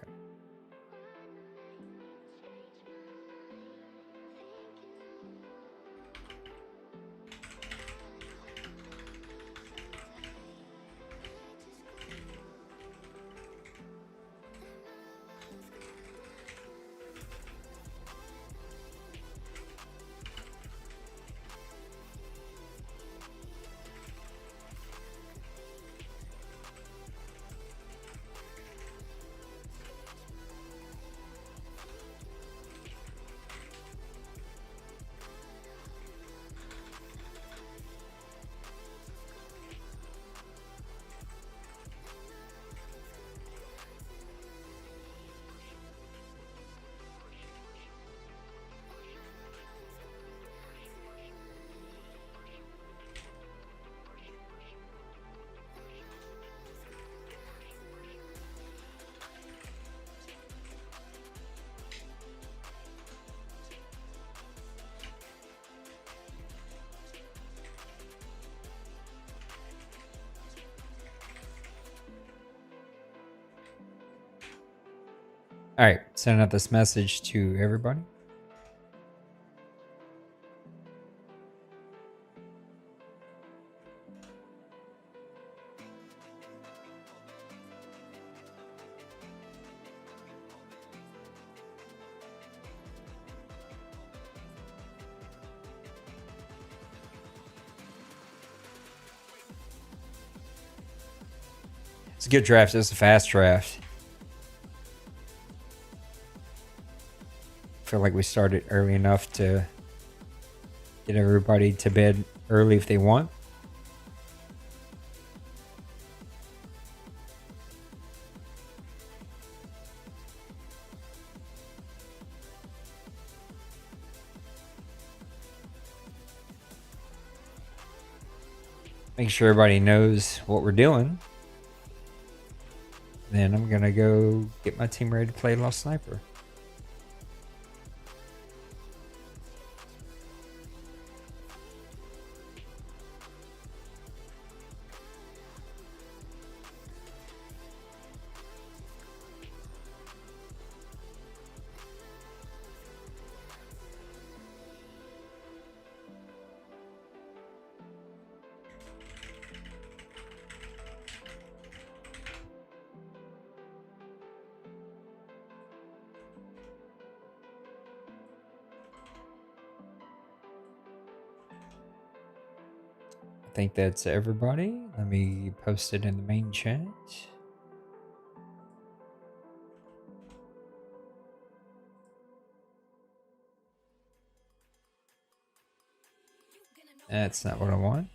All right, sending out this message to everybody. It's a good draft. It's a fast draft. Feel like we started early enough to Get everybody to bed early if they want. Make sure everybody knows what we're doing. Then I'm gonna go get my team ready to play Lost Sniper. I think that's everybody. Let me post it in the main chat. That's not what I want.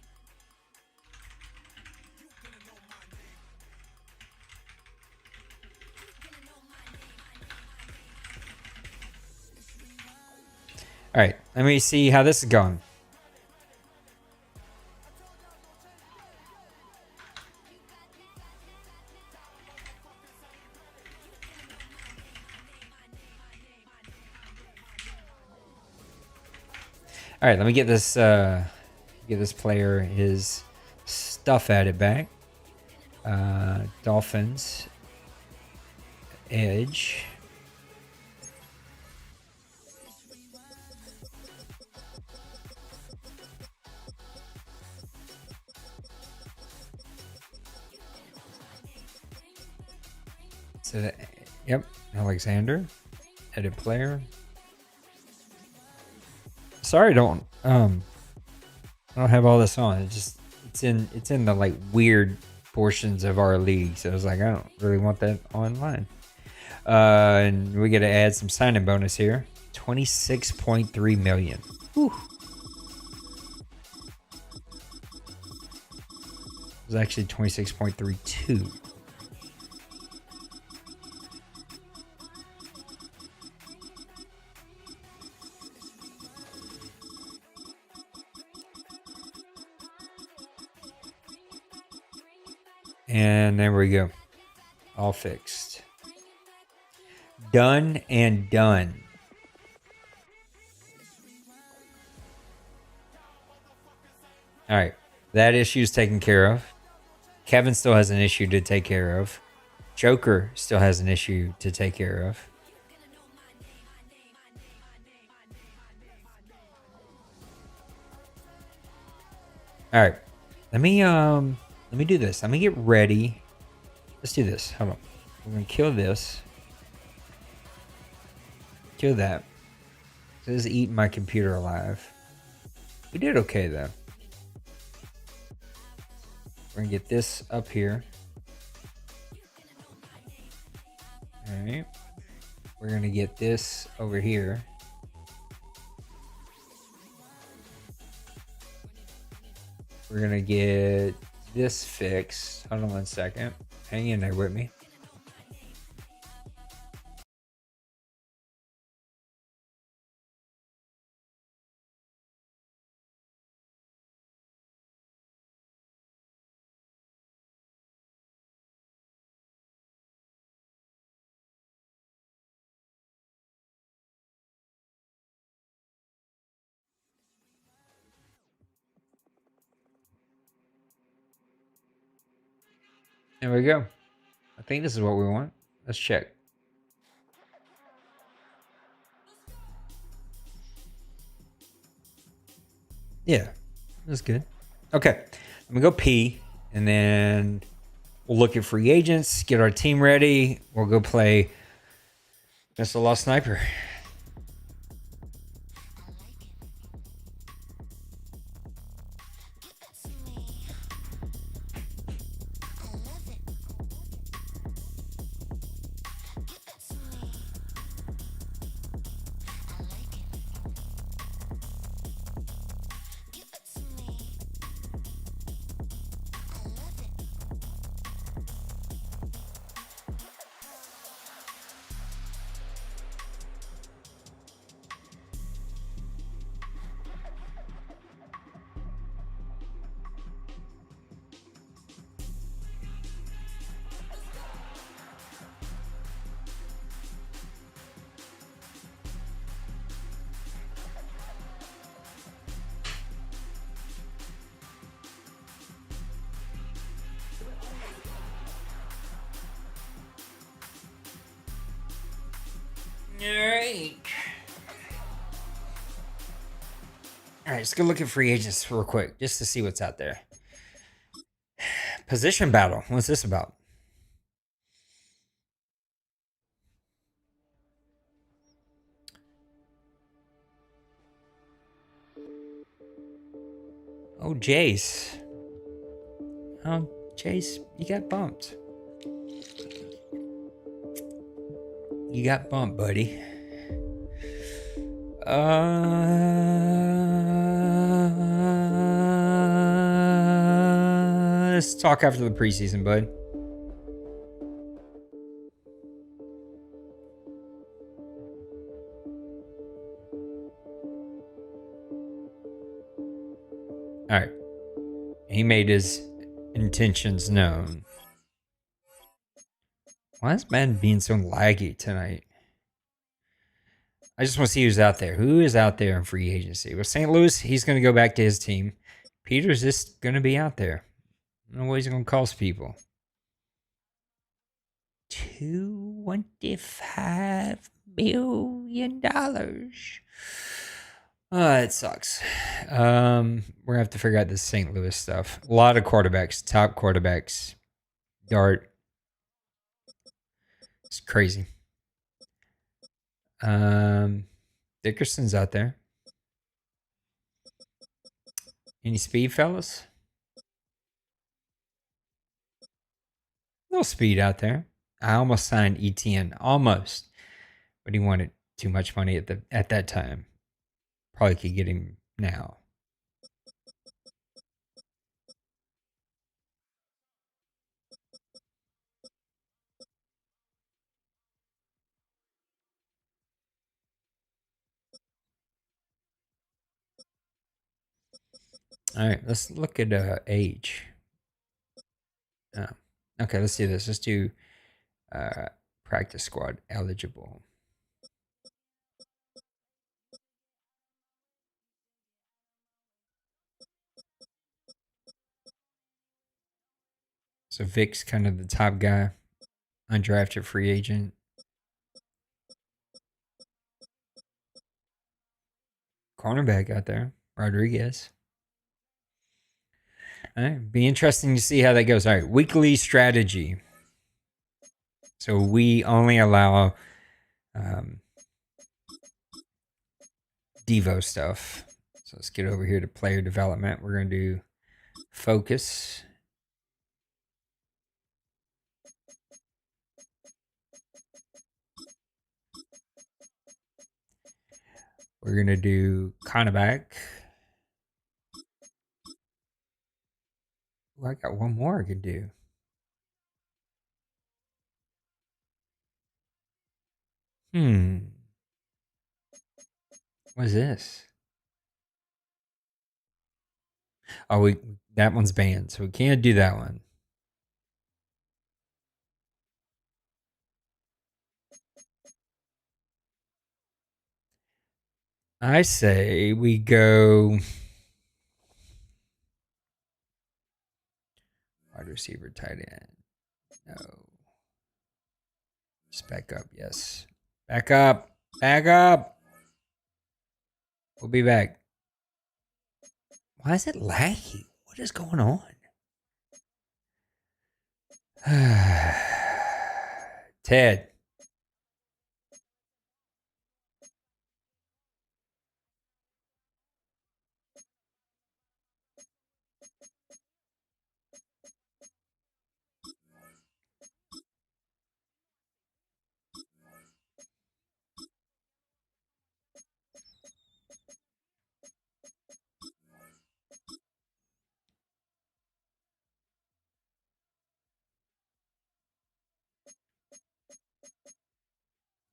All right, let me see how this is going. All right, let me get this player his stuff added back. Dolphins edge. So that, yep, Alexander, edit player. Sorry, I don't have all this on. It's in the like weird portions of our league. So I was like, I don't really want that online. And we got to add some signing bonus here. 26.3 million. Whew. It was actually 26.32. And there we go. All fixed. Done and done. All right. That issue is taken care of. Kevin still has an issue to take care of. Joker still has an issue to take care of. All right. Let me do this. Let me get ready. Let's do this. Hold on. We're going to kill this. Kill that. This is eating my computer alive. We did okay, though. We're going to get this up here. All right. We're going to get this over here. We're going to get this fixed. Hold on 1 second. Hang in there with me. There we go. I think this is what we want. Let's check. Yeah, that's good. Okay, I'm gonna go P, and then we'll look at free agents, get our team ready. We'll go play Mr. Lost Sniper. right. All right, let's go look at free agents real quick just to see what's out there. Position battle. What's this about? Oh, Jace. Oh, Jace, you got bumped. You got bumped, buddy. Let's talk after the preseason, bud. All right. He made his intentions known. Why is Madden being so laggy tonight? I just want to see who's out there. Who is out there in free agency? Well, St. Louis, he's going to go back to his team. Peter's just going to be out there. I don't know what he's going to cost people. $25 million. It sucks. We're going to have to figure out this St. Louis stuff. A lot of quarterbacks, top quarterbacks. Dart. It's crazy. Dickerson's out there. Any speed, fellas? No speed out there. I almost signed ETN. Almost. But he wanted too much money at that time. Probably could get him now. All right, let's look at age. Okay, let's do this. Let's do practice squad eligible. So Vic's kind of the top guy, undrafted free agent. Cornerback out there, Rodriguez. All right, be interesting to see how that goes. All right, weekly strategy. So we only allow Devo stuff. So let's get over here to player development. We're going to do focus. We're going to do cornerback. Well, I got one more I could do. What is this? Oh, that one's banned, so we can't do that one. I say we go wide receiver, tight end. No. Just back up, yes. Back up. Back up. We'll be back. Why is it laggy? What is going on? Ted.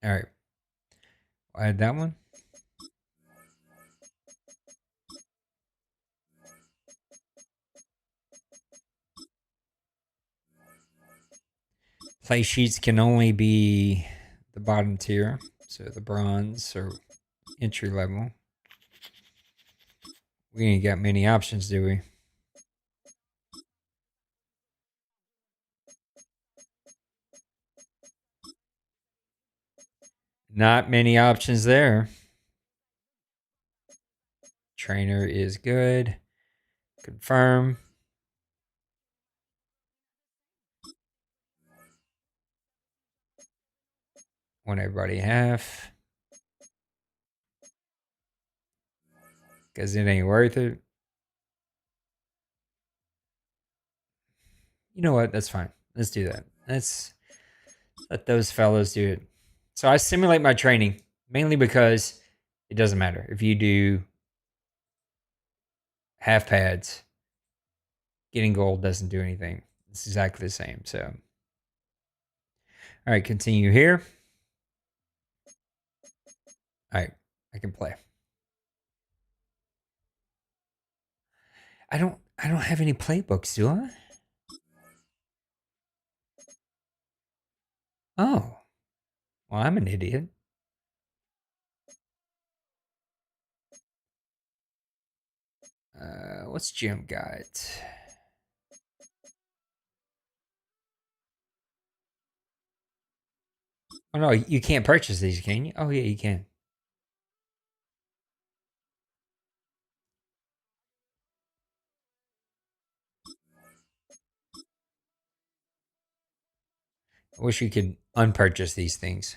All right. I had that one. Play sheets can only be the bottom tier. So the bronze or entry level. We ain't got many options, do we? Not many options there. Trainer is good. Confirm. Want everybody half. Because it ain't worth it. You know what? That's fine. Let's do that. Let's let those fellows do it. So I simulate my training mainly because it doesn't matter. If you do half pads, getting gold doesn't do anything. It's exactly the same. So, all right, continue here. All right, I can play. I don't have any playbooks, do I? Oh. Well, I'm an idiot. What's Jim got? Oh no, you can't purchase these, can you? Oh yeah, you can. I wish you could unpurchase these things.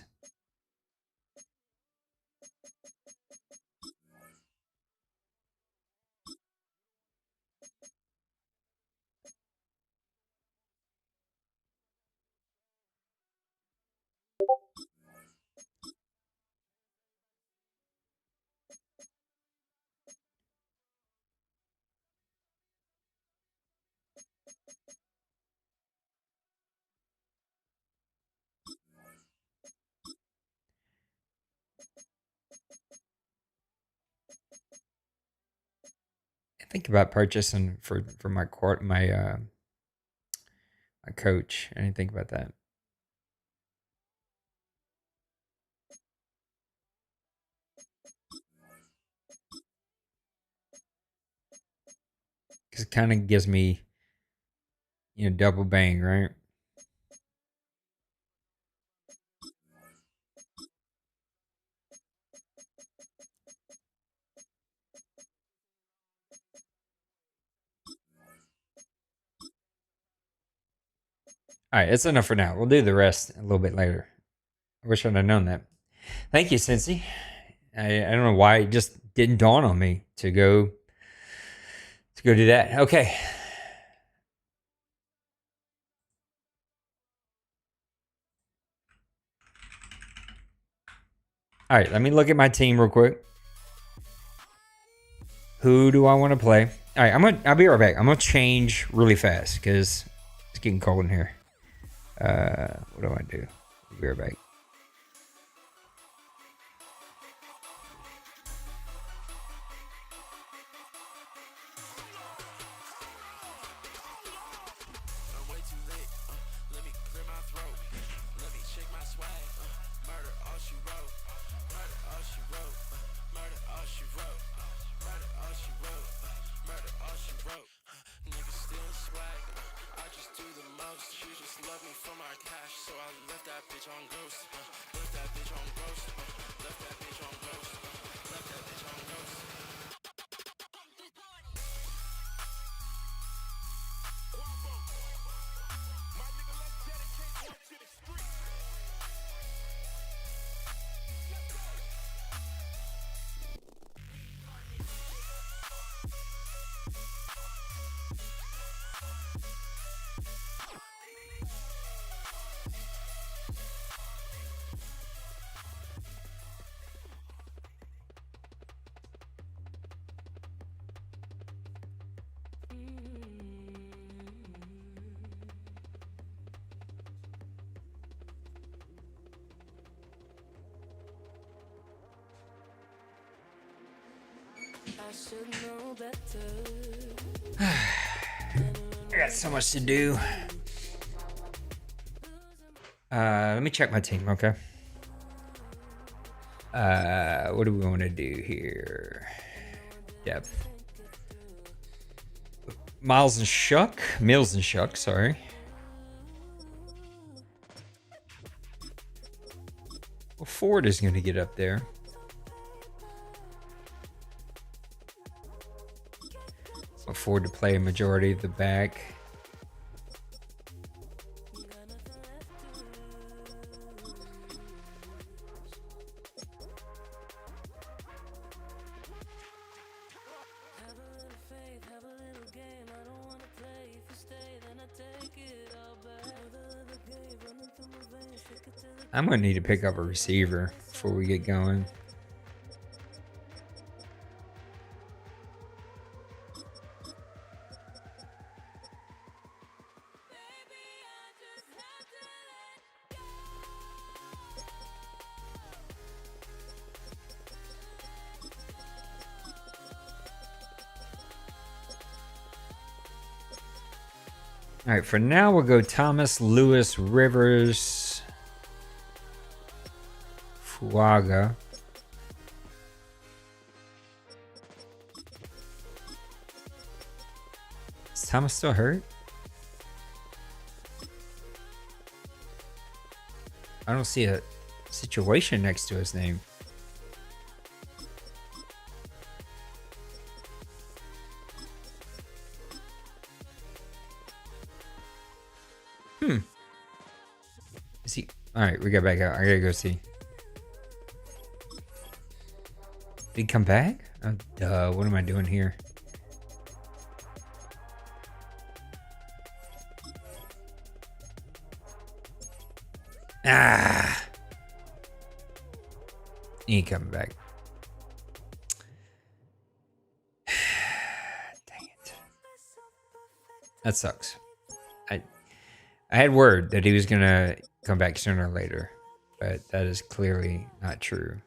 I think about purchasing for my my coach. I didn't think about that. Because it kind of gives me, double bang, right? All right, that's enough for now. We'll do the rest a little bit later. I wish I'd have known that. Thank you, Cincy. I don't know why it just didn't dawn on me to go do that. Okay. All right, let me look at my team real quick. Who do I want to play? All right, I'll be right back. I'm gonna change really fast because it's getting cold in here. What do I do? I'll be right back. I got so much to do. Let me check my team, okay? What do we want to do here? Depth. Mills and Shuck, sorry. We'll Ford is going to get up there. Ford to play a majority of the back. I'm going to need to pick up a receiver before we get going. All right, for now, we'll go Thomas, Lewis, Rivers, Fuaga. Is Thomas still hurt? I don't see a situation next to his name. Is he? All right, we got back out. I gotta go see. Did he come back? Oh, duh. What am I doing here? Ah. He ain't coming back. Dang it. That sucks. I had word that he was gonna come back sooner or later, but that is clearly not true.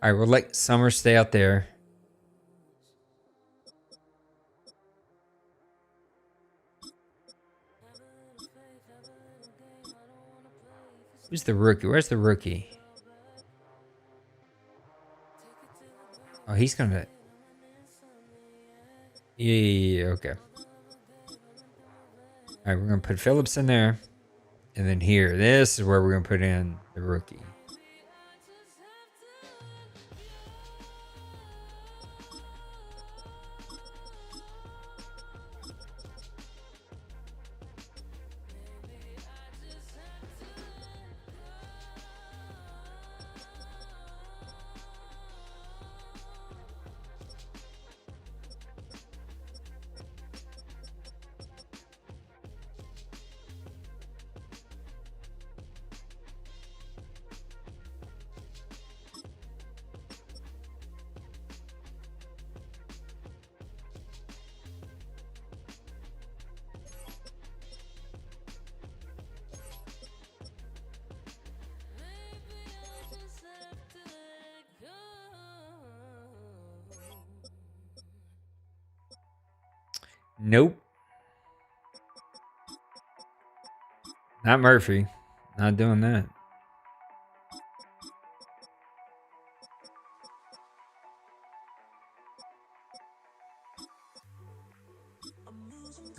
All right, we'll let Summer stay out there. Who's the rookie? Where's the rookie? Oh, he's gonna. Yeah, okay. All right, we're going to put Phillips in there. And then here, this is where we're going to put in the rookie. Nope. Not Murphy. Not doing that.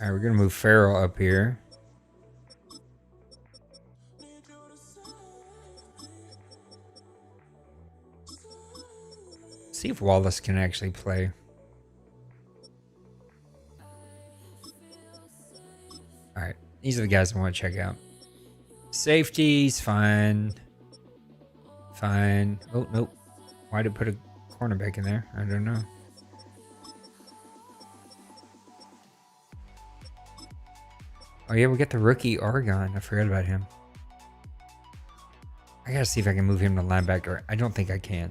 All right, we're going to move Farrell up here. See if Wallace can actually play. All right, these are the guys I want to check out. Safety's fine. Fine. Oh, nope. Why did it put a cornerback in there? I don't know. Oh, yeah, we got the rookie Oregon. I forgot about him. I gotta see if I can move him to linebacker. I don't think I can.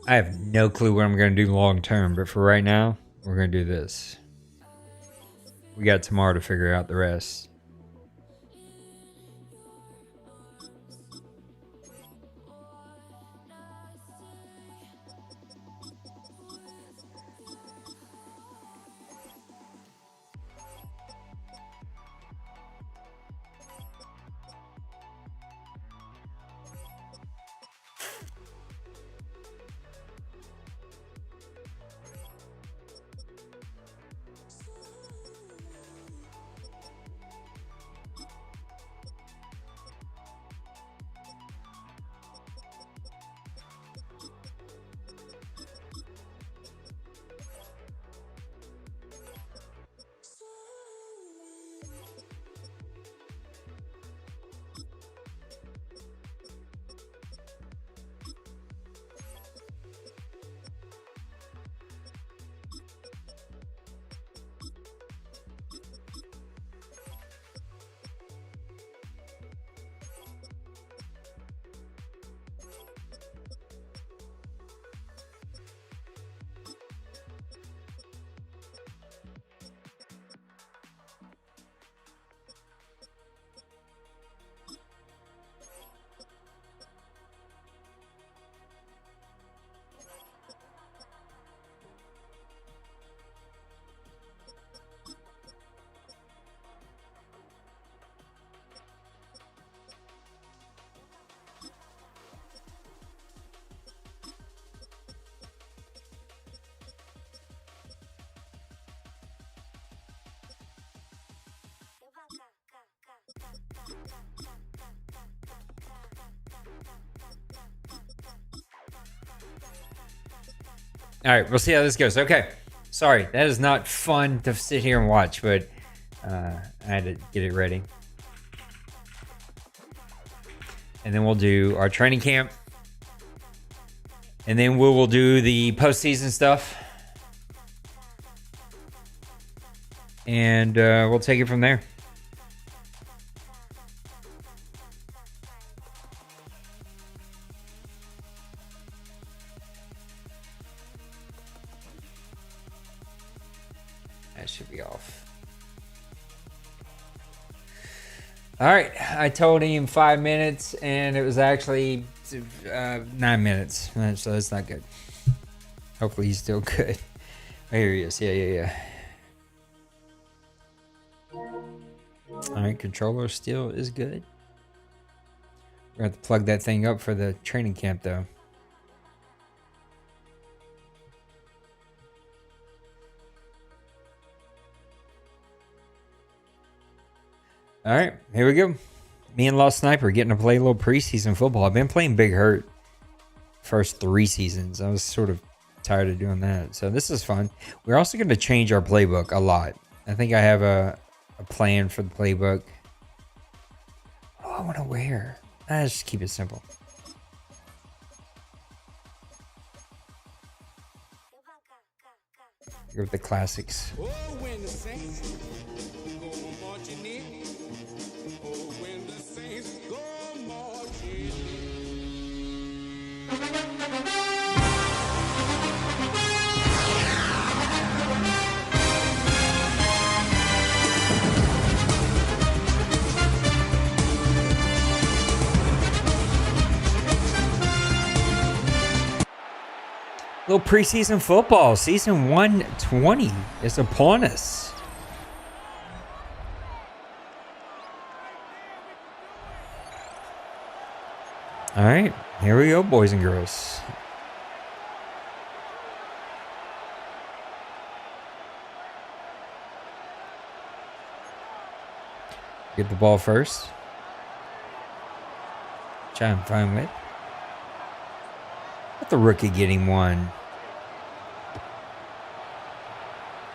I have no clue what I'm going to do long term, but for right now, we're going to do this. We got tomorrow to figure out the rest. All right, we'll see how this goes. Okay, sorry, that is not fun to sit here and watch, but I had to get it ready. And then we'll do our training camp. And then we will do the postseason stuff. And we'll take it from there. That should be off. All right, I told him 5 minutes, and it was actually 9 minutes, so that's not good. Hopefully he's still good. Oh, here he is. Yeah. All right, controller still is good. We're going to have to plug that thing up for the training camp, though. All right, here we go. Me and Lost Sniper getting to play a little preseason football. I've been playing Big Hurt first 3 seasons. I was sort of tired of doing that. So this is fun. We're also going to change our playbook a lot. I think I have a plan for the playbook. Oh, I want to wear. Let's just keep it simple. Go with the classics. Little preseason football, season 120 is upon us. All right, here we go, boys and girls. Get the ball first. Try and find it. Let the rookie getting one.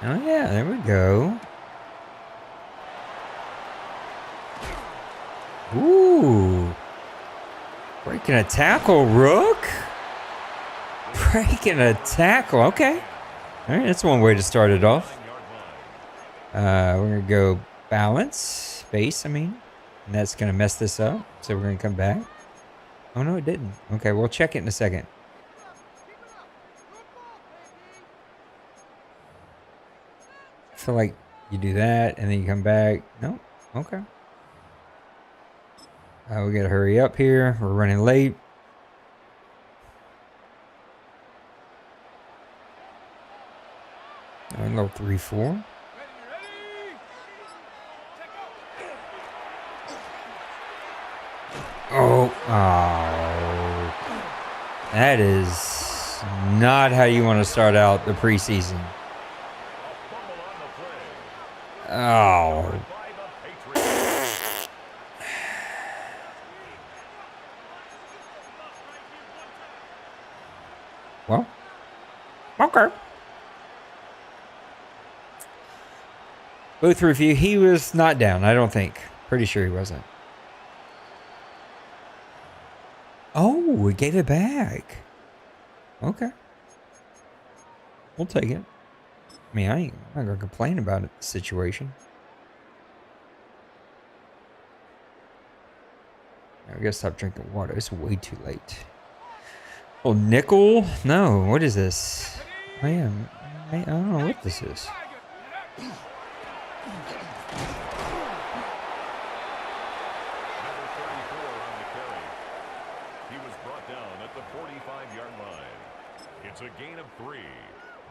Oh, yeah, there we go. Ooh. Breaking a tackle, Rook. Breaking a tackle. Okay. All right, that's one way to start it off. We're going to go balance, base, and that's going to mess this up. So we're going to come back. Oh, no, it didn't. Okay, we'll check it in a second. feel like you do that and then you come back. No, okay. We gotta hurry up here. We're running late. I go 3-4. Oh, that is not how you want to start out the preseason. Oh. Well, okay. Booth review, he was not down, I don't think. Pretty sure he wasn't. Oh, we gave it back. Okay. We'll take it. I mean, I'm not going to complain about it, the situation. I gotta stop drinking water. It's way too late. Oh, nickel? No, what is this? Oh, yeah. I don't know what this is. It's a gain of 3.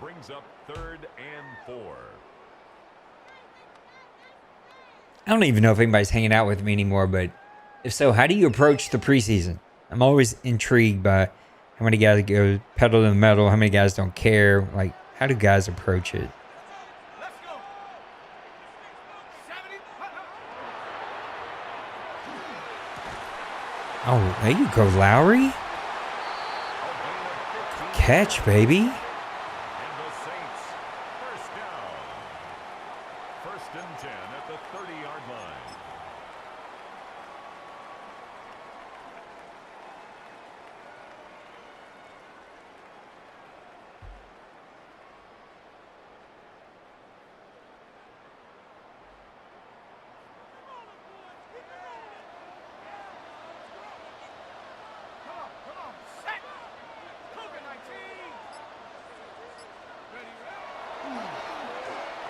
Brings up 3rd and 4. I don't even know if anybody's hanging out with me anymore, but if so, how do you approach the preseason? I'm always intrigued by how many guys go pedal to the metal, how many guys don't care. Like, how do guys approach it? Oh, there you go, Lowry. Catch, baby. And the Saints, first down. 1st and 10 at the 30-yard line.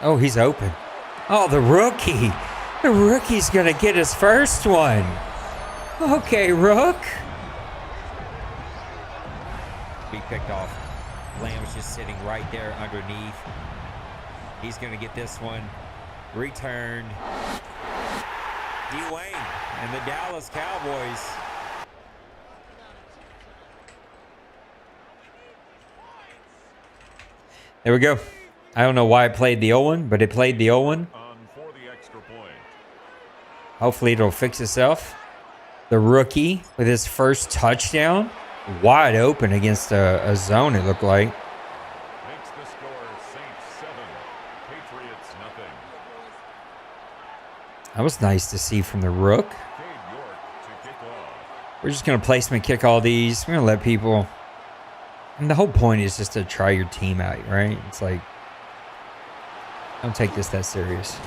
Oh, he's open. Oh, the rookie. The rookie's going to get his first one. Okay, Rook. Be picked off. Lamb's just sitting right there underneath. He's going to get this one. Returned. Dwayne and the Dallas Cowboys. There we go. I don't know why it played the old one, but it played the old one. For the extra point. Hopefully it'll fix itself. The rookie with his first touchdown. Wide open against a zone, it looked like. Makes the score Saints 7, Patriots nothing. That was nice to see from the Rook. Cade York to kick off. We're just going to placement kick all these. We're going to let people... And the whole point is just to try your team out, right? It's like... Don't take this that serious.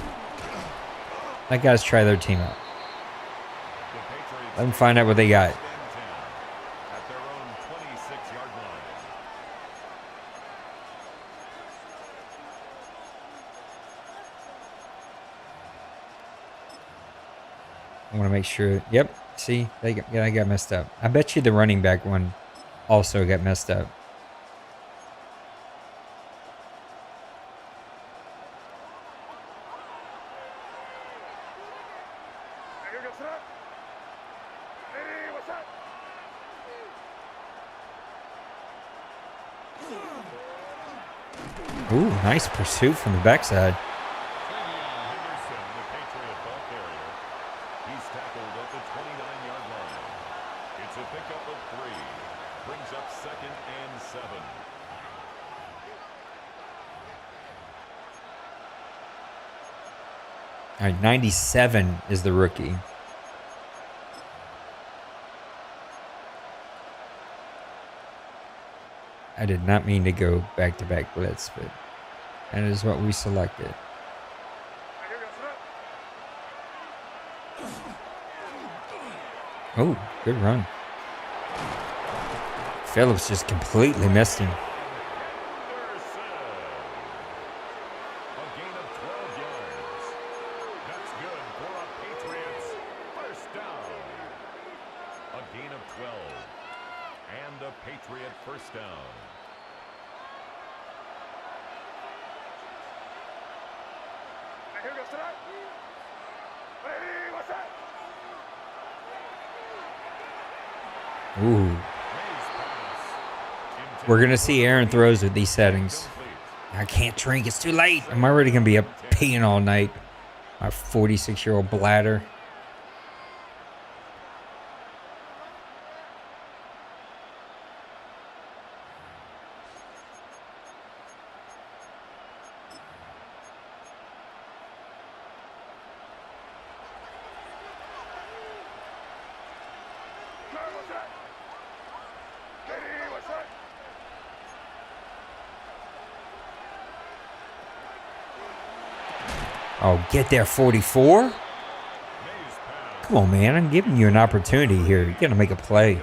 Let guys try their team out. Let them find out what they got. At their own 26-yard line. I want to make sure. Yep. See, I got messed up. I bet you the running back one also got messed up. Ooh, nice pursuit from the backside. Henderson, the Patriot ball carrier. He's tackled at the 29-yard line. It's a pickup of 3. Brings up 2nd and 7. All right, 97 is the rookie. I did not mean to go back-to-back blitz, but that is what we selected. Oh, good run. Phillips just completely missed him. A gain of 12. Ooh. We're going to see Aaron throws with these settings. I can't drink. It's too late. I'm already going to be up peeing all night. My 46-year-old bladder. Oh, get there, 44. Come on, man. I'm giving you an opportunity here. You're going to make a play.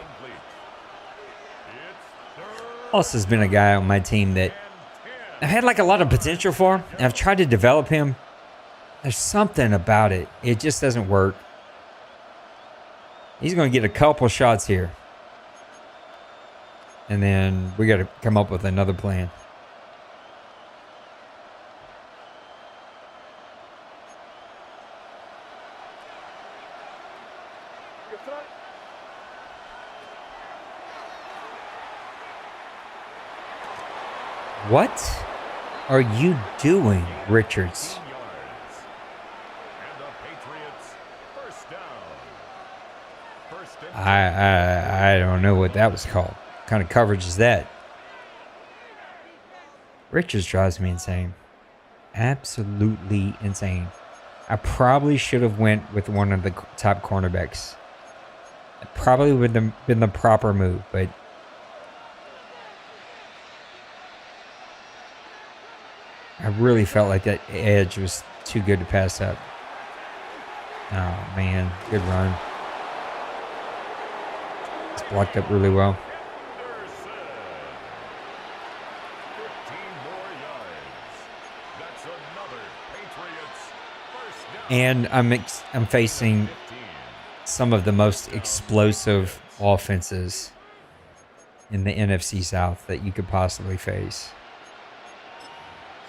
Moss has been a guy on my team that I've had like a lot of potential for. I've tried to develop him. There's something about it. It just doesn't work. He's going to get a couple shots here. And then we got to come up with another plan. What are you doing, Richards? I don't know what that was called. What kind of coverage is that? Richards drives me insane. Absolutely insane. I probably should have went with one of the top cornerbacks. It probably would have been the proper move, but I really felt like that edge was too good to pass up. Oh, man. Good run. It's blocked up really well. And I'm facing some of the most explosive offenses in the NFC South that you could possibly face.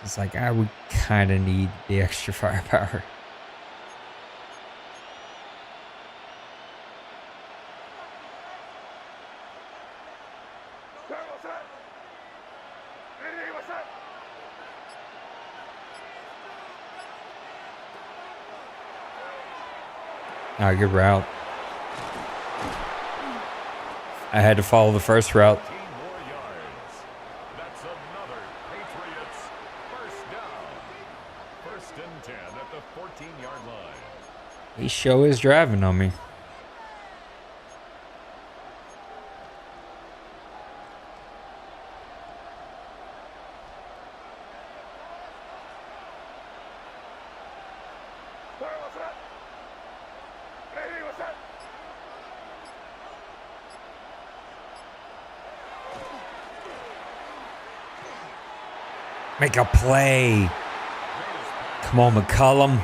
It's like I would kind of need the extra firepower. Oh, good route. I had to follow the first route. He sure is driving on me. Make a play. Come on, McCollum.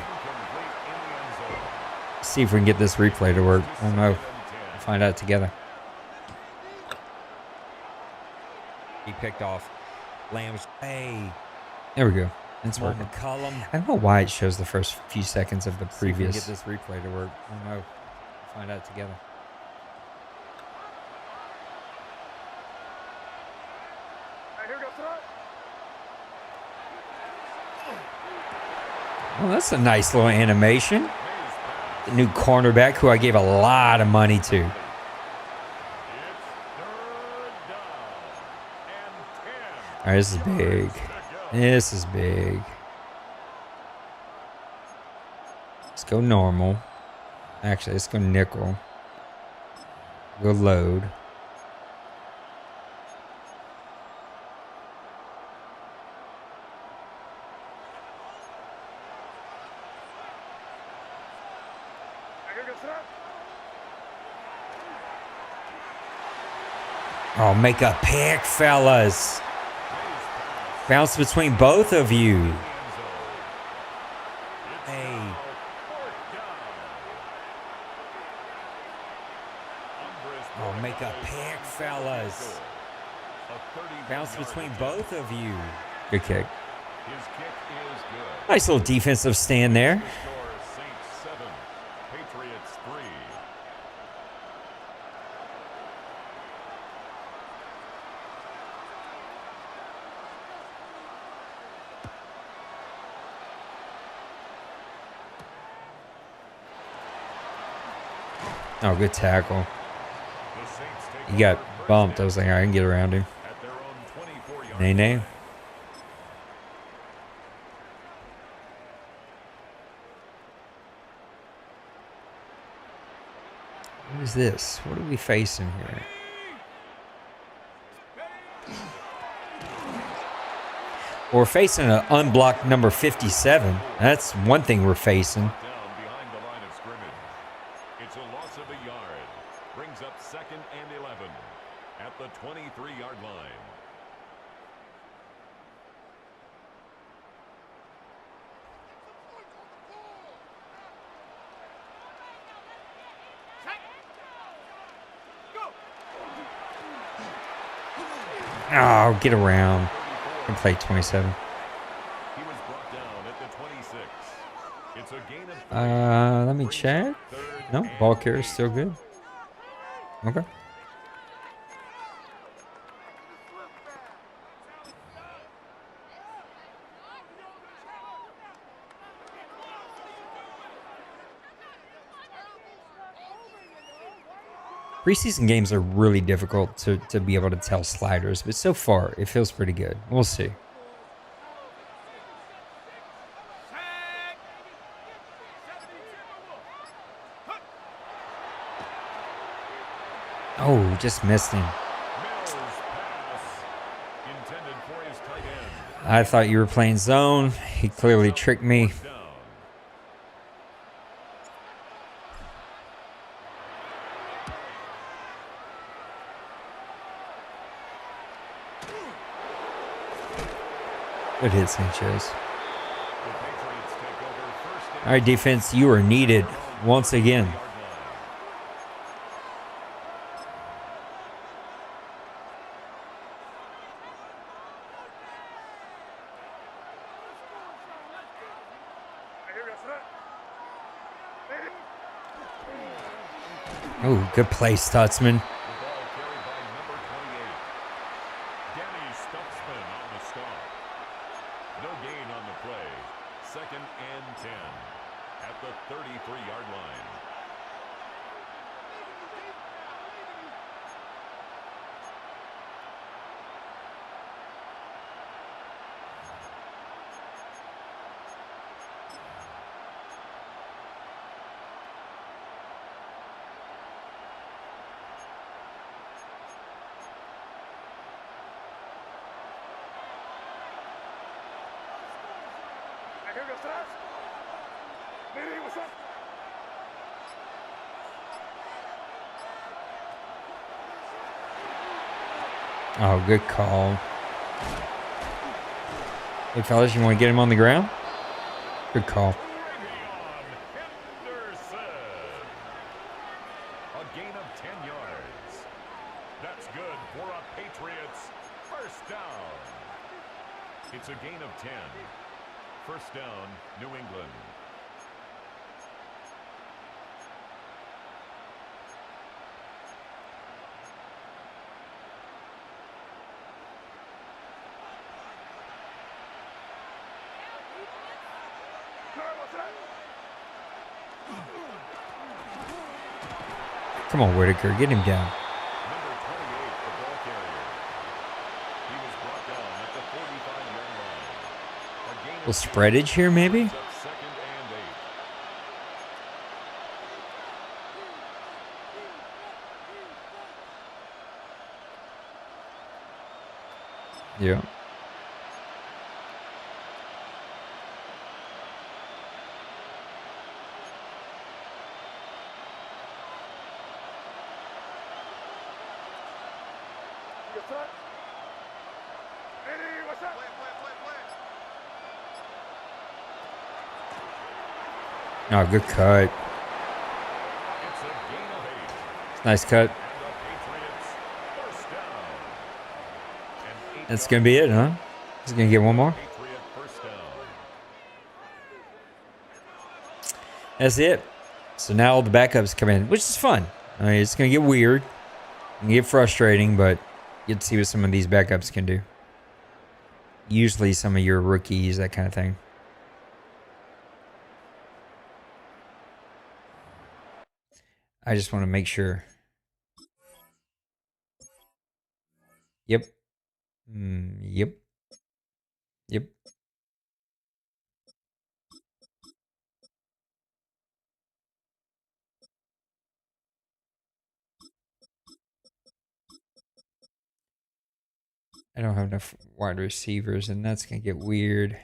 See if we can get this replay to work. I don't know. We'll find out together. He picked off Lamb's. Hey. There we go. It's working. McCollum. I don't know why it shows the first few seconds of the previous. See if we can get this replay to work. I don't know. We'll find out together. Well, that's a nice little animation. The new cornerback who I gave a lot of money to. All right, this is big. This is big. Let's go normal. Actually, let's go nickel. Go load. Oh, make a pick, fellas. Bounce between both of you. Hey. Oh, make a pick, fellas. Bounce between both of you. Good kick. His kick is good. Nice little defensive stand there. Score Saints 7, Patriots 3. Oh, good tackle. The Saints take He got over first bumped. I down was like, I can get around him. at their own 24-yard Nay, nay. line. What is this? What are we facing here? We're facing an unblocked number 57. That's one thing we're facing. Down behind the line of scrimmage. It's a loss of a yard. Brings up 2nd and 11 at the 23-yard line. Oh, get around. Can play 27. He was brought down at the 26. It's a gain of 3. Let me check. No, ball carrier is still good. Okay. Preseason games are really difficult to be able to tell sliders, but so far it feels pretty good. We'll see. Oh, just missed him. Mills pass intended for his tight end. I thought you were playing zone. He clearly tricked me. Down. Good hit, Sanchez. The Patriots take over first and All right, defense, you are needed once again. yard line. Oh, good play, Stutzman. The ball carried by number 28. Danny Stutzman on the stop. No gain on the play. 2nd and 10 at the 33-yard line. Oh, good call. Hey, fellas, you want to get him on the ground? Good call. Henderson. A gain of 10 yards. That's good for a Patriots first down. It's a gain of 10. First down, New England. Come on, Whitaker, get him down. Number 28, the ball carrier. He was brought down at the 45-yard line. A gain Little of spreadage here, maybe? 2 second and 8. Yeah. Oh, good cut. It's a gain of 8. Nice cut. And the Patriots first down. An 8 That's going to be it, huh? He's going to get one more? Patriot first down. That's it. So now all the backups come in, which is fun. I mean, it's going to get weird and get frustrating, but you get to see what some of these backups can do. Usually some of your rookies, that kind of thing. I just want to make sure. Yep. Yep. Yep. I don't have enough wide receivers, and that's going to get weird.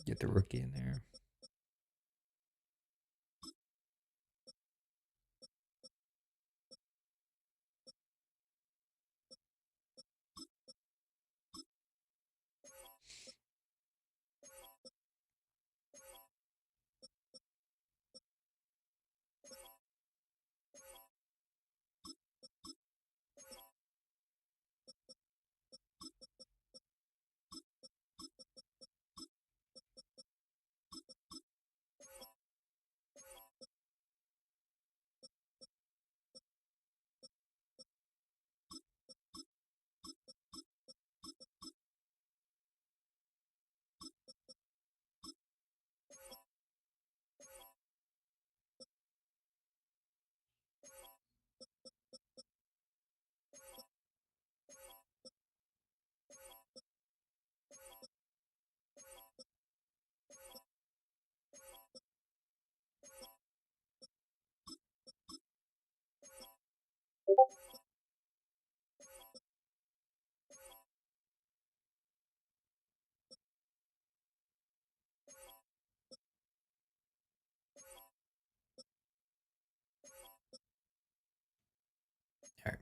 Get the rookie in there. All right.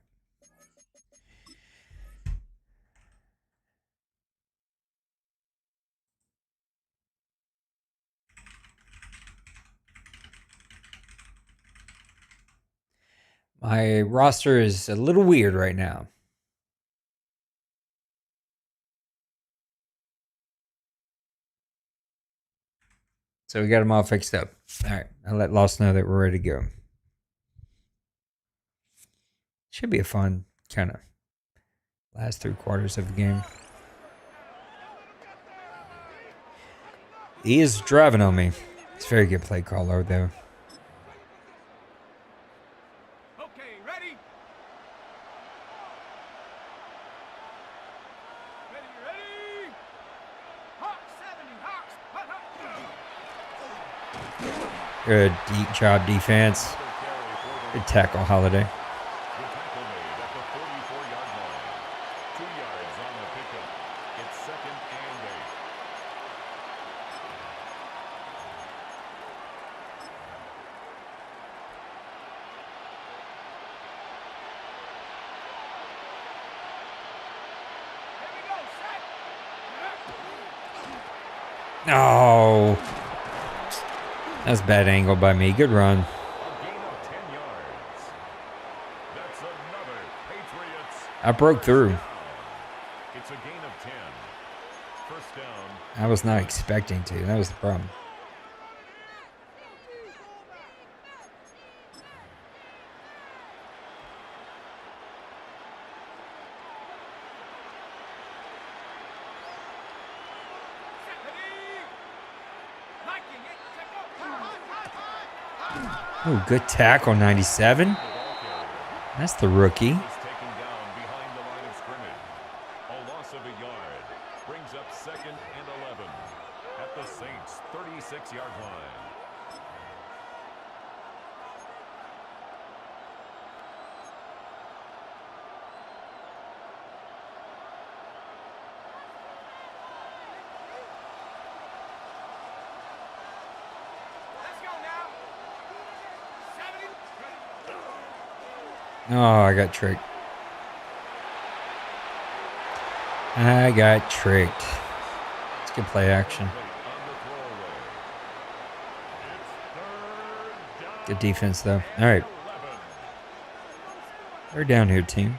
My roster is a little weird right now. So we got them all fixed up. All right. I'll let Lost know that we're ready to go. Should be a fun kind of last 3 quarters of the game. He is driving on me. It's a very good play caller, though. Okay, ready? Ready? Hawks 70, Hawks. Hut, hut. Good deep job defense. Good tackle, Holiday. The tackle made at the 44-yard line. 2 yards on the pickup. It's 2nd and 8. Oh. That's a bad angle by me. Good run. A gain of 10 yards. That's another Patriots. I broke through. It's a gain of 10. First down. I was not expecting to. That was the problem. Oh, good tackle, 97. The ball carrier. That's the rookie. Is taken down behind the line of scrimmage. A loss of a yard brings up 2nd and 11 at the Saints' 36-yard line. Let's go now. 70. Oh, I got tricked. I got tricked. Let's get play action. On the throwaway. It's 3rd down. Good defense, though. All right. 11. We're down here, team.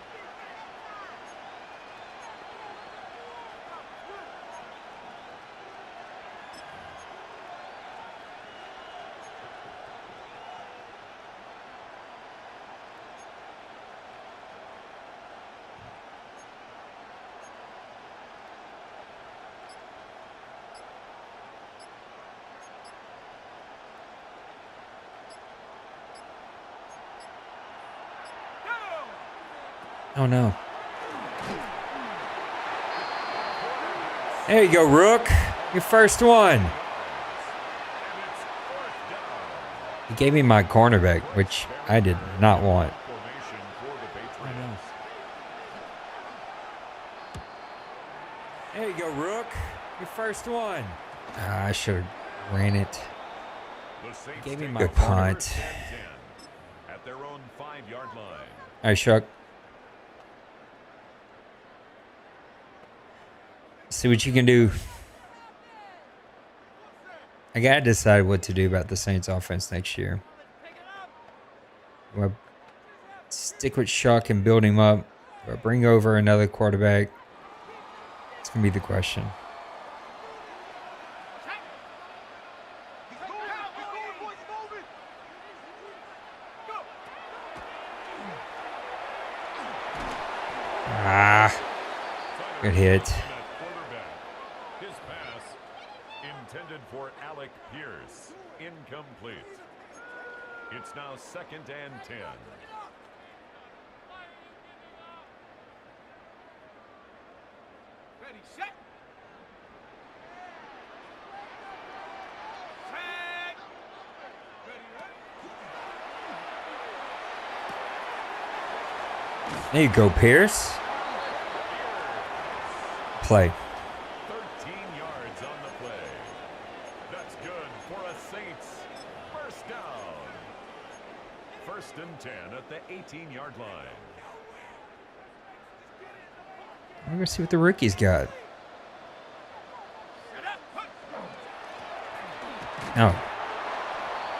Oh, no. There you go, Rook. Your first one. He gave me my cornerback, which I did not want. Formation for the Patriots. There you go, Rook. Your first one. I should have ran it. The Saints Gave me take my over punt. 3rd and 10 at their own 5-yard line. All right, Shuck. See what you can do. I gotta decide what to do about the Saints offense next year. Do I stick with Shuck and build him up? Do I bring over another quarterback? It's gonna be the question. Ah, good hit. Quarterback. His pass intended for Alec Pierce. Incomplete. It's now 2nd and 10. Ready, set. Set. Ready, ready. There you go, Pierce. Play. 13 yards on the play. That's good for a Saints first down. 1st and 10 at the 18-yard line. We're gonna see what the rookie's got. Oh,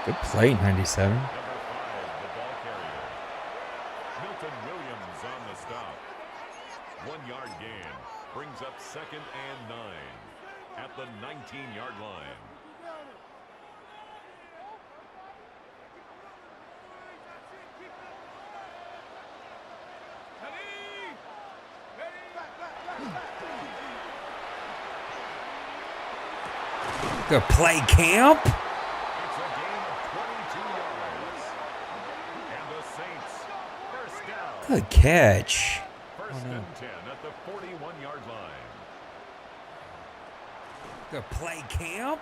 good play, 97. Number 5, the ball carrier. Milton Williams on the stop. 1-yard gain brings up 2nd and 9 at the 19-yard line. Good play, Camp. It's a gain of 22 yards. And the Saints first down. Good catch. 1st and 10 at the 41-yard line. Good play, Camp.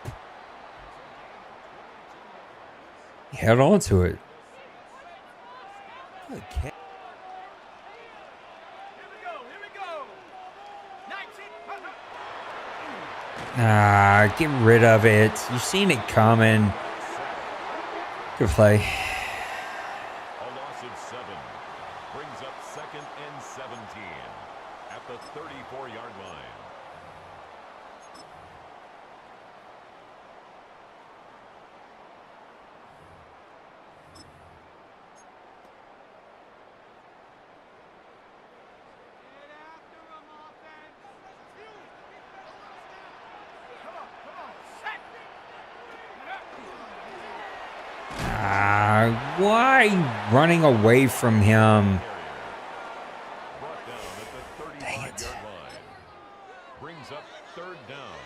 He held on to it. Good catch. Here we go, here we go. 19. Ah, get rid of it. You've seen it coming. Good play. A loss of 7 brings up 2nd and 17 at the 34-yard line. Get after him, offense. Come on, set. Why running away from him? Brought down at the 35-yard line. Brings up 3rd down.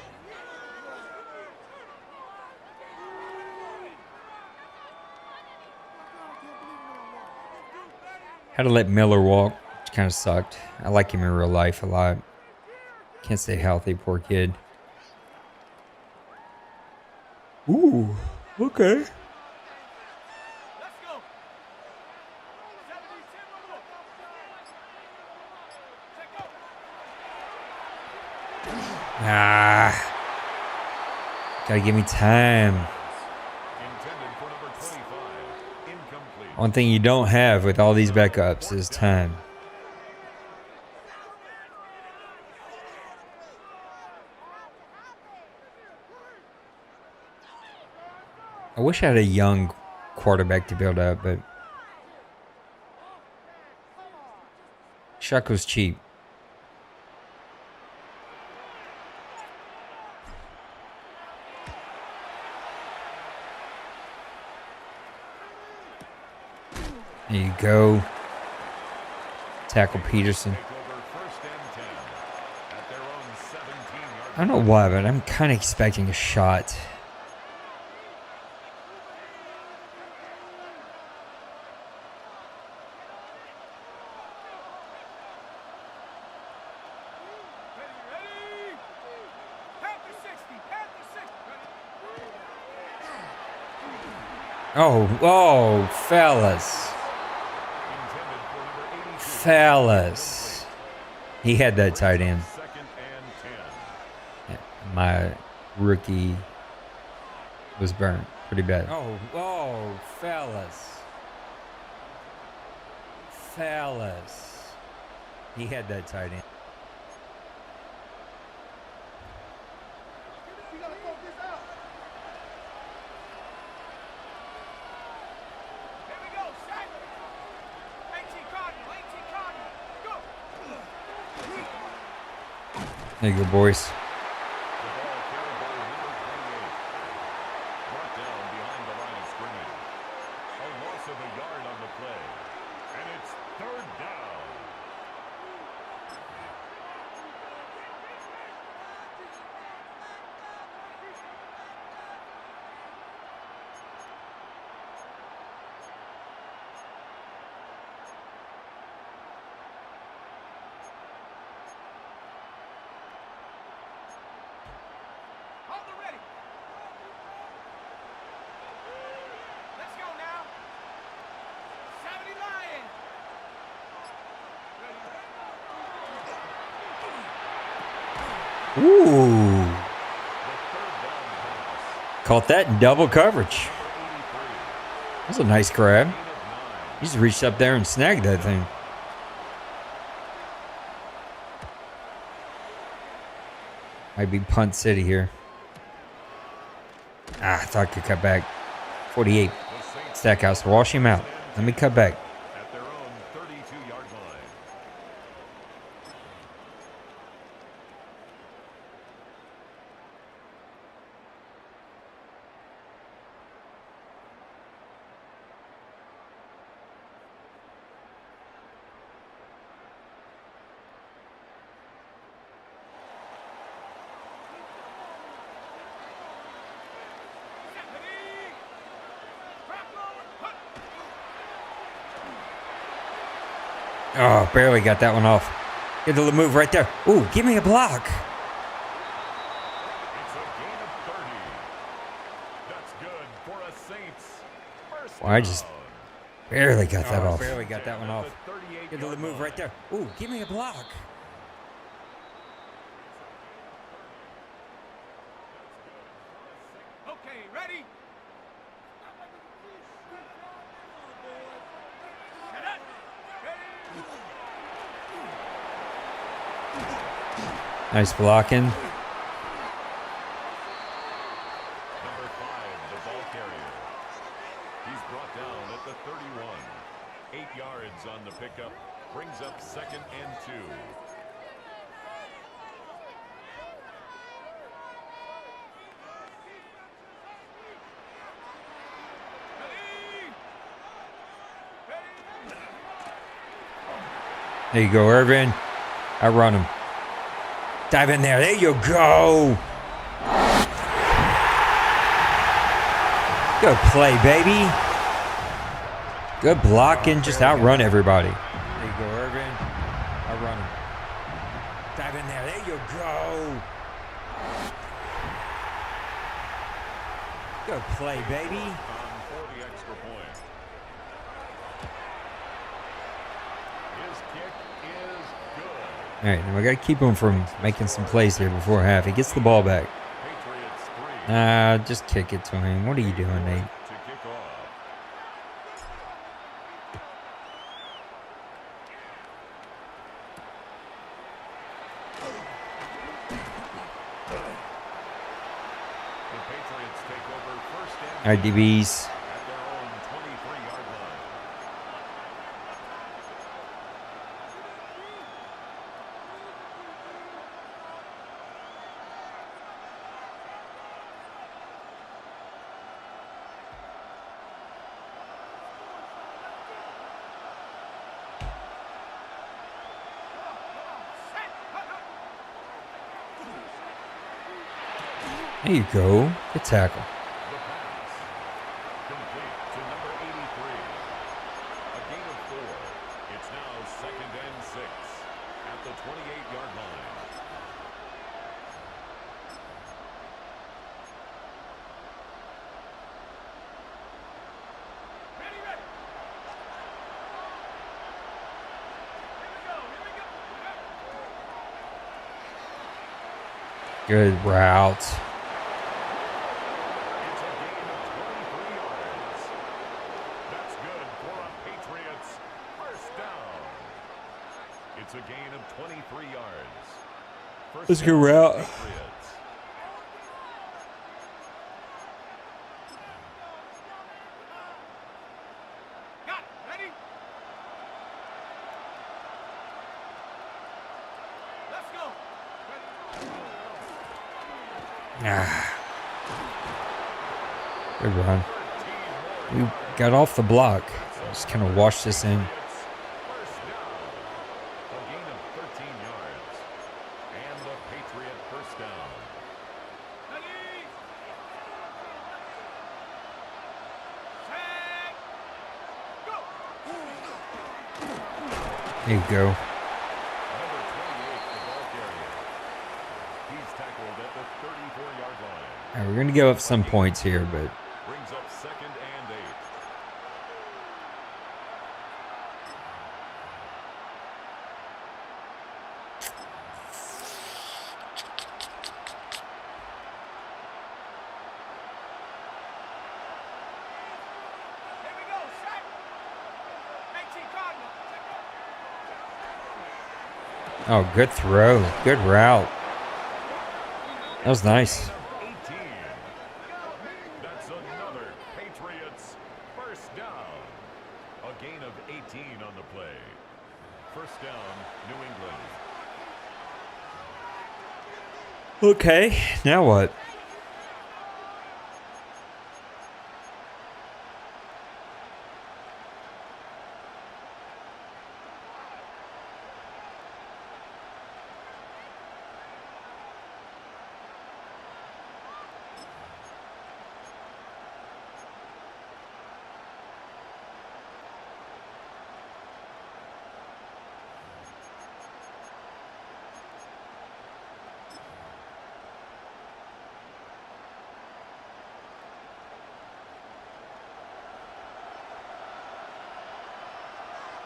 Had to let Miller walk, which kind of sucked. I like him in real life a lot. Can't stay healthy, poor kid. Ooh, okay. Let's go. 72 more. Check go. Ah. Gotta give me time. Intended for number 25. Incomplete. One thing you don't have with all these backups is time. I wish I had a young quarterback to build up, but Shuck was cheap. There you go. Tackle Peterson. Take over first and 10 at their own 17-yard I don't know why, but I'm kind of expecting a shot. Ready? Panther 60. Panther 60. Oh, fellas. intended for number 82. Fellas. He had that tight end. Second and 10. Yeah, my rookie was burnt pretty bad. Oh, fellas. Fellas. He had that tight end. You gotta focus out. Here we go. Set. AT Cardinal. AT Cardinal. Go. There you go, boys. The ball carried by number 28. Brought down behind the line of scrimmage. A loss of a yard on the play. And it's third down. Hold the ready. Let's go now. 70 Lions. Ooh. The third down pass. Caught that in double coverage. 83. That's a nice grab. Gain of 9. He just reached up there and snagged that thing. Might be punt city here. Ah, I thought I could cut back. 48. The Saints Stackhouse, wash him out. Let me cut back. at their own 32-yard line. Ready. Rock on. Hut. Oh, barely got that one off. Get the move right there. Ooh, give me a block. It's a gain of 30. That's good for a Saints first Well, I just down. barely got that off. Barely got that one off. Get the move right there. Ooh, give me a block. Okay, ready? Set up. Ready. Nice blocking. Number 5, the ball carrier. He's brought down at the 31. 8 yards on the pickup. Brings up second and 2. There you go, Irvin. Outrun him. Dive in there. There you go. Good play, baby. Good blocking. Just outrun everybody. a play, baby. For the extra point. His kick is good. All right, now we got to keep him from making some plays here before half. He gets the ball back. Patriots 3. Just kick it to him. What are you doing, Nate? To kick off. The Patriots take over first and All right, DBs. at their own 23-yard line. There you go. Good tackle. The pass. Complete to number 83. A gain of 4. It's now 2nd and 6 at the 28-yard line. Ready, ready. Here we go. Good route. It's a gain of 23 yards. That's good for a Patriots first down. It's a gain of 23 yards. First Let's go down, route. Patriots. Got it. Ready? Let's go. Good run. We got off the block. Just kind of washed this in. First down. A gain of 13 yards. And the Patriot first down. Ready? Set. Go. There you go. Number 28, the ball carrier. He's tackled at the 34-yard line. All right, we're going to give up some points here, but Brings up 2nd and 8. Here we go. Set. 18 Cardinal. Check oh, good throw. Good route. That was nice. 18. That's another Patriots first down. A gain of 18 on the play. First down, New England. Okay, now what?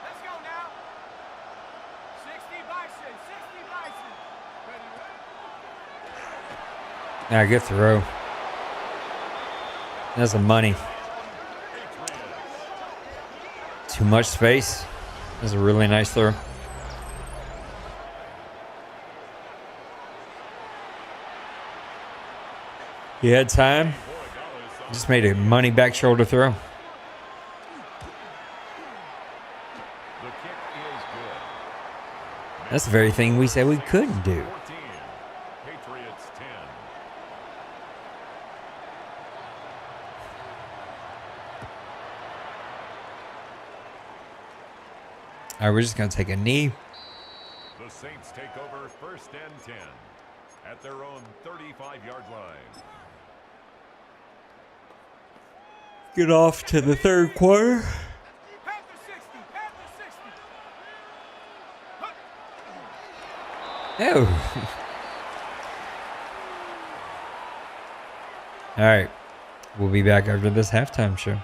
Let's go now. 60 Bison. 60 Bison. Ready, ready? Nah, good throw. That's the money. Too much space. That's a really nice throw. He had time. Just made a money back shoulder throw. The kick is good. That's the very thing we said we couldn't do. 14. Patriots 10. All right, we're just going to take a knee. The Saints take over first and 10 at their own 35-yard line. Get off to the third quarter. Panther 60. Panther 60. Oh. All right. We'll be back after this halftime show.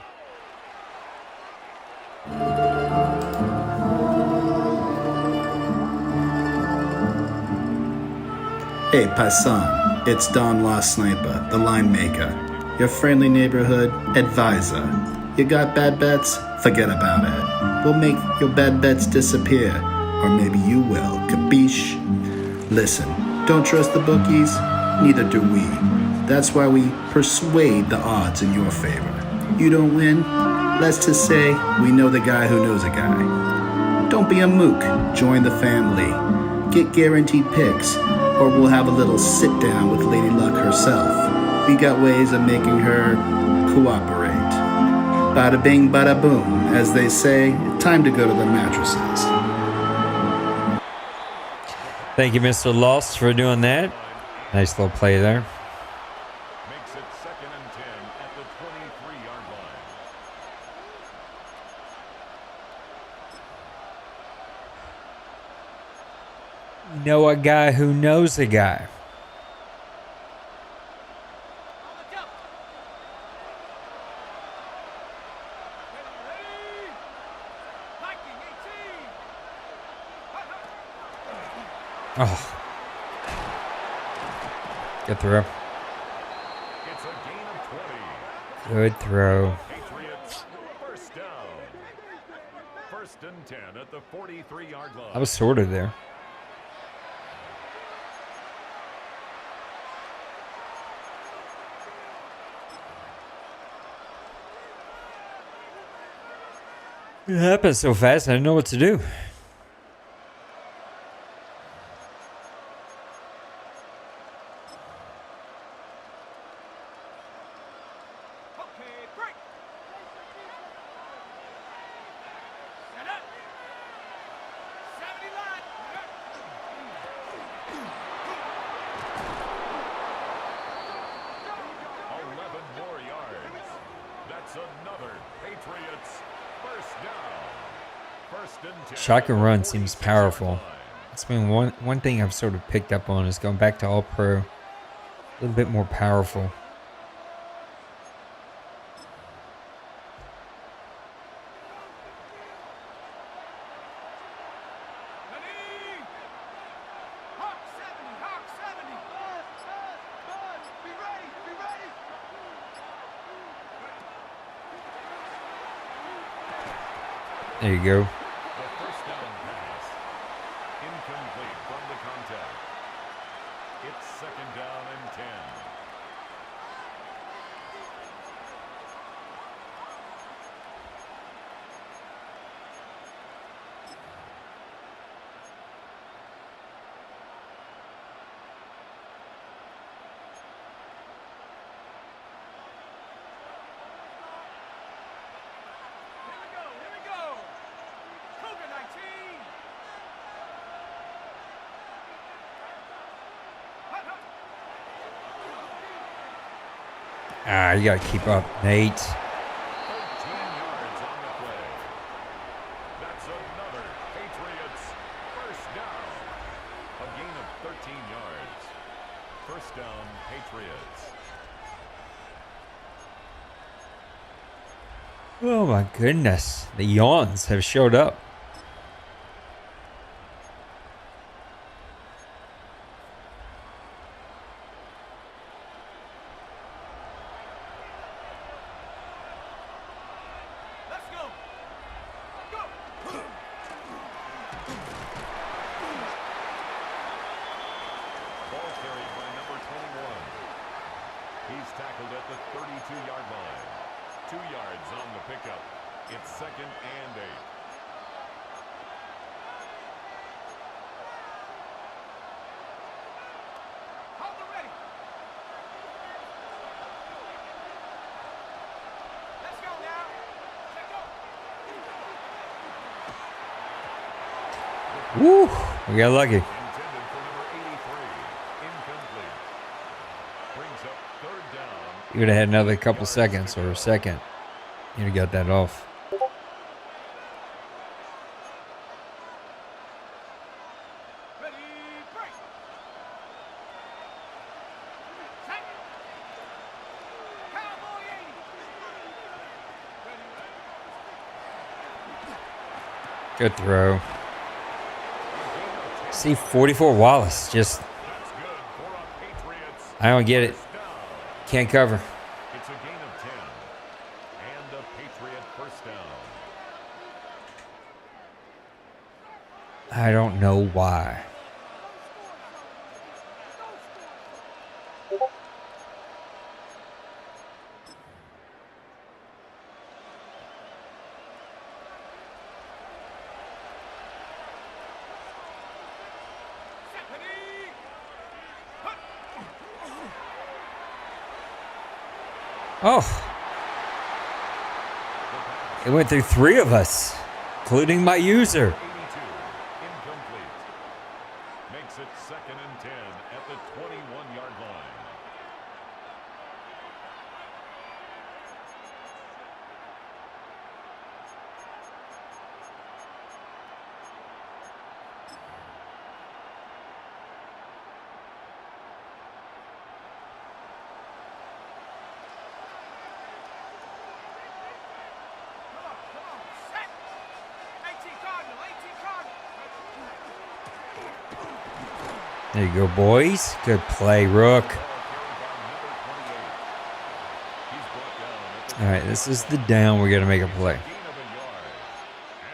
Hey, Paisan, it's Don Lost Sniper, the line maker, your friendly neighborhood advisor. You got bad bets? Forget about it. We'll make your bad bets disappear, or maybe you will, capiche? Listen, don't trust the bookies? Neither do we. That's why we persuade the odds in your favor. You don't win? Let's just say we know the guy who knows a guy. Don't be a mook, join the family. Get guaranteed picks, or we'll have a little sit down with Lady Luck herself. We got ways of making her cooperate. Bada bing, bada boom, as they say, time to go to the mattresses. Thank you, Mr. Lost, for doing that. Nice little play there. Makes it 2nd and 10 at the 23-yard line. Know a guy who knows a guy. Oh. Good throw. It's a gain of 20. Good throw. Patriots, first down. 1st and 10 at the 43-yard line. I was sort of there. It happened so fast, I didn't know what to do. Shotgun run seems powerful. It's been one thing I've sort of picked up on is going back to all pro. A little bit more powerful. There you go. It's 2nd down and 10. Here we go. Cougar 19. Ah, you gotta keep up, Nate. 13 yards on the play. That's another Patriots first down. A gain of 13 yards. First down, Patriots. Oh my goodness. The yawns have showed up. He's tackled at the 32-yard line. 2 yards on the pickup. It's 2nd and 8. Hold it ready. Let's go now. Let's go. Woo! We got lucky. Intended for number 83. Incomplete. Brings up 3rd down. You would have had another couple seconds or a second. You'd have got that off. Ready, break. Set. Cowboy 80. Good throw. See, 44 Wallace. Just, I don't get it. Can't cover. It's a gain of 10. And a Patriot first down. I don't know why. Oh. It went through 3 of us, including my user. 82. Incomplete. Makes it 2nd and 10 at the 21-yard line. There you go, boys. Good play, Rook. All right, this is the down. We're going to make a play. Gain of a yard.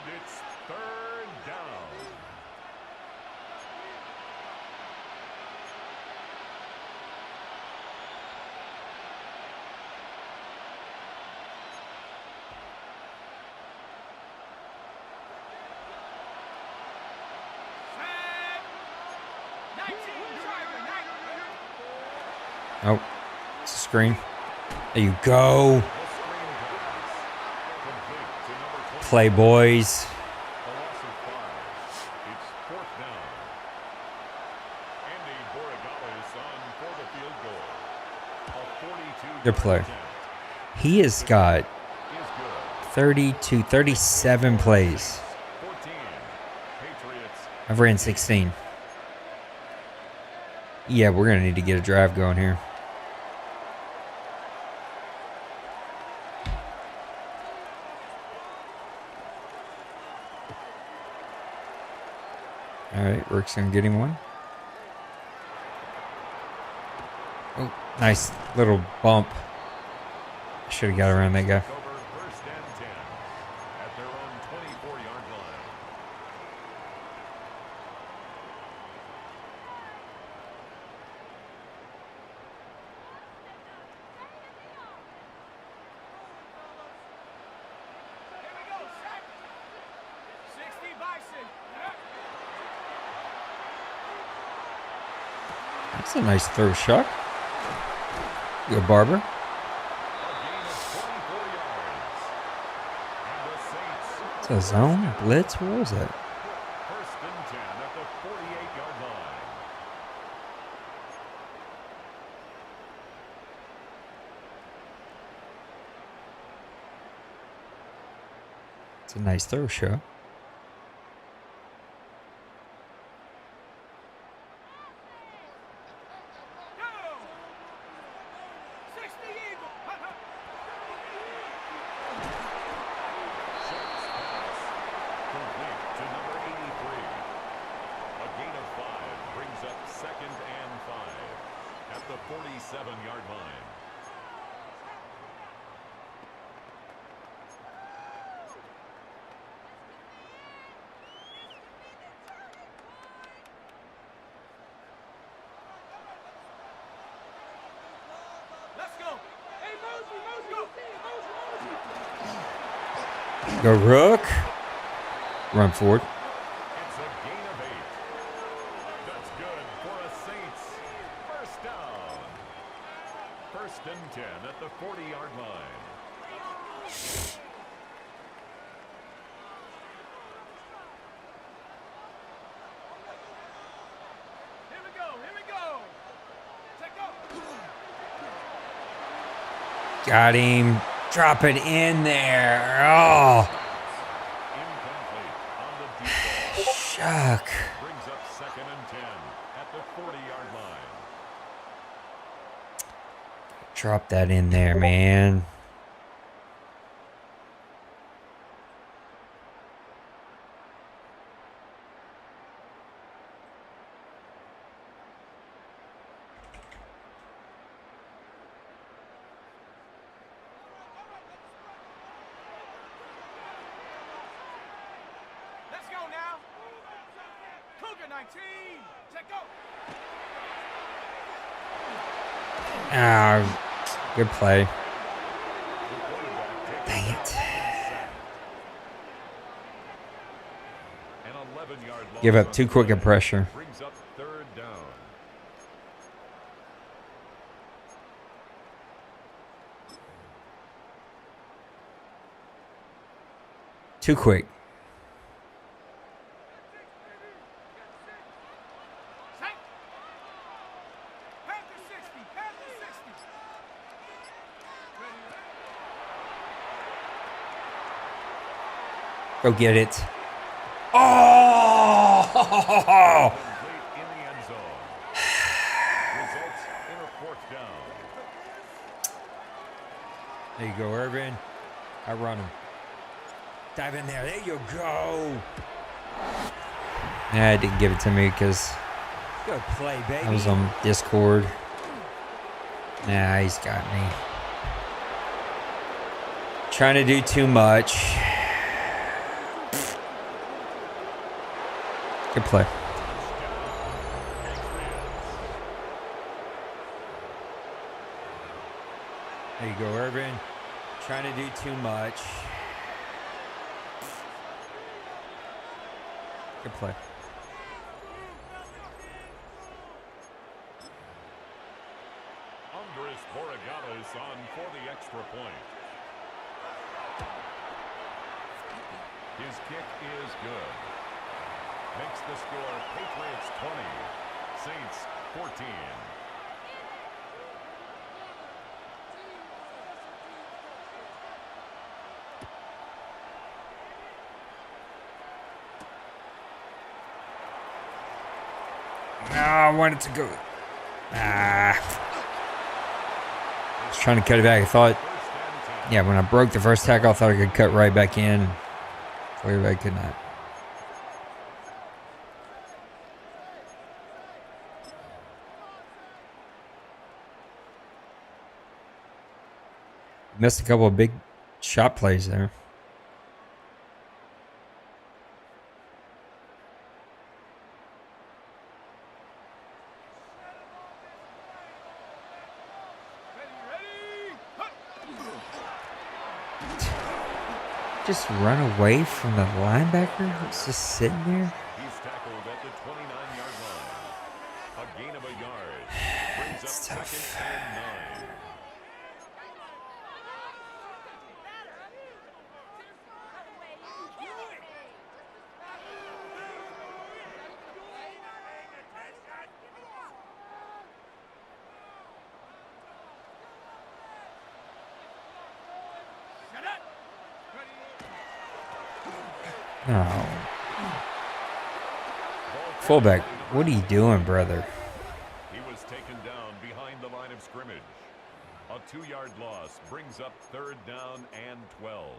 And it's 3rd down. Oh, it's a screen. There you go. Play, boys. A loss of 5. It's 4th down. Andy Borregales on for the field goal. A 42. Good play. He has got Is good. 32, 37 plays. 14. Patriots. I've ran 16. Yeah, we're going to need to get a drive going here. All right, Rook's going to get him one. Oh, nice little bump. Should have got around that guy. Over 1st and 10 at their own 24-yard line. Here we go, set. 60 Bison. That's a nice throw, Chuck. Good, Barber. A gain of 24 yards. And the Saints It's a zone blitz. What was that? 1st and 10 at the 48-yard line. It's a nice throw, Chuck. Go. 60 Eagle. Sharp's pass complete to number 83. A gain of 5 brings up 2nd and 5 at the 47-yard line. Let's go. Hey, Mosey, go. Go, Rook. Run forward. It's a gain of 8. That's good for a Saints. 1st down. 1st and 10 at the 40-yard line. Here we go. Here we go. Take go. Got him. Drop it in there. Oh, Incomplete on the deep ball. Chuck. Brings up 2nd and 10 at the 40-yard line. Drop that in there, man. Cougar 19. Check go. Ah, good play. Dang it. An 11-yard loss Give up on too the quick a play. pressure. Brings up third down. Too quick. Set. Panther 60. Panther 60. Go get it. Oh! Complete in the end zone. Results in a fourth down. There you go, Irvin. I run him. Dive in there. There you go. Nah, it didn't give it to me because Good play, baby. I was on Discord. Nah, he's got me. Trying to do too much. Good play. There you go, Irvin. Trying to do too much. Good play. Andres Borregales on for the extra point. His kick is good. Makes the score Patriots 20, Saints 14. No, I wanted to go. I was trying to cut it back. I thought, yeah, when I broke the first tackle, I thought I could cut right back in. Clearly, I could not. Missed a couple of big shot plays there. Just run away from the linebacker who's just sitting there. He's tackled at the 29-yard line. A gain of a yard. Brings up It's tough. second and 9. Oh. Fullback, what are you doing, brother? He was taken down behind the line of scrimmage. A 2-yard loss brings up third down and 12.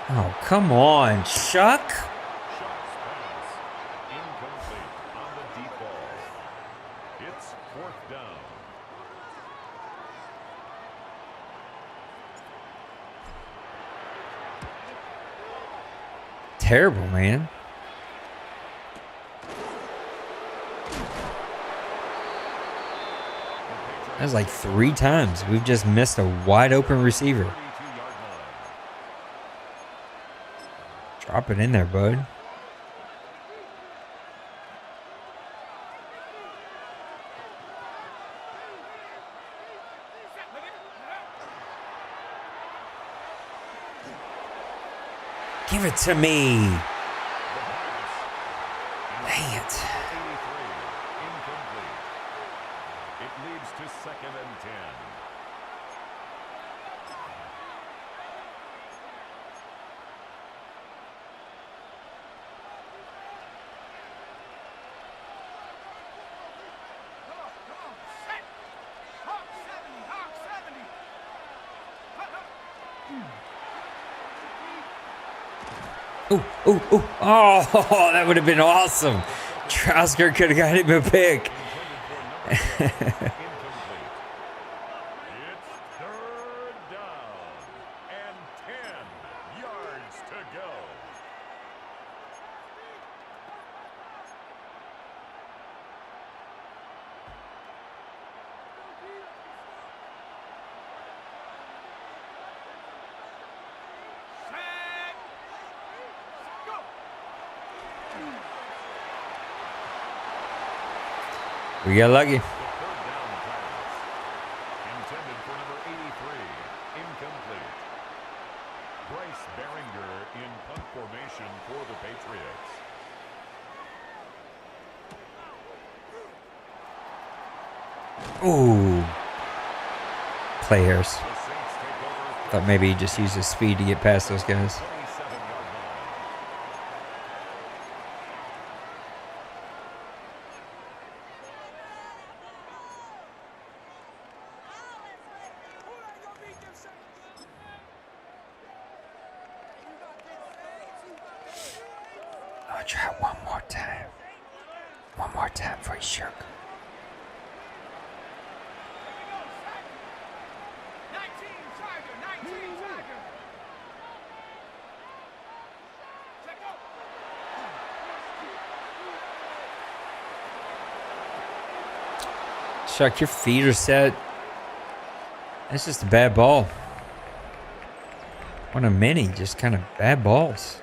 Oh, come on, Chuck. Shots pass. Incomplete on the deep ball. It's fourth down. Terrible, man. That was like 3 times. We've just missed a wide open receiver. 32-yard line. Drop it in there, bud. Give it to me. Dang it. 83. Incomplete. It leads to second and 10. Come on, set. Hawk 70, Ooh, ooh, ooh. Oh, that would have been awesome. Trausker could have got him a pick. Incomplete. It's third down and 10 yards to go. Set. Go. We got lucky. The third down pass. Intended for number 83. Incomplete. Bryce Behringer in punt formation for the Patriots. Ooh. Players. The Saints take over. Thought maybe he just used his speed to get past those guys. 27-yard line. I'll try one more time. One more time for you, shook. 19 Tiger. 19 Tiger. Check out. Shuck, your feet are set. That's just a bad ball. One of many, just kind of bad balls.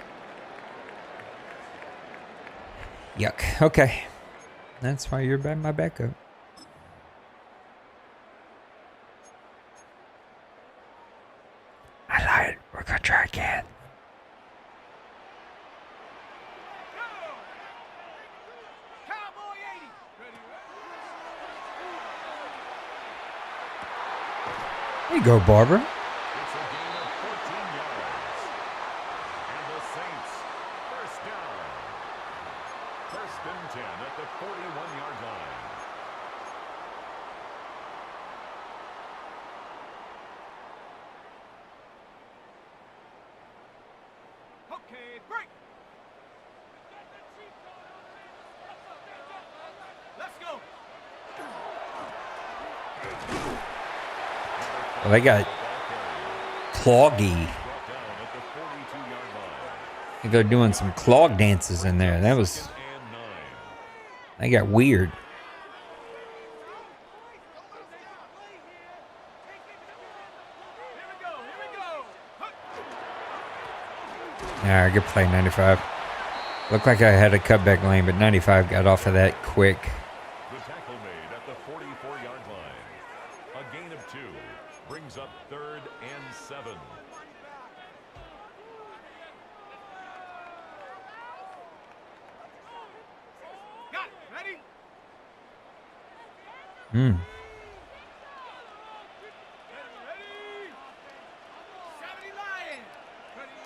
Yuck. Okay. That's why you're my backup. I lied. We're gonna try again. Go. Cowboy 80. Ready. There you go, Barbara. It's a gain of 14 yards. And the Saints, first down. First and 10 at the 41-yard line. Okay, break. Let's go. Well, they got cloggy. Brought down at the 42-yard line. They go doing some clog dances in there. That was. Second and 9. They got weird. Here we go. Here we go. Alright, good play, 95. Looked like I had a cutback lane, but 95 got off of that quick. The tackle made at the 44-yard line. A gain of 2 brings up third and 7. Got it. Ready? Hmm. Ready. 70 Lions. Ready.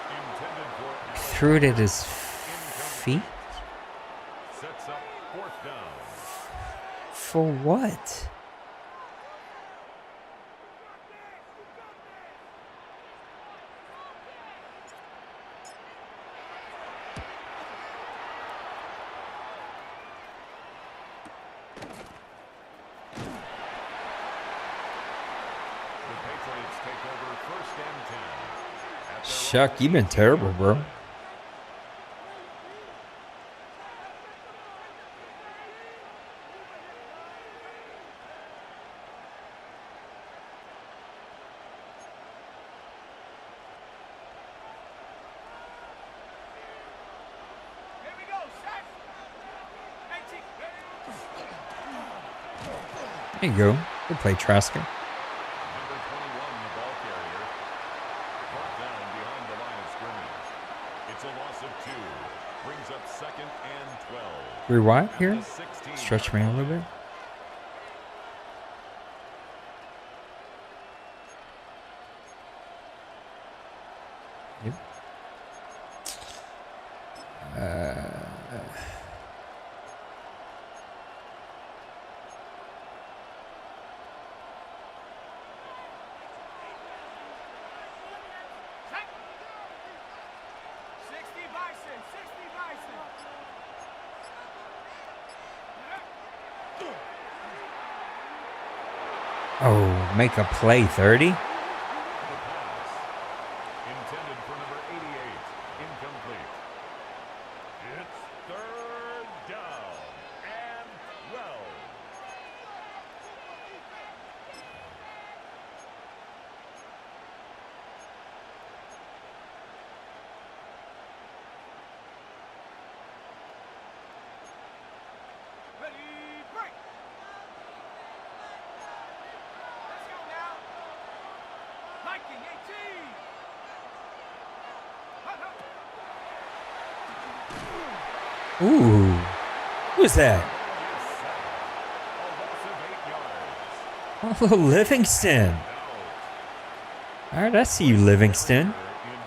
Intended for Alex. Threw it at his feet? Sets up fourth down. For what? The Patriots take over first and 10. At their Shuck, you've been terrible, bro. Here we go. Set. 18. Ready. There you go. Good play, Trasker. number 21, the ball carrier, brought down behind the line of scrimmage. It's a loss of 2. Brings up second and 12. Rewind At here. the 16. Stretch me out a little bit. Yep. Oh, make a play, 30? The pass. Intended for number 88. Incomplete. It's third down and 12. Ready, break. Let's go now. Viking 18. Ooh. Who's that? A loss of 8 yards. Oh, Livingston. All right, I see you, Livingston.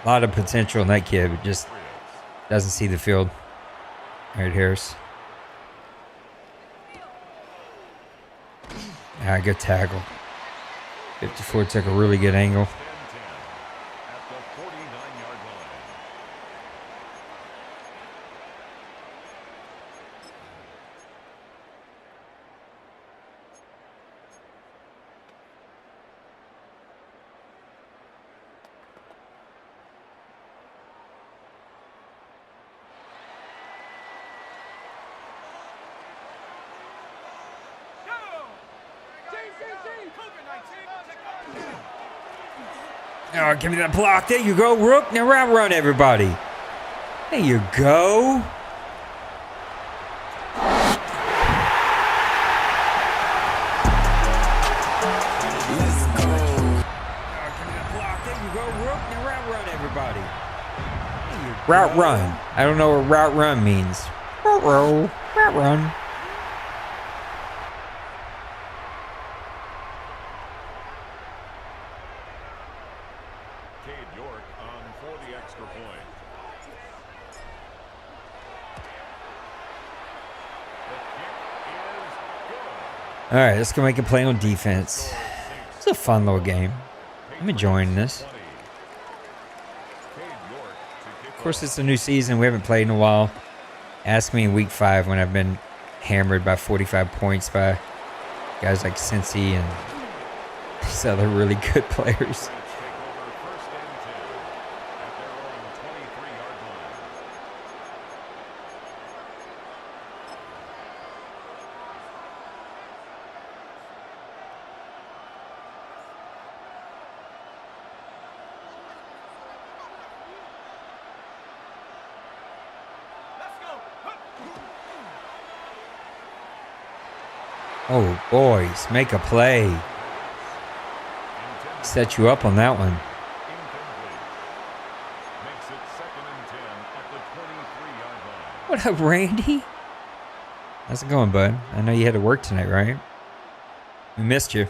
A lot of potential in that kid, but just doesn't see the field. All right, Harris. All right, good tackle. 54 took a really good angle. 10-10 at the 49-yard line. Go. JCC. Cougar 19. Take over. Oh, give me that block. There you go, Rook. Now run, everybody. There you go. Route run. I don't know what route run means. Route run. Cade York on for the extra point. The kick is good. All right, let's go make a play on defense. It's a fun little game. I'm enjoying this. 20. Cade York to kick Of course, it's a new season. We haven't played in a while. Ask me in week 5 when I've been hammered by 45 points by guys like Cincy and these other really good players. take over first and 10 at their own 23-yard line. Let's go. Oh, boys, make a play. Set you up on that one. Incomplete. Makes it 2nd and 10 at the 23-yard line. What up, Randy? How's it going, bud? I know you had to work tonight, right? We missed you.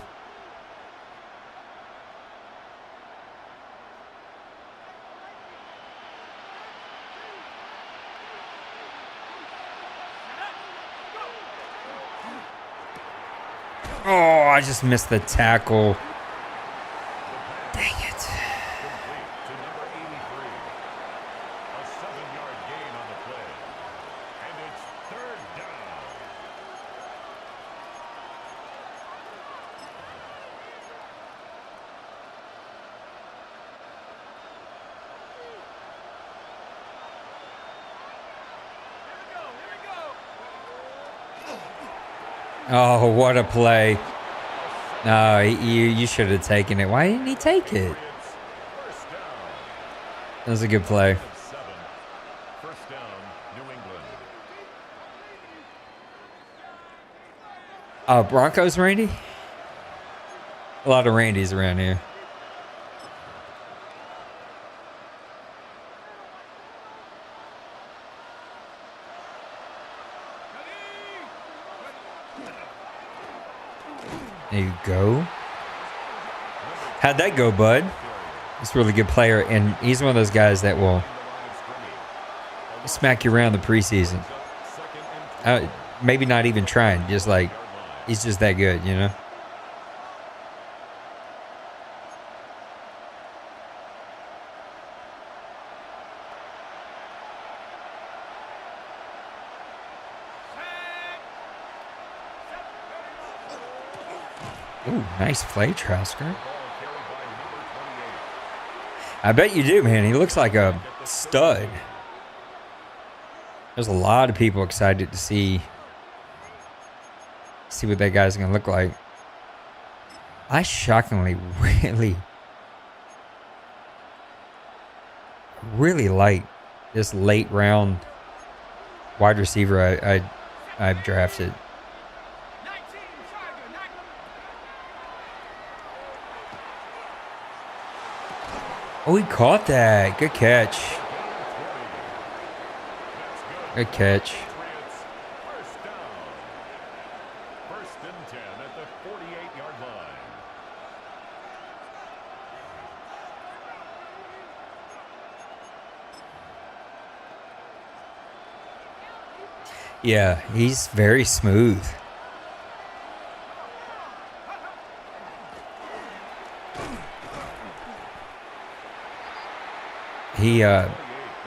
Oh, I just missed the tackle. Dang it. Complete to number 83. A 7-yard gain on the play. And it's 3rd down. Oh, what a play. No, you should have taken it. Why didn't he take it? It's first down. That was a good play. At 7. First down, New England. Broncos, Randy? A lot of Randys around here. There you go. How'd that go, bud? He's a really good player, and he's one of those guys that will smack you around the preseason. Maybe not even trying, just like he's just that good, you know? Ooh, nice play, Trausker. I bet you do, man. He looks like a stud. There's a lot of people excited to see what that guy's going to look like. I shockingly really like this late round wide receiver I've drafted. Oh, he caught that. Good catch. Good catch. First and 10 at the 48-yard line. Yeah, he's very smooth. He had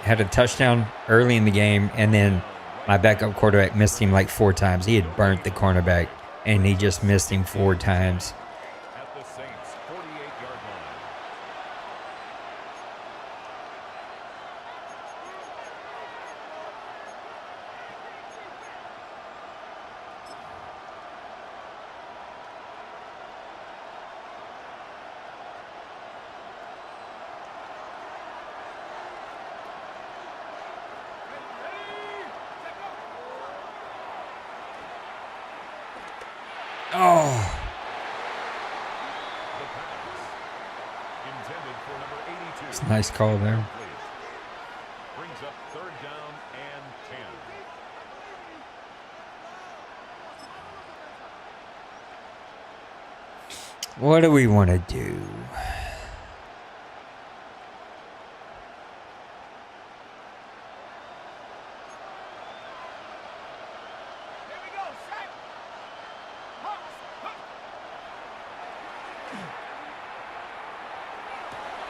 a touchdown early in the game, and then my backup quarterback missed him like 4 times. He had burnt the cornerback, and he just missed him 4 times. At the Saints' 48-yard line. Oh, Intended for number 82. it's a nice call there. Brings up third down and 10. What do we want to do? Here we go, set.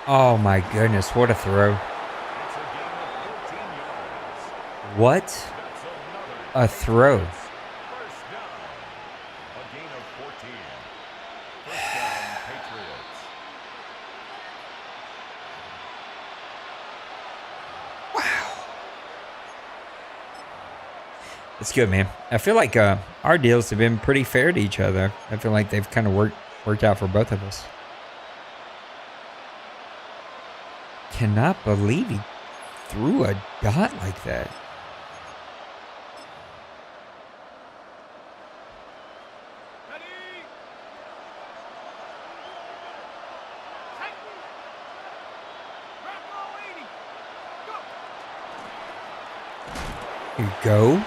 Oh my goodness, what a throw. It's a gain of 14 yards. What That's a another throw. first down. A gain of 14. First down, Patriots. It's good, man. I feel like our deals have been pretty fair to each other. I feel like they've kind of worked out for both of us. Cannot believe he threw a dot like that. Ready? Set. Grab roll 80. Go. Here you go.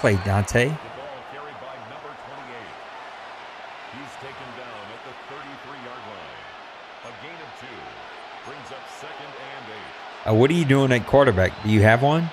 Play Dante. The ball carried by number 28. He's taken down at the 33-yard line. A gain of 2. Brings up second and 8. What are you doing at quarterback? Do you have one?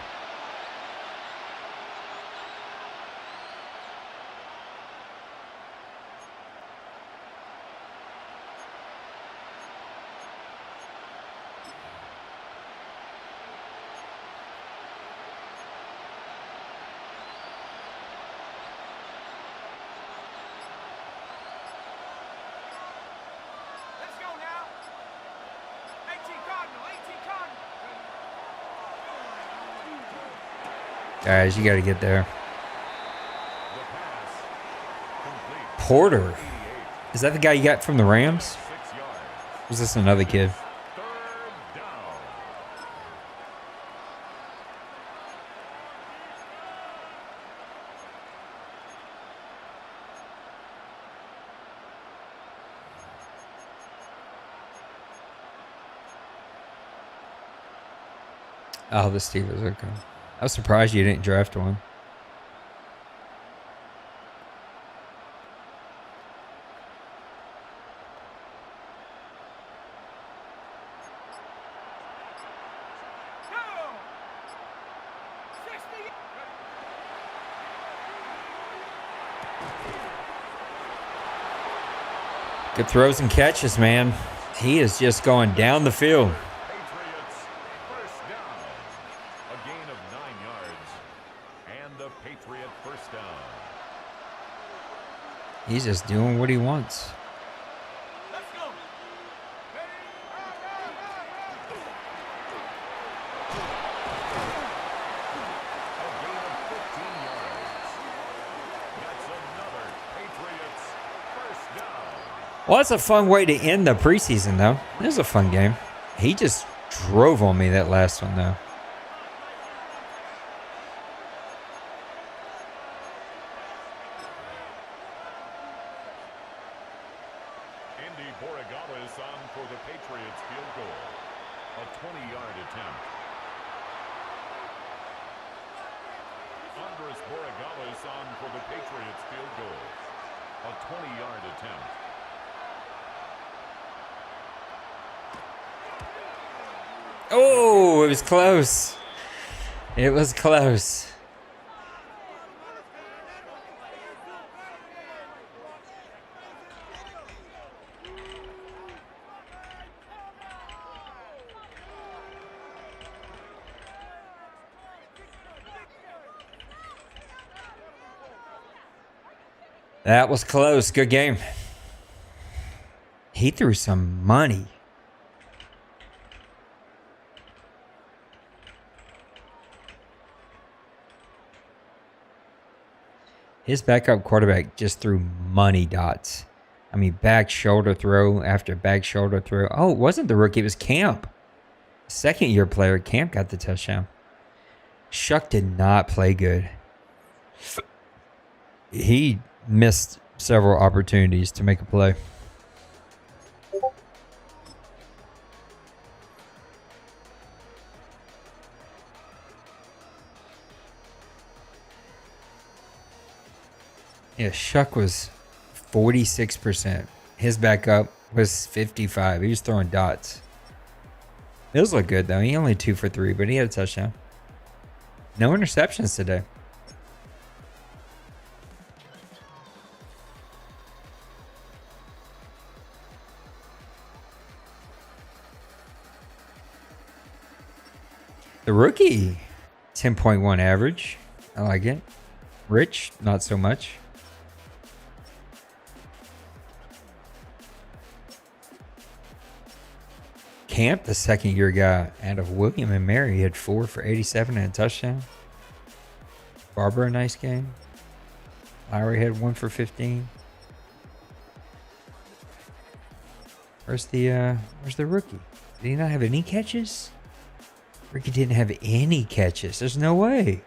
Let's go now. 18 Cardinal, 18 Cardinal. Guys, you got to get there. The pass complete. Porter. Is that the guy you got from the Rams? 6 yards. Or is this another kid? Third down. Oh, the Steelers. Okay. I was surprised you didn't draft one. Go. 60. Good throws and catches, man. He is just going down the field. Patriots first down. A gain of 9 yards. And the Patriot first down. He's just doing what he wants. Well, that's a fun way to end the preseason, though. It was a fun game. He just drove on me that last one, though. Andy Borregales on for the Patriots field goal. A 20-yard attempt. Andres Borregales on for the Patriots field goal. A 20-yard attempt. Oh, it was close. It was close. That was close. Good game. He threw some money. His backup quarterback just threw money dots. I mean, back shoulder throw after back shoulder throw. Oh, it wasn't the rookie. It was Camp. Second-year player. Camp got the touchdown. Shuck did not play good. He missed several opportunities to make a play. Yeah, Shuck was 46%. His backup was 55. He was throwing dots. Those look good, though. He only 2 for 3, but he had a touchdown. No interceptions today. The rookie, 10.1 average. I like it. Rich, not so much. Camp, the second-year guy out of William and Mary, had 4 for 87 and a touchdown. Barber, a nice game. Lowry had 1 for 15. Where's the rookie? Did he not have any catches? Rookie didn't have any catches. There's no way.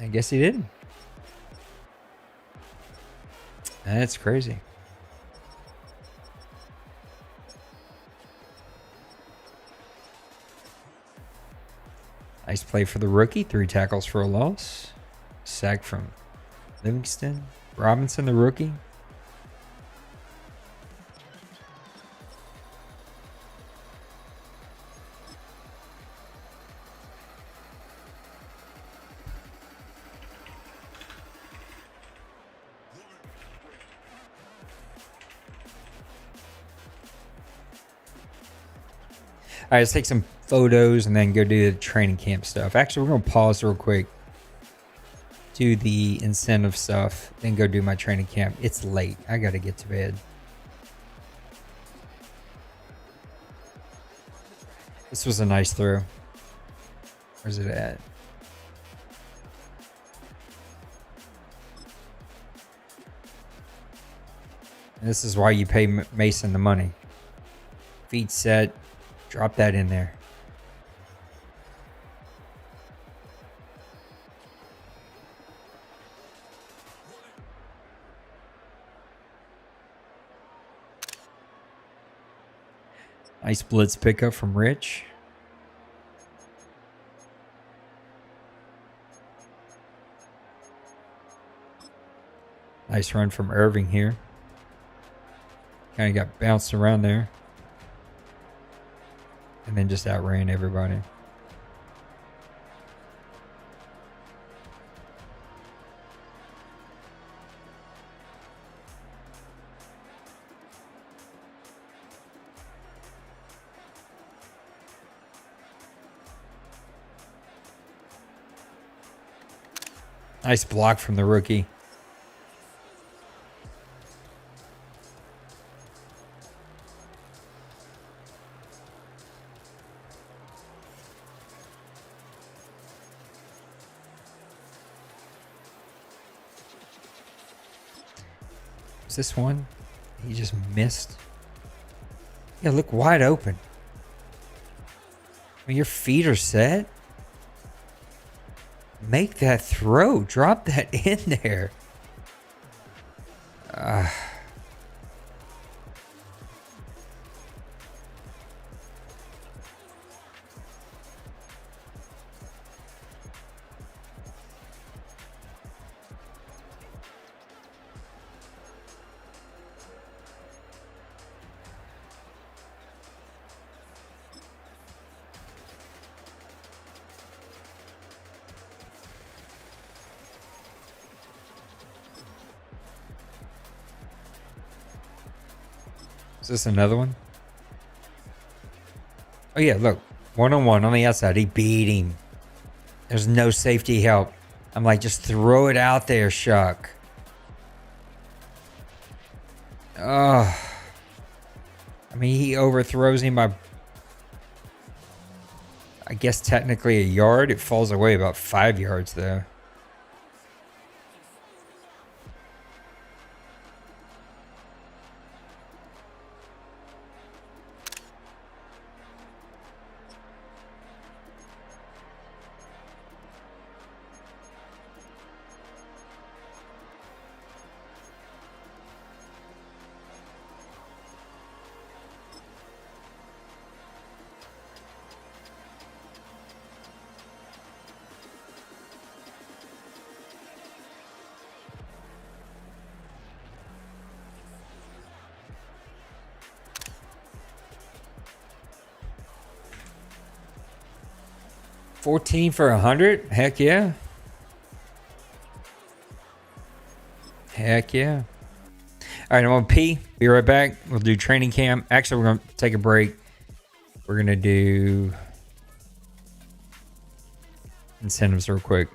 I guess he didn't. That's crazy. Nice play for the rookie. 3 tackles for a loss. Sack from Livingston. Robinson, the rookie. All right, let's take some photos and then go do the training camp stuff. Actually, we're going to pause real quick, do the incentive stuff, then go do my training camp. It's late. I got to get to bed. This was a nice throw. Where's it at? And this is why you pay Mason the money. Feet set. Drop that in there. Nice blitz pickup from Rich. Nice run from Irving here. Kind of got bounced around there. And then just outran everybody. Nice block from the rookie. Is this one? He just missed. Yeah, look wide open. I mean, your feet are set. Make that throw. Drop that in there. Is this another one? Oh, yeah, look. One-on-one on the outside. He beat him. There's no safety help. I'm like, just throw it out there, Shuck. Oh. I mean, he overthrows him by, I guess, technically a yard. It falls away about 5 yards, though. $14 for $100? Heck yeah. Heck yeah. All right, I'm going to pee. Be right back. We'll do training camp. Actually, we're going to take a break. We're going to do incentives real quick.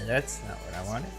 That's not what I wanted.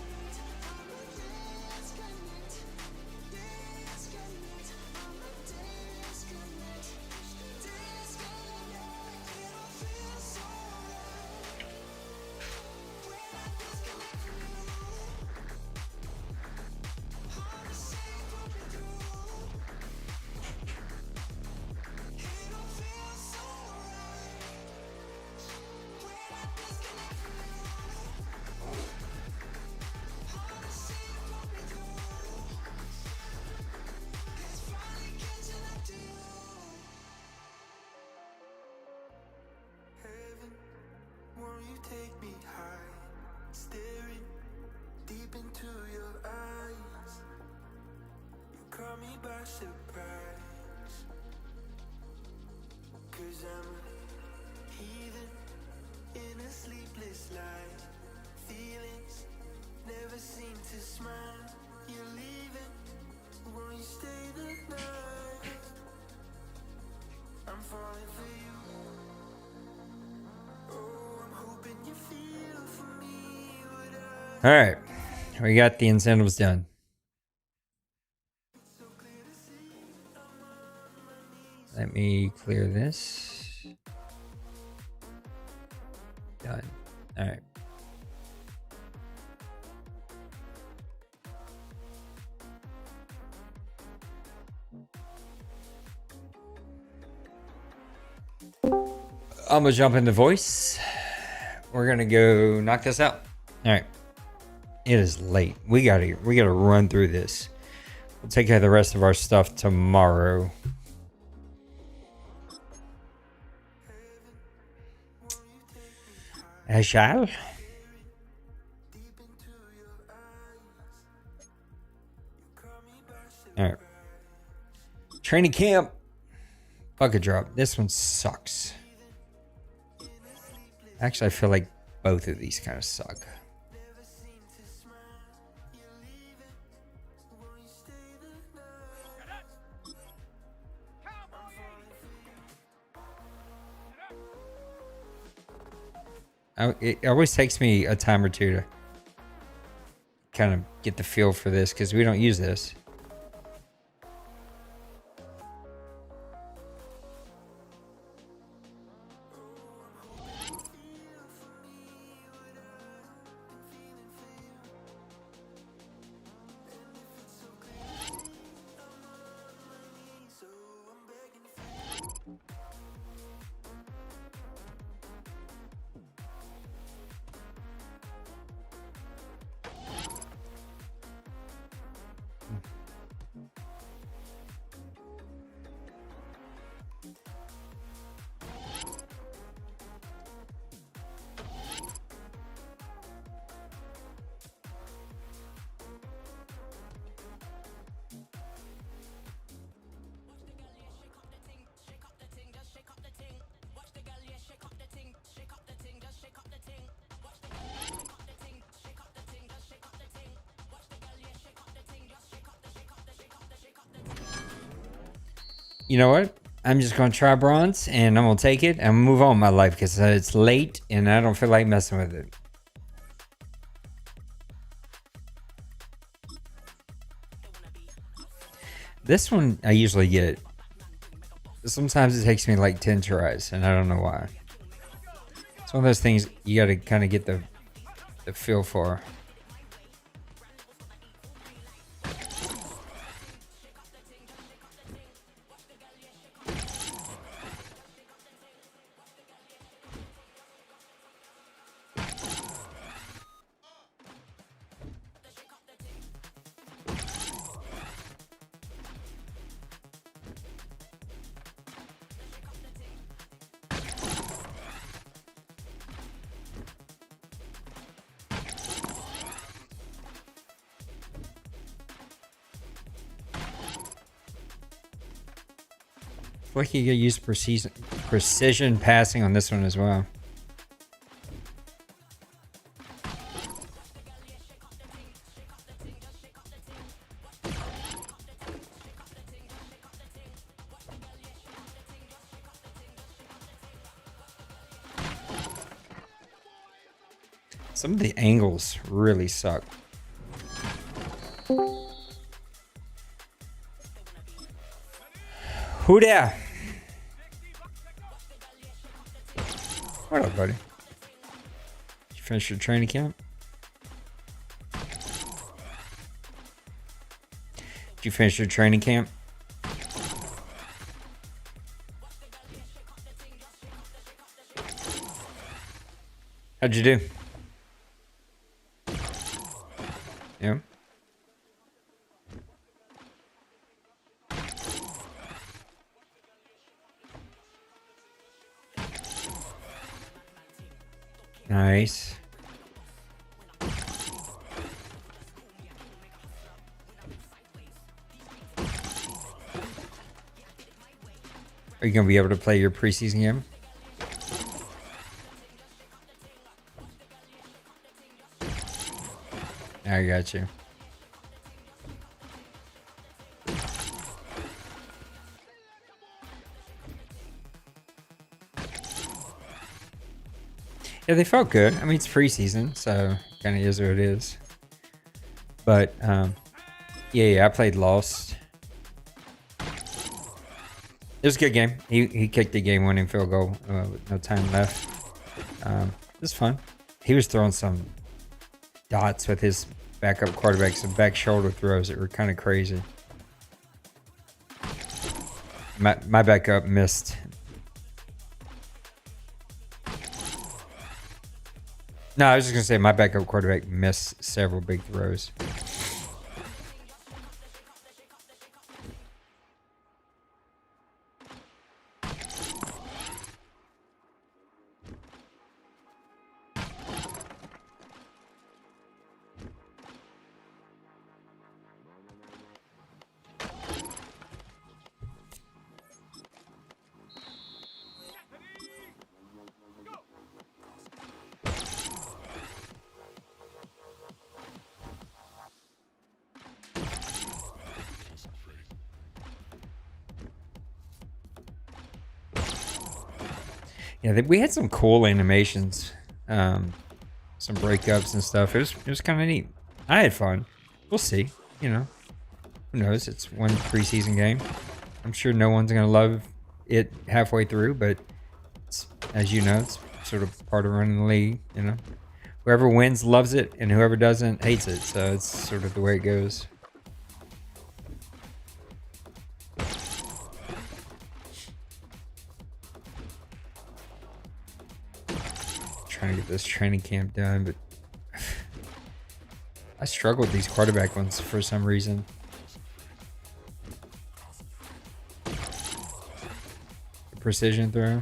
All right, we got the incentives done. Let me clear this. Done. All right. I'm gonna jump into voice. We're gonna go knock this out. All right. It is late. We gotta run through this. We'll take care of the rest of our stuff tomorrow. I shall. All right. Training camp. Bucket drop. This one sucks. Actually, I feel like both of these kind of suck. It always takes me a time or two to kind of get the feel for this because we don't use this. You know what? I'm just going to try bronze, and I'm going to take it and move on with my life because it's late, and I don't feel like messing with it. This one I usually get. Sometimes it takes me like 10 tries, and I don't know why. It's one of those things you got to kind of get the feel for. I feel like you could use precision passing on this one as well. Some of the angles really suck. Who there? What up, buddy? Did you finish your training camp? Did you finish your training camp? How'd you do? Yeah. Nice. Are you going to be able to play your preseason game? I got you. Yeah, they felt good. I mean, it's preseason, so kind of is what it is. But, yeah, I played Lost. It was a good game. He kicked the game-winning field goal with no time left. It was fun. He was throwing some dots with his backup quarterback, some back shoulder throws that were kind of crazy. My backup missed. No, I was just going to say my backup quarterback missed several big throws. Yeah, we had some cool animations, some breakups and stuff. It was kind of neat. I had fun. We'll see. You know, who knows? It's one preseason game. I'm sure no one's gonna love it halfway through, but it's, as you know, it's sort of part of running the league. You know, whoever wins loves it, and whoever doesn't hates it. So it's sort of the way it goes. Trying to get this training camp done, but I struggle with these quarterback ones for some reason. Precision throw.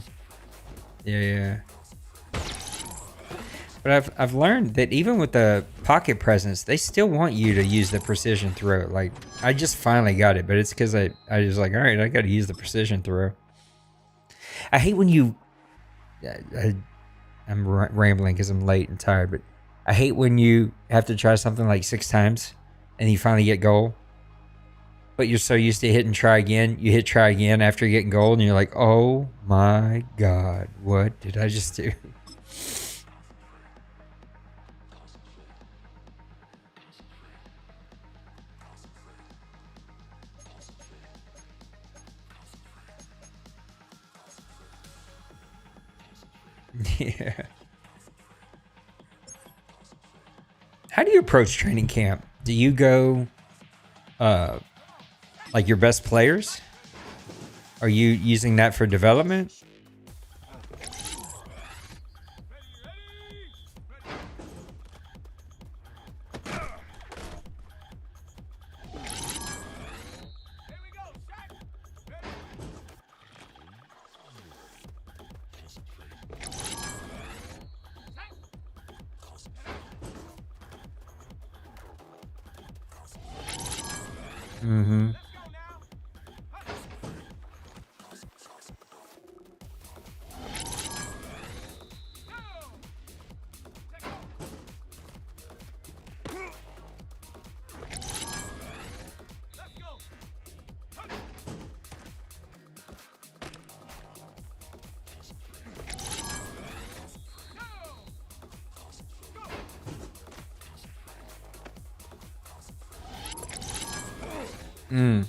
Yeah. But I've learned that even with the pocket presence, they still want you to use the precision throw. Like, I just finally got it, but it's because I was like, all right, I got to use the precision throw. I hate when you... I'm rambling because I'm late and tired, but I hate when you have to try something like 6 times and you finally get goal. But you're so used to hitting try again. You hit try again after getting goal, and you're like, oh my God, what did I just do? Yeah. How do you approach training camp? Do you go like your best players? Are you using that for development? Mm-hmm. Mm.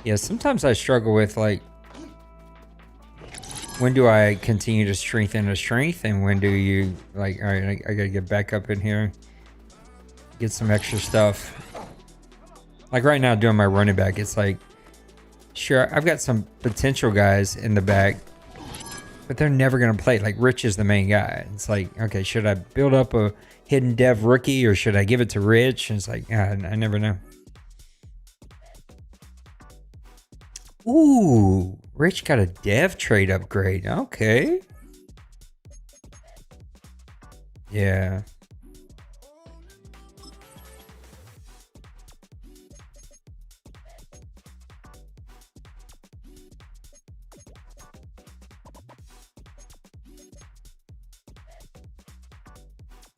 Yeah, sometimes I struggle with, like, when do I continue to strengthen a strength, and when do you, like, all right, I gotta get back up in here, get some extra stuff. Like right now doing my running back, it's like, sure, I've got some potential guys in the back, but they're never gonna play. Like Rich is the main guy. It's like, okay, should I build up a hidden dev rookie, or should I give it to Rich? And it's like, I never know. Ooh, Rich got a dev trade upgrade. Okay. Yeah.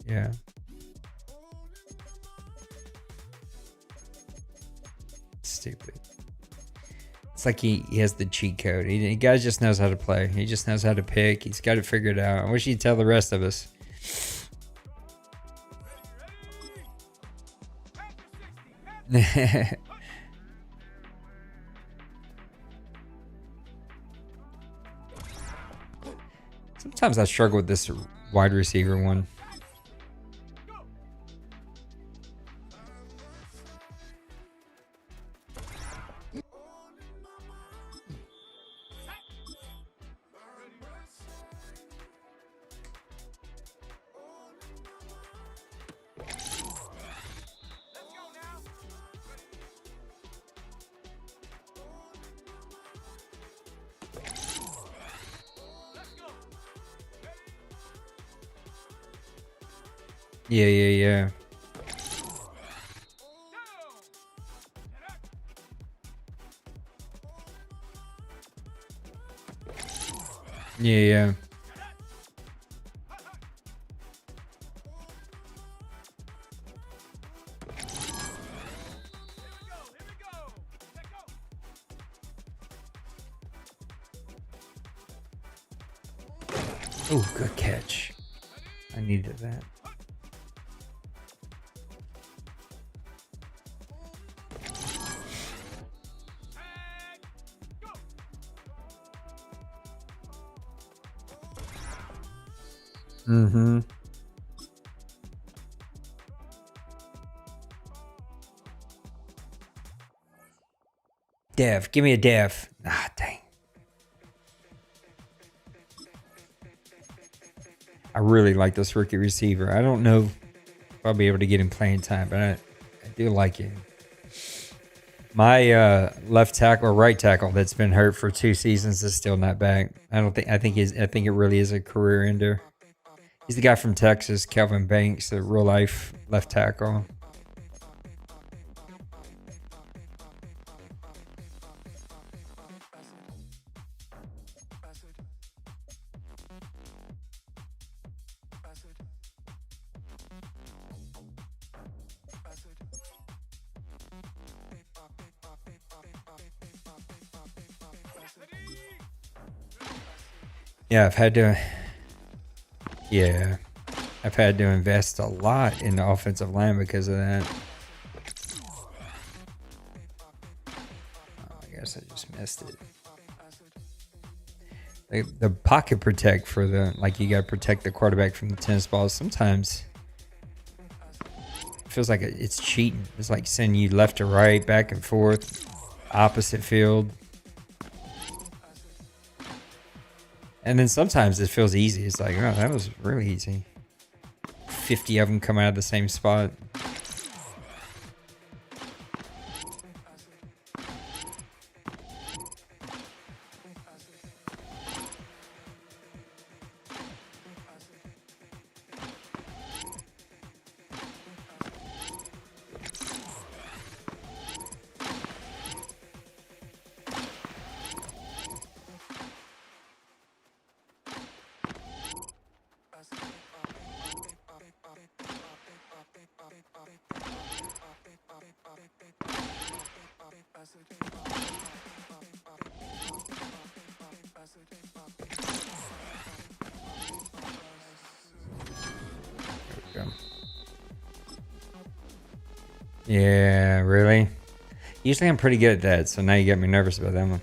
Yeah. Stupid. It's like he has the cheat code. He guy just knows how to play. He just knows how to pick. He's got it figured out. I wish he'd tell the rest of us. Sometimes I struggle with this wide receiver one. Yeah. Yeah. Oh, good catch. I needed that. Mm-hmm. Dev, give me a dev. Ah, dang. I really like this rookie receiver. I don't know if I'll be able to get him playing time, but I do like him. My left tackle or right tackle that's been hurt for 2 seasons is still not back. I think it really is a career ender. He's the guy from Texas, Kelvin Banks, the real life left tackle. Yeah, I've had to invest a lot in the offensive line because of that. Oh, I guess I just missed it. The pocket protect for you got to protect the quarterback from the tennis balls. Sometimes it feels like it's cheating. It's like sending you left to right, back and forth, opposite field. And then sometimes it feels easy. It's like, oh, that was really easy. 50 of them come out of the same spot. Yeah, really? Usually I'm pretty good at that, so now you get me nervous about that one.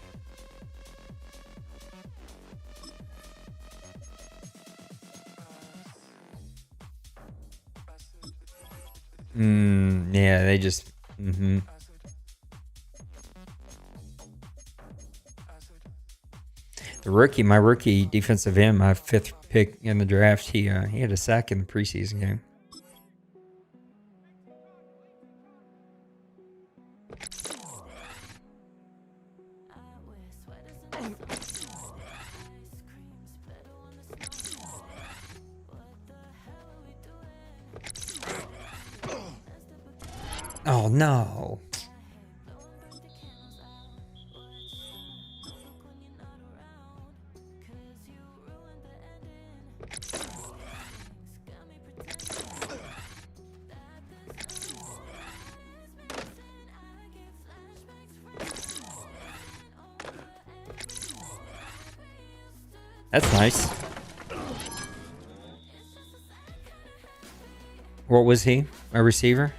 Yeah, they just... My rookie defensive end, my 5th pick in the draft, he had a sack in the preseason game. Oh no. That's nice. What was he? A receiver?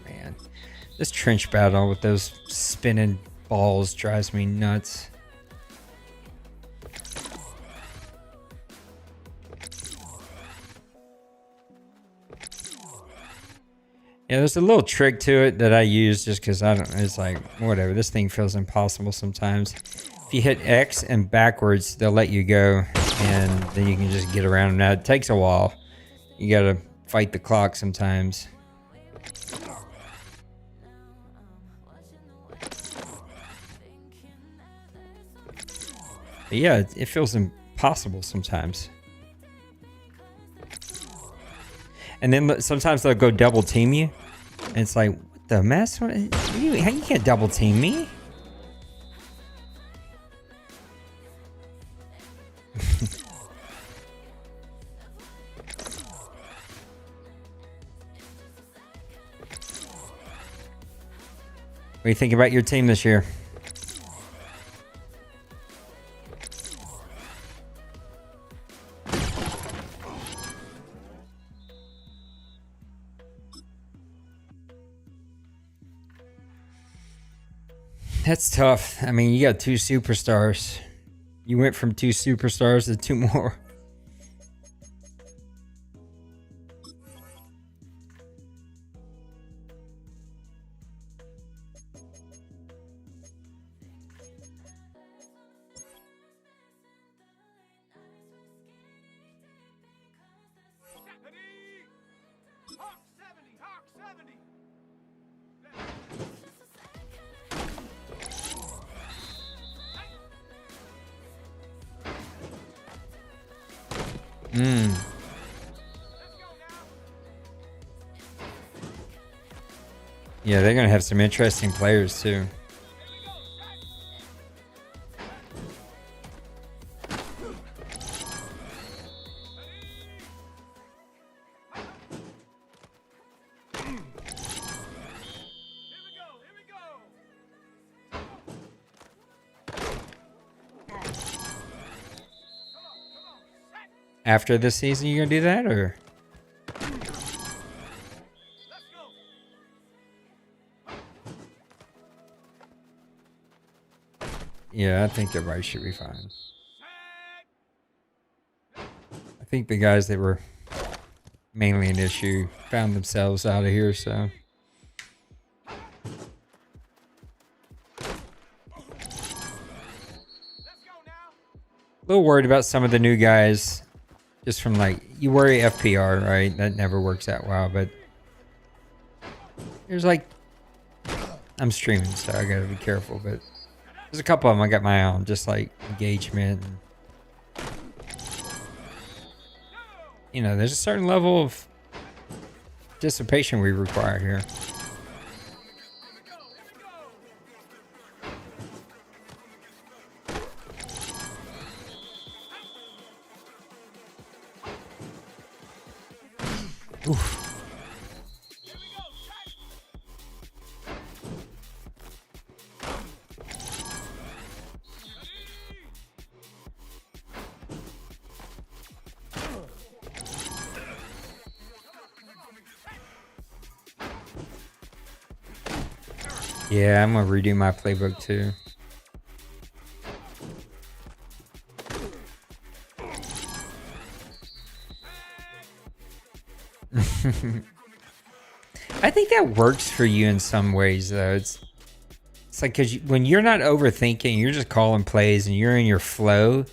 Man, this trench battle with those spinning balls drives me nuts. Yeah, there's a little trick to it that I use just because it's like, whatever. This thing feels impossible sometimes. If you hit X and backwards, they'll let you go, and then you can just get around them. Now, it takes a while. You got to fight the clock sometimes. But yeah, it feels impossible sometimes. And then sometimes they'll go double team you. And it's like, what the mess? You can't double team me. What do you think about your team this year? That's tough. I mean, you got 2 superstars. You went from 2 superstars to 2 more. Hawk 70, Hawk 70. Yeah, they're gonna have some interesting players too. After this season, you gonna do that, or? Yeah, I think everybody should be fine. I think the guys that were mainly an issue found themselves out of here, so. A little worried about some of the new guys. Just from like, you worry FPR, right? That never works out well, but there's like, I'm streaming, so I gotta be careful, but there's a couple of them I got my eye on, just like engagement. And, you know, there's a certain level of dissipation we require here. Oof. Yeah, I'm gonna redo my playbook too. I think that works for you in some ways, though. It's like, because when you're not overthinking, you're just calling plays and you're in your flow.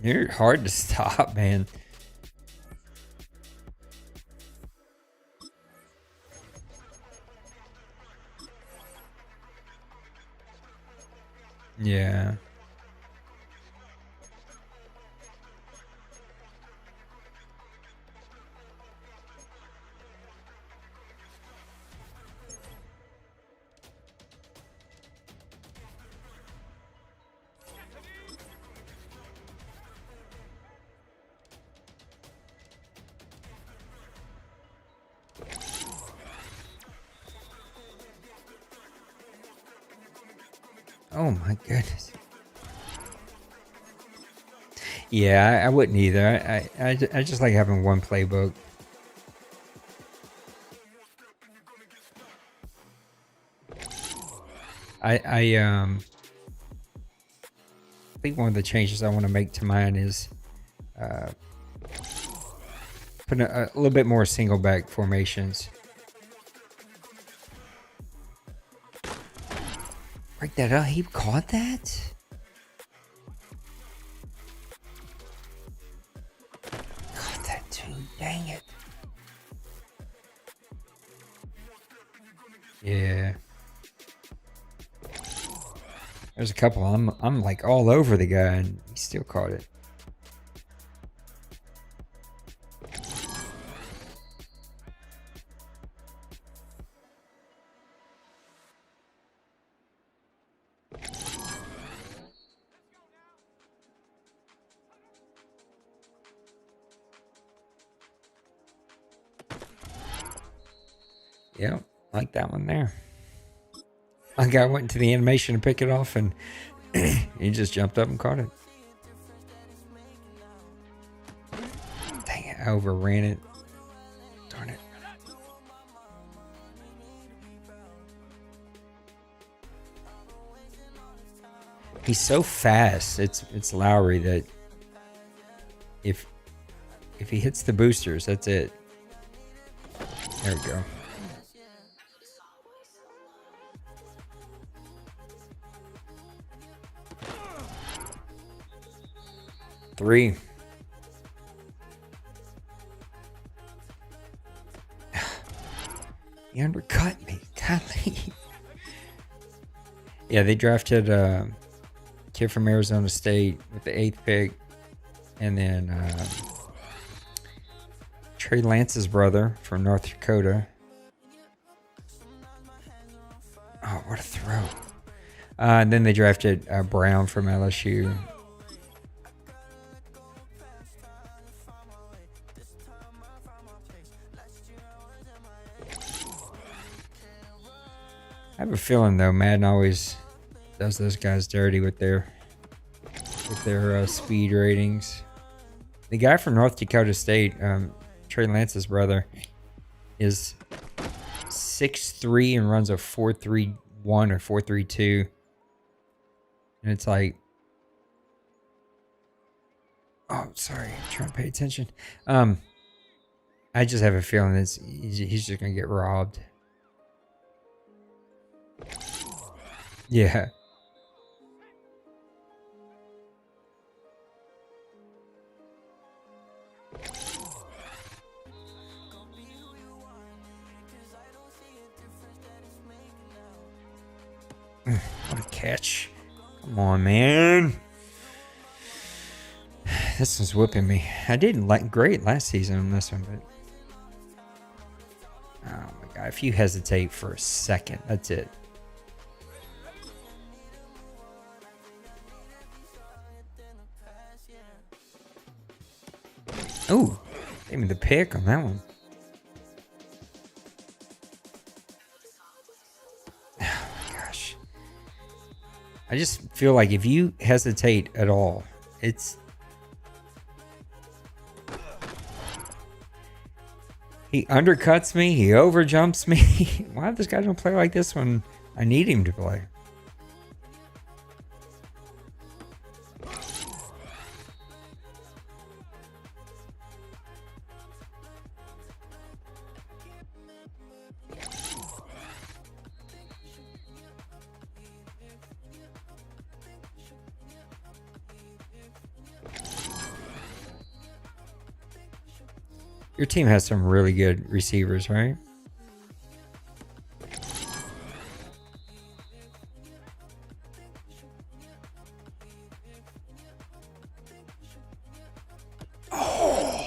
You're hard to stop, man. Yeah. Oh my goodness. Yeah, I wouldn't either. I just like having one playbook. I think one of the changes I want to make to mine is putting a little bit more single back formations. Break that up. He caught that? Caught that too. Dang it. Yeah. There's a couple. I'm like all over the guy and he still caught it. Yep, like that one there. My guy went into the animation to pick it off, and he just jumped up and caught it. Dang it, I overran it. Darn it. He's so fast. It's Lowry that if he hits the boosters, that's it. There we go. Three. He undercut me. Golly. Yeah, they drafted a kid from Arizona State with the 8th pick. And then Trey Lance's brother from North Dakota. Oh, what a throw. And then they drafted Brown from LSU. I have a feeling though, Madden always does those guys dirty with their speed ratings. The guy from North Dakota State, Trey Lance's brother, is 6'3" and runs a 4.31 or 4.32, and it's like, oh, sorry, I'm trying to pay attention. I just have a feeling he's just gonna get robbed. Yeah. What a catch. Come on, man. This one's whipping me. I did great last season on this one, but oh my god, if you hesitate for a second, that's it. Oh, gave me the pick on that one. Oh my gosh. I just feel like if you hesitate at all, it's... He undercuts me. He overjumps me. Why this guy don't play like this when I need him to play? Your team has some really good receivers, right? Oh.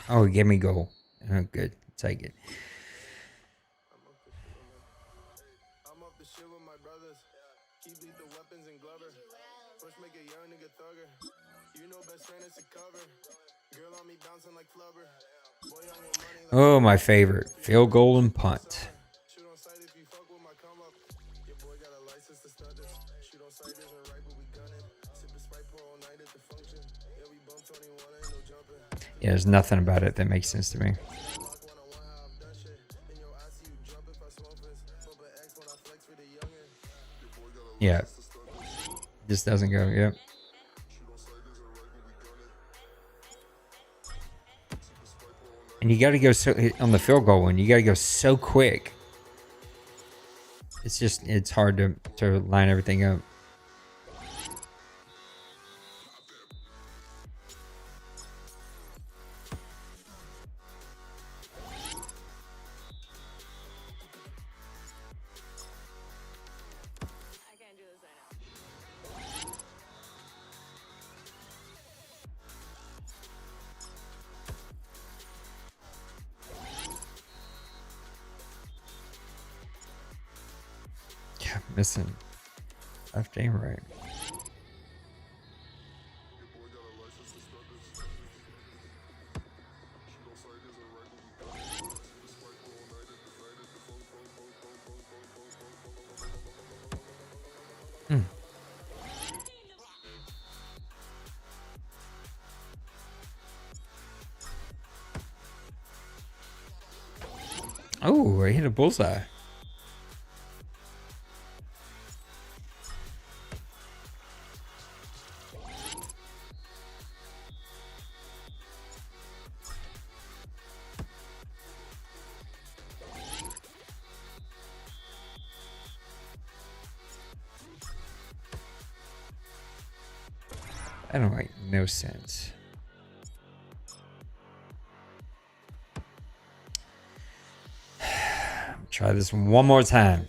Oh, he gave me goal. Oh, good. Take it. Oh, my favorite. Field goal and punt. Yeah, there's nothing about it that makes sense to me. Yeah. This doesn't go, yep. And you got to go so on the field goal one, you got to go so quick. It's just, it's hard to line everything up. Missing left and right. Oh, I hit a bullseye. That don't make no sense. Try this one more time.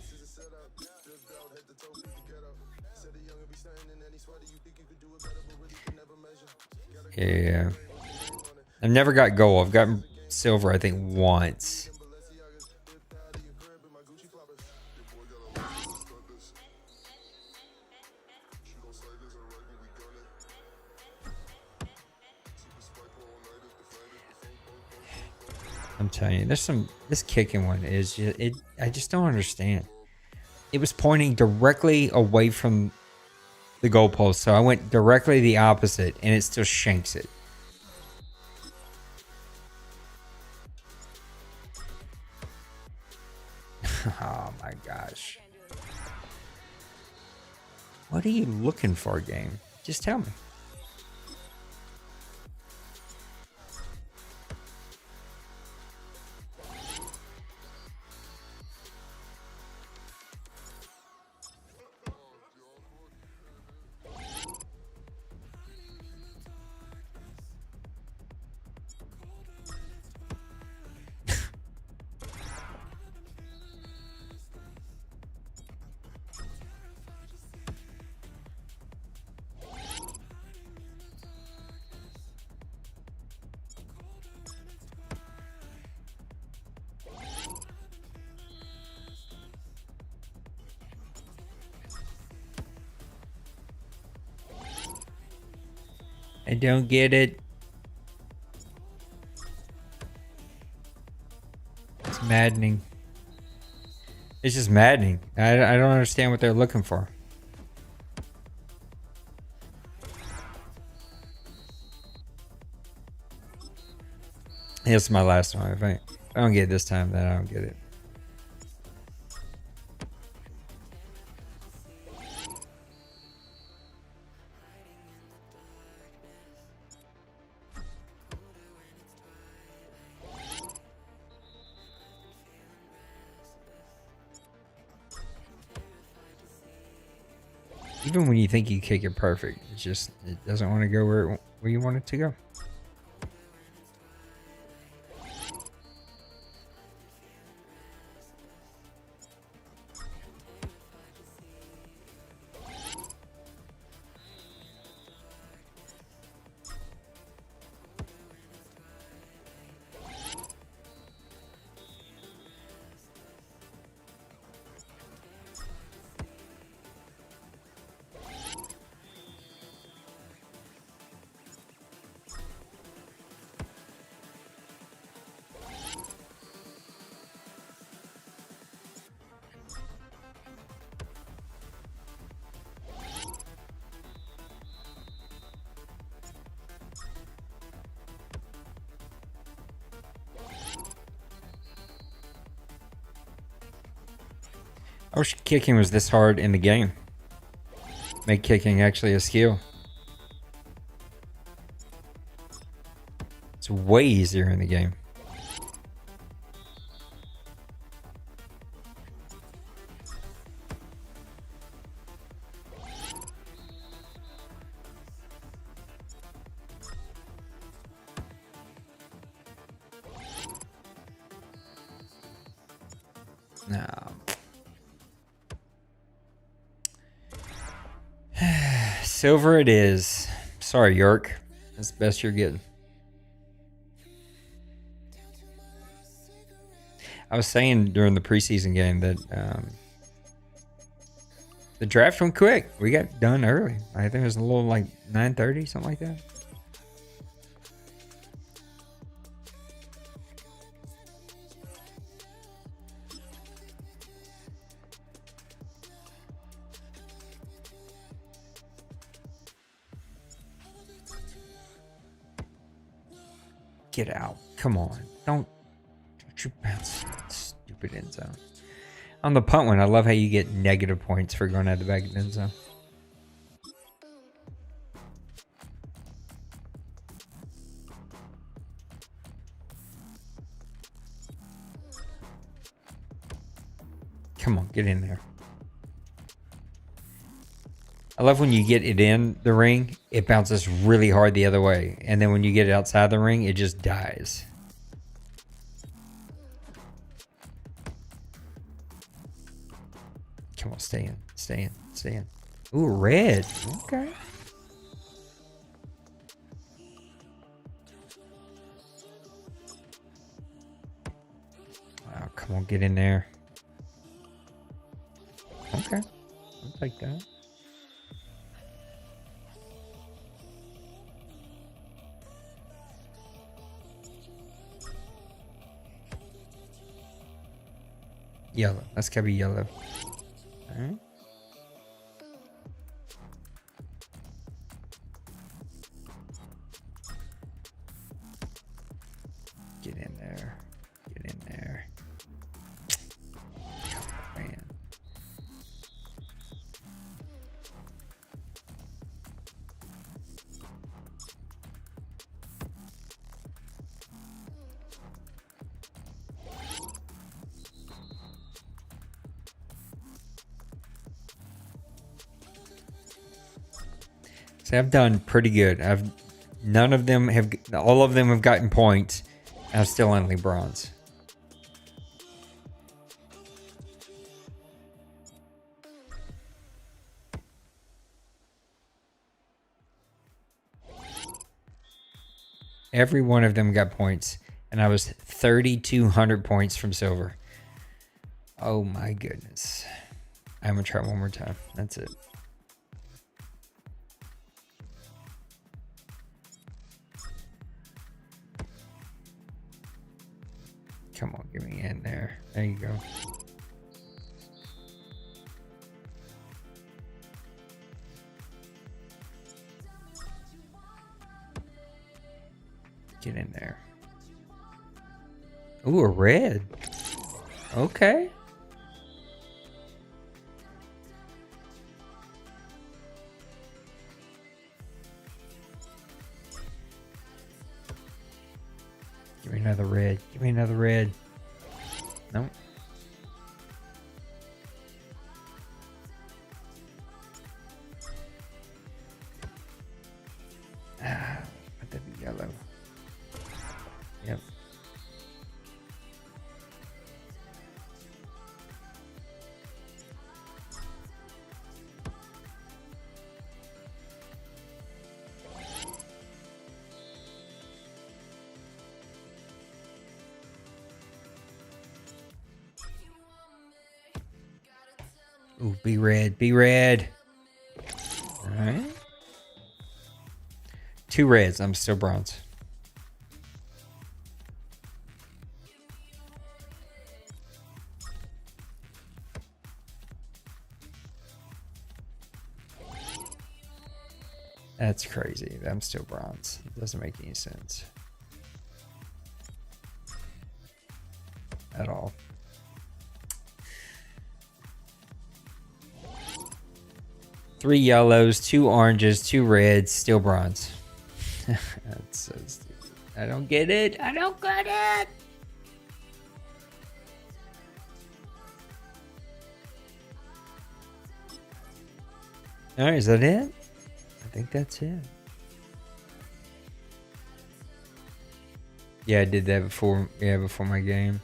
Yeah. I've never got gold. I've gotten silver, I think, once. I'm telling you, this kicking one is just, I just don't understand. It was pointing directly away from the goalpost, so I went directly the opposite, and it still shanks it. Oh my gosh. What are you looking for, game? Just tell me. I don't get it. It's maddening. It's just maddening. I don't understand what they're looking for. This is my last one. If I don't get it this time, then I don't get it. Even when you think you kick it perfect, it doesn't want to go where you want it to go. I wish kicking was this hard in the game. Make kicking actually a skill. It's way easier in the game. No. Silver it is. Sorry, York. That's the best you're getting. I was saying during the preseason game that The draft went quick. We got done early. I think it was a little like 9:30, something like that. Get out. Come on. Don't you bounce that stupid end zone. On the punt one, I love how you get negative points for going out the back of the end zone. Come on, get in there. I love when you get it in the ring, it bounces really hard the other way. And then when you get it outside the ring, it just dies. Come on, stay in, stay in, stay in. Ooh, red. Okay. Oh, come on, get in there. Okay, I'll take that. Yellow. That's gotta be yellow. Alright. Get in there. Get in there. Oh, man. See, I've done pretty good. All of them have gotten points. I'm still only bronze. Every one of them got points, and I was 3,200 points from silver. Oh my goodness. I'm gonna try one more time. That's it. Come on, get me in there. There you go. Get in there. Ooh, a red. Okay. Give me another red. Give me another red. Nope. Ah, let that be yellow. Yep. Ooh, be red, be red. All right. 2 reds. I'm still bronze. That's crazy. I'm still bronze. It doesn't make any sense at all. Three yellows, 2 oranges, 2 reds, still bronze. That's so stupid. I don't get it. I don't get it. All right, is that it? I think that's it. Yeah, I did that before. Yeah, before my game.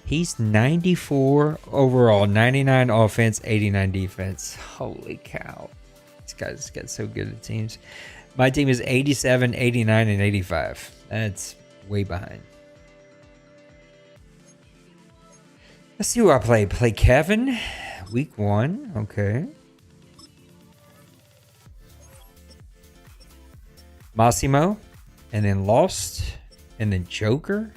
He's 94 overall, 99 offense, 89 defense. Holy cow. These guys get so good at teams. My team is 87, 89, and 85. That's way behind. Let's see who I play. Play Kevin, Week 1. Okay. Massimo. And then Lost. And then Joker.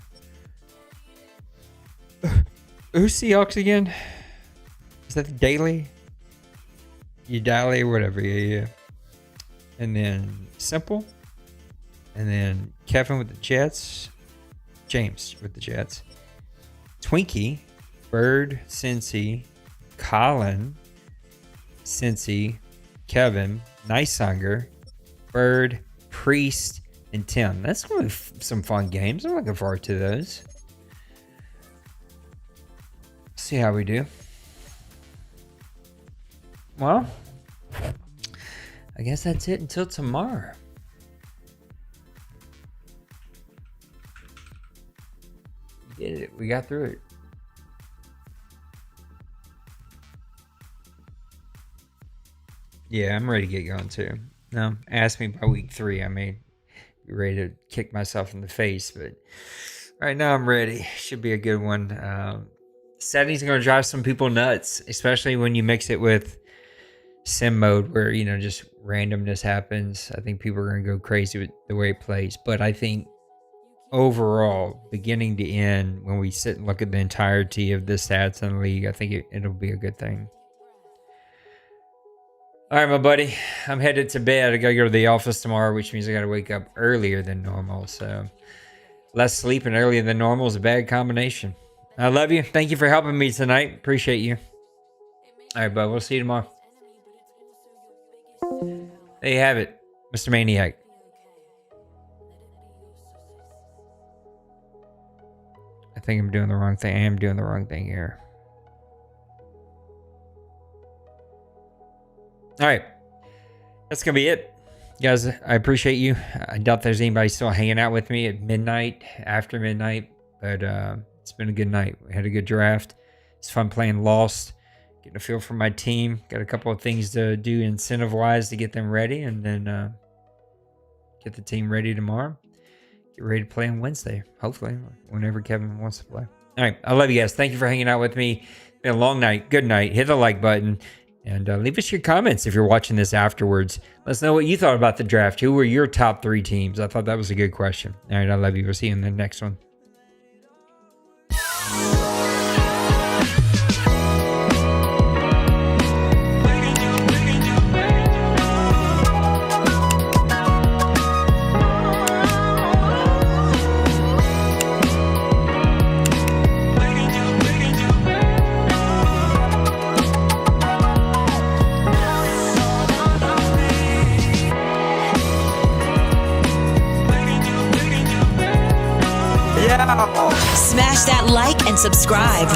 Who's Seahawks again? Is that the Daily? Daily or whatever. Yeah. And then Simple. And then Kevin with the Jets. James with the Jets. Twinkie. Bird. Cincy. Colin. Cincy. Kevin. Nicehunger. Bird. Priest. And Tim. That's going to be some fun games. I'm looking forward to those. See how we do. Well, I guess that's it until tomorrow. We did it. We got through it. Yeah, I'm ready to get going too. No, ask me by week 3. I may be ready to kick myself in the face, but right now I'm ready. Should be a good one. Settings are going to drive some people nuts, especially when you mix it with sim mode where, just randomness happens. I think people are going to go crazy with the way it plays. But I think overall, beginning to end, when we sit and look at the entirety of the stats in the league, I think it'll be a good thing. All right, my buddy, I'm headed to bed. I got to go to the office tomorrow, which means I got to wake up earlier than normal. So less sleep and earlier than normal is a bad combination. I love you. Thank you for helping me tonight. Appreciate you. All right, bud. We'll see you tomorrow. There you have it, Mr. Maniac. I think I'm doing the wrong thing. I am doing the wrong thing here. All right. That's going to be it. Guys, I appreciate you. I doubt there's anybody still hanging out with me at midnight, after midnight. But it's been a good night. We had a good draft. It's fun playing Lost. Getting a feel for my team. Got a couple of things to do incentive-wise to get them ready. And then get the team ready tomorrow. Get ready to play on Wednesday. Hopefully. Whenever Kevin wants to play. All right. I love you guys. Thank you for hanging out with me. It's been a long night. Good night. Hit the like button. And leave us your comments if you're watching this afterwards. Let us know what you thought about the draft. Who were your top 3 teams? I thought that was a good question. All right. I love you. We'll see you in the next one. Smash that like and subscribe.